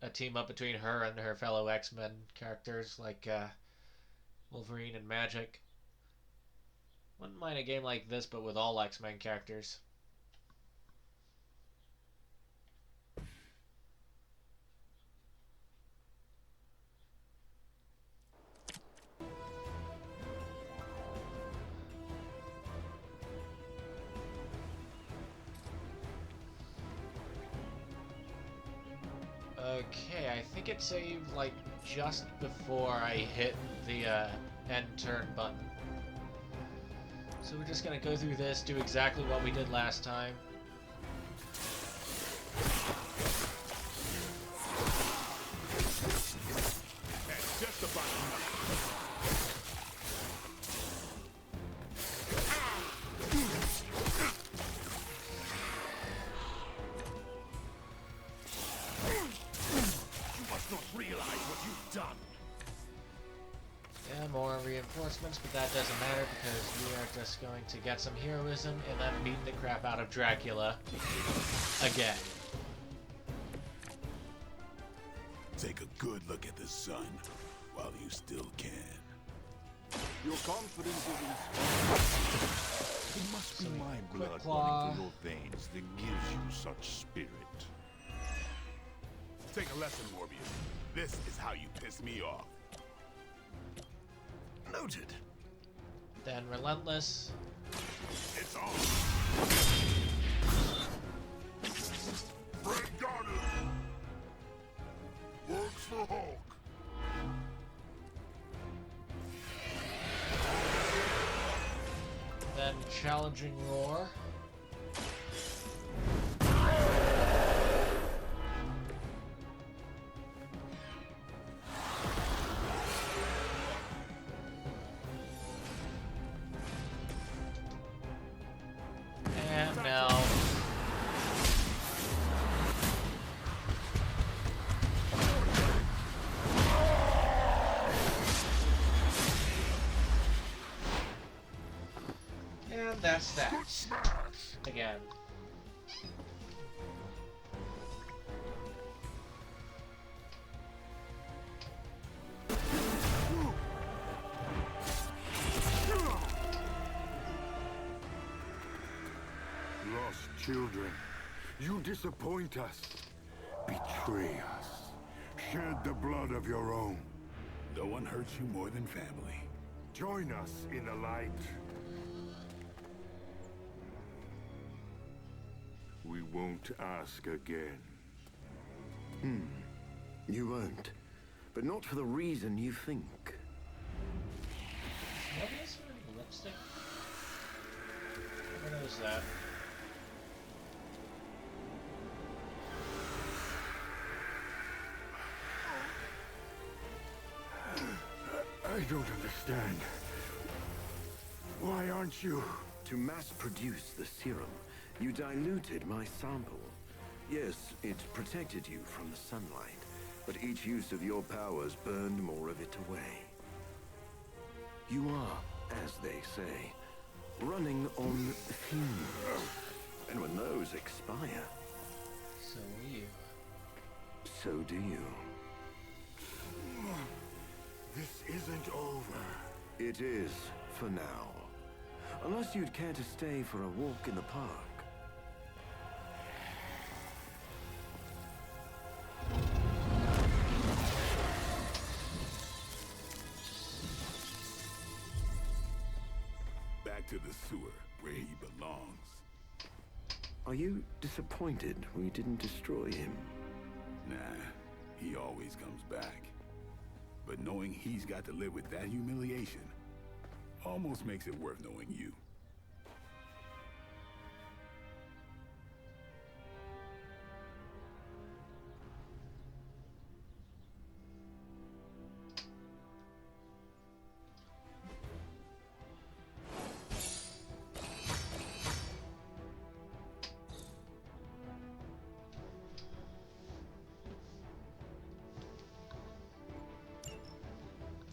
a team up between her and her fellow X-Men characters like Wolverine and Magic. Wouldn't mind a game like this but with all X-Men characters. Okay, I think it saved like just before I hit the end turn button. So we're just gonna go through this, do exactly what we did last time. That's just about enough. reinforcements, but that doesn't matter because we are just going to get some heroism and then beat the crap out of Dracula again. Take a good look at the sun while you still can. Your confidence is It must be my blood running through your veins that gives you such spirit. Take a lesson, Morbius. This is how you piss me off. Noted. Then Relentless. It's on. Fred got it. Works for Hulk. Then Challenging Roar. And now and that's that. Again. Lost children, you disappoint us, betray us, shed the blood of your own. No one hurts you more than family. Join us in the light. We won't ask again. You won't. But not for the reason you think. Morbius wearing lipstick? Who knows that? I don't understand. Why aren't you? To mass produce the serum, you diluted my sample. Yes, it protected you from the sunlight, but each use of your powers burned more of it away. You are, as they say, running on fumes. And when those expire... So are you. So do you. This isn't over. It is, for now. Unless you'd care to stay for a walk in the park. Back to the sewer, where he belongs. Are you disappointed we didn't destroy him? Nah, he always comes back. But knowing he's got to live with that humiliation almost makes it worth knowing you.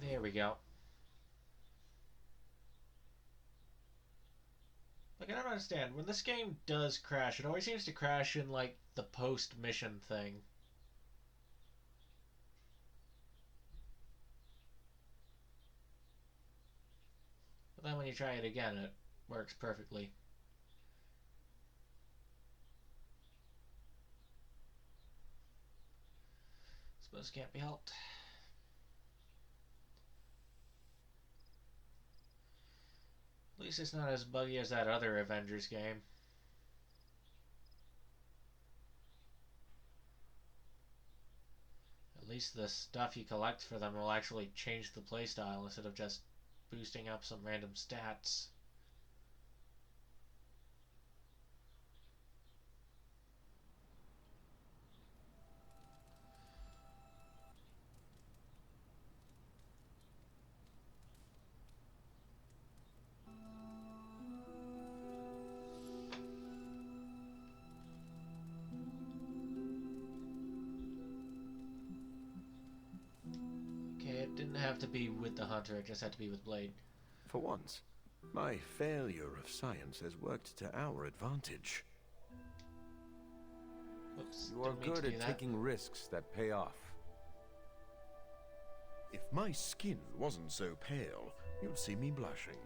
There we go. Like, I don't understand. When this game does crash, it always seems to crash in, like, the post-mission thing. But then when you try it again, it works perfectly. Suppose it can't be helped. At least it's not as buggy as that other Avengers game. At least the stuff you collect for them will actually change the playstyle instead of just boosting up some random stats. Didn't have to be with the Hunter, it just had to be with Blade. For once, my failure of science has worked to our advantage. Oops, You are didn't mean to good do at that. taking risks that pay off. If my skin wasn't so pale, you'd see me blushing.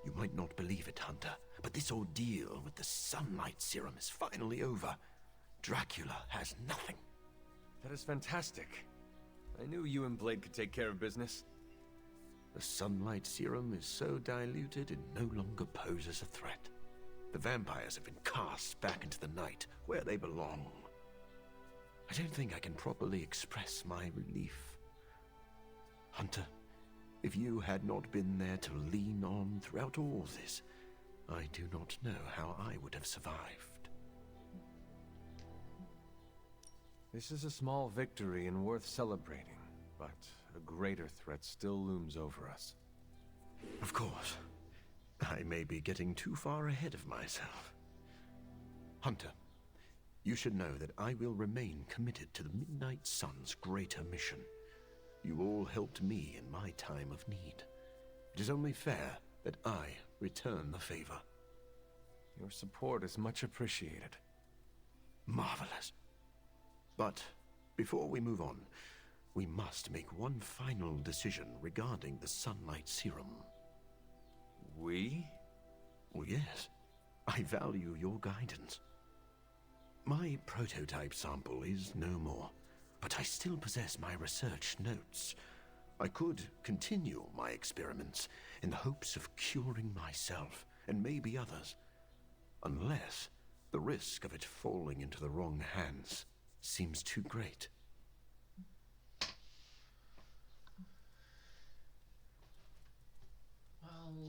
You might not believe it, Hunter, but this ordeal with the sunlight serum is finally over. Dracula has nothing. That is fantastic. I knew you and Blade could take care of business. The sunlight serum is so diluted it no longer poses a threat. The vampires have been cast back into the night, where they belong. I don't think I can properly express my relief. Hunter, if you had not been there to lean on throughout all this, I do not know how I would have survived. This is a small victory and worth celebrating, but a greater threat still looms over us. Of course. I may be getting too far ahead of myself. Hunter, you should know that I will remain committed to the Midnight Sun's greater mission. You all helped me in my time of need. It is only fair that I return the favor. Your support is much appreciated. Marvelous. But before we move on, we must make one final decision regarding the sunlight serum. We? Well, yes. I value your guidance. My prototype sample is no more, but I still possess my research notes. I could continue my experiments in the hopes of curing myself and maybe others, unless the risk of it falling into the wrong hands seems too great.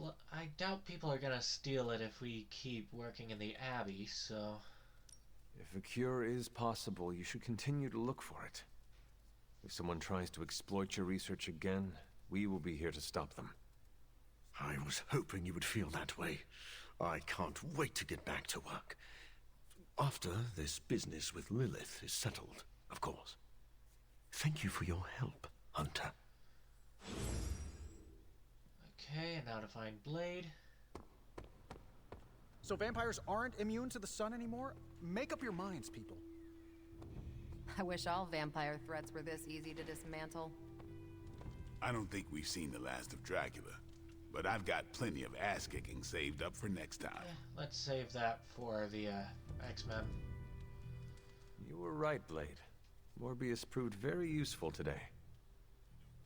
Well, I doubt people are gonna steal it if we keep working in the Abbey, so... If a cure is possible, you should continue to look for it. If someone tries to exploit your research again, we will be here to stop them. I was hoping you would feel that way. I can't wait to get back to work. After this business with Lilith is settled, of course. Thank you for your help, Hunter. Okay, and now to find Blade. So vampires aren't immune to the sun anymore? Make up your minds, people. I wish all vampire threats were this easy to dismantle. I don't think we've seen the last of Dracula, but I've got plenty of ass-kicking saved up for next time. Let's save that for the X-Men. You were right, Blade. Morbius proved very useful today.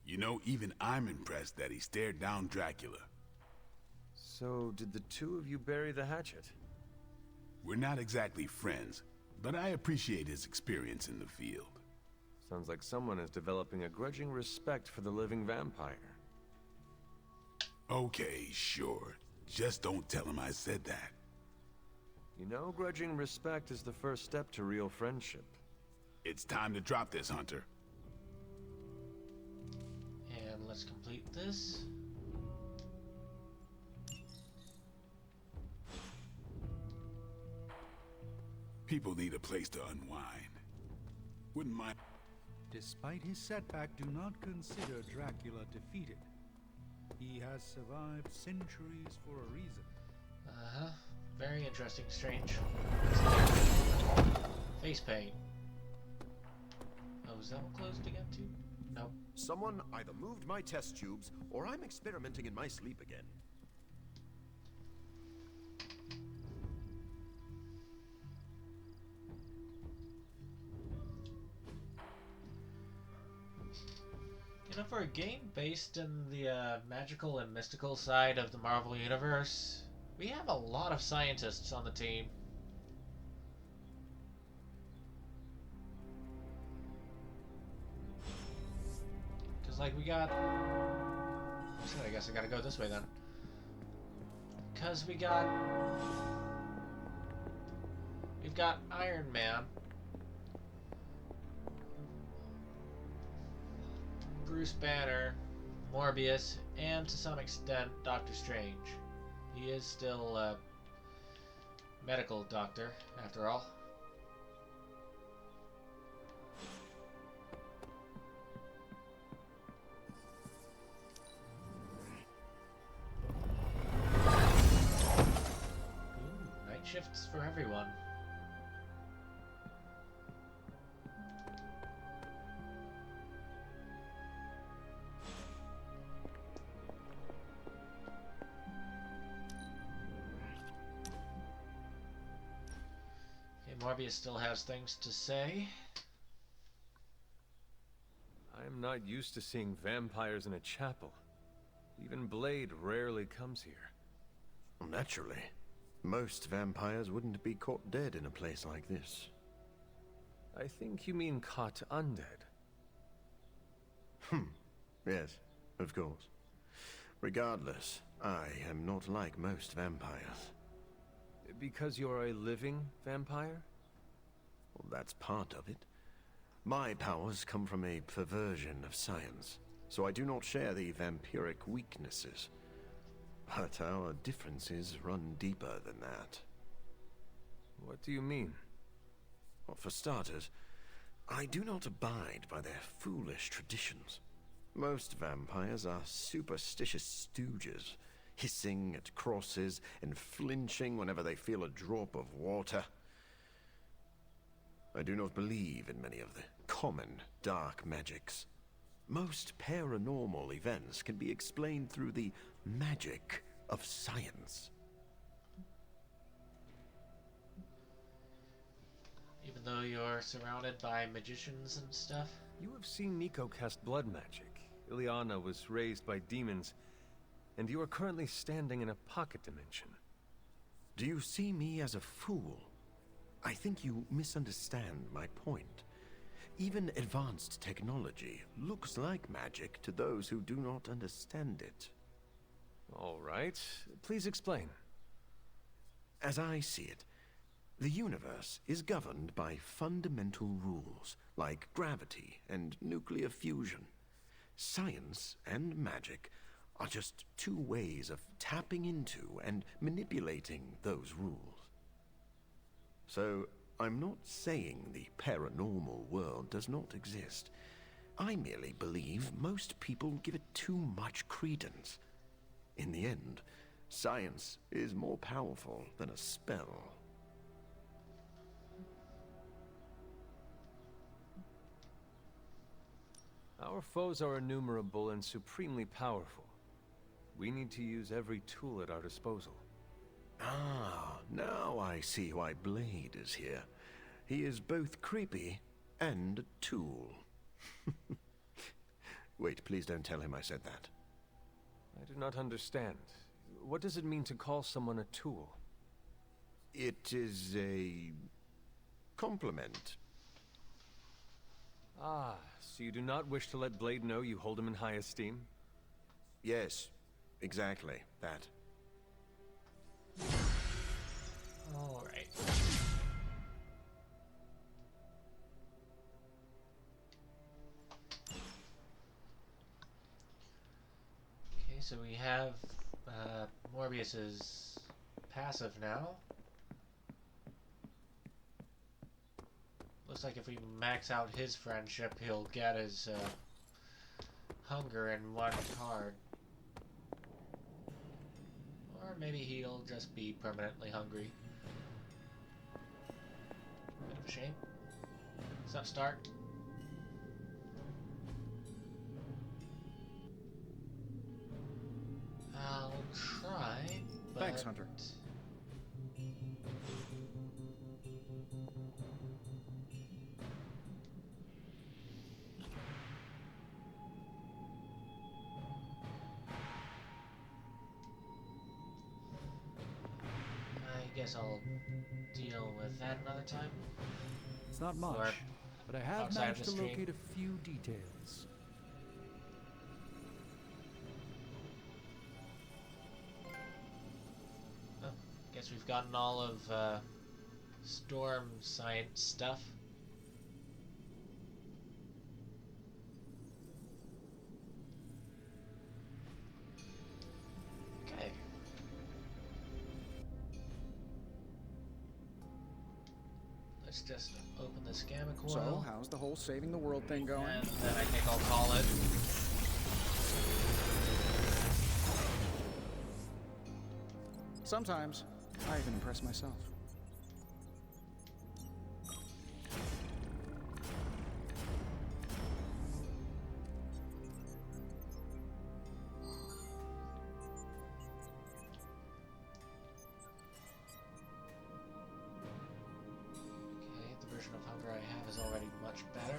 You know, even I'm impressed that he stared down Dracula. So, did the two of you bury the hatchet? We're not exactly friends, but I appreciate his experience in the field. Sounds like someone is developing a grudging respect for the living vampire. Okay, sure. Just don't tell him I said that. You know, grudging respect is the first step to real friendship. It's time to drop this, Hunter. And let's complete this. People need a place to unwind. Wouldn't mind. Despite his setback, do not consider Dracula defeated. He has survived centuries for a reason. Uh-huh. Very interesting, strange. Face paint. Oh, is that one closed again, too? Nope. Someone either moved my test tubes, or I'm experimenting in my sleep again. You know, for a game based in the magical and mystical side of the Marvel Universe, we have a lot of scientists on the team. Because, like, we got... So I guess I gotta go this way, then. Because we got... We've got Iron Man. Bruce Banner, Morbius, and to some extent Doctor Strange. He is still a medical doctor, after all. for everyone. Okay, Morbius still has things to say. I am not used to seeing vampires in a chapel. Even Blade rarely comes here. Well, naturally. Most vampires wouldn't be caught dead in a place like this. I think you mean caught undead. Yes, of course. Regardless, I am not like most vampires. Because you're a living vampire? Well, that's part of it. My powers come from a perversion of science, so I do not share the vampiric weaknesses. But our differences run deeper than that. What do you mean? Well, for starters, I do not abide by their foolish traditions. Most vampires are superstitious stooges, hissing at crosses and flinching whenever they feel a drop of water. I do not believe in many of the common dark magics. Most paranormal events can be explained through the magic of science. Even though you're surrounded by magicians and stuff? You have seen Nico cast blood magic. Ileana was raised by demons, and you are currently standing in a pocket dimension. Do you see me as a fool? I think you misunderstand my point. Even advanced technology looks like magic to those who do not understand it. All right. Please explain. As I see it, the universe is governed by fundamental rules, like gravity and nuclear fusion. Science and magic are just two ways of tapping into and manipulating those rules. So, I'm not saying the paranormal world does not exist. I merely believe most people give it too much credence. In the end, science is more powerful than a spell. Our foes are innumerable and supremely powerful. We need to use every tool at our disposal. Ah, now I see why Blade is here. He is both creepy and a tool. Wait, please don't tell him I said that. I do not understand. What does it mean to call someone a tool? It is a compliment. Ah, so you do not wish to let Blade know you hold him in high esteem? Yes, exactly that. All right. Okay, so we have Morbius's passive now. Looks like if we max out his friendship, he'll get his hunger in one card. Or maybe he'll just be permanently hungry. Bit of a shame. What's up, Stark? I'll try, but... Thanks, Hunter. I guess I'll deal with that another time. It's not much, Or but I have outside of managed the to stream. locate a few details. Well, guess we've gotten all of storm science stuff. Okay. Let's just open the gamma coil. So, how's the whole saving the world thing going? And then I think I'll call it. Sometimes, I even impress myself. version of hunger I have is already much better.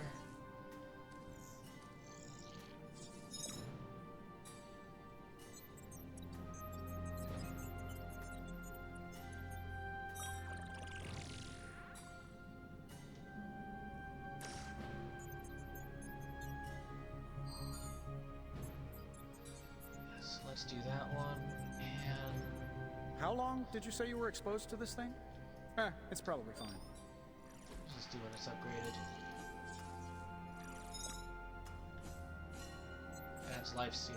Yes, let's do that one. And How long did you say you were exposed to this thing? It's probably fine. just do when it's upgraded. Adds life seal.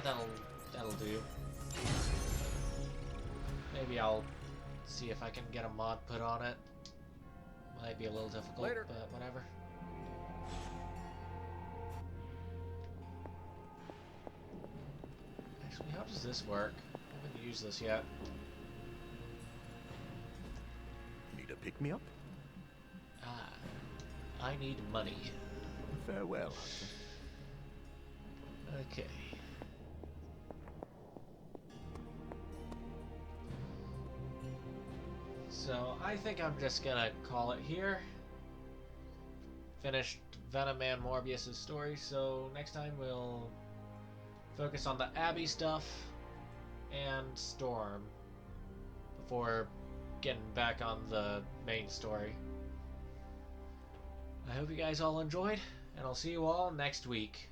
That'll do. Maybe I'll see if I can get a mod put on it. Might be a little difficult, Later. but whatever. Actually, how does this work? I haven't used this yet. Need a pick-me-up? Ah, I need money. Farewell. Okay. So I think I'm just gonna call it here. Finished Venom and Morbius' story, so next time we'll focus on the Abby stuff and Storm before getting back on the main story. I hope you guys all enjoyed, and I'll see you all next week.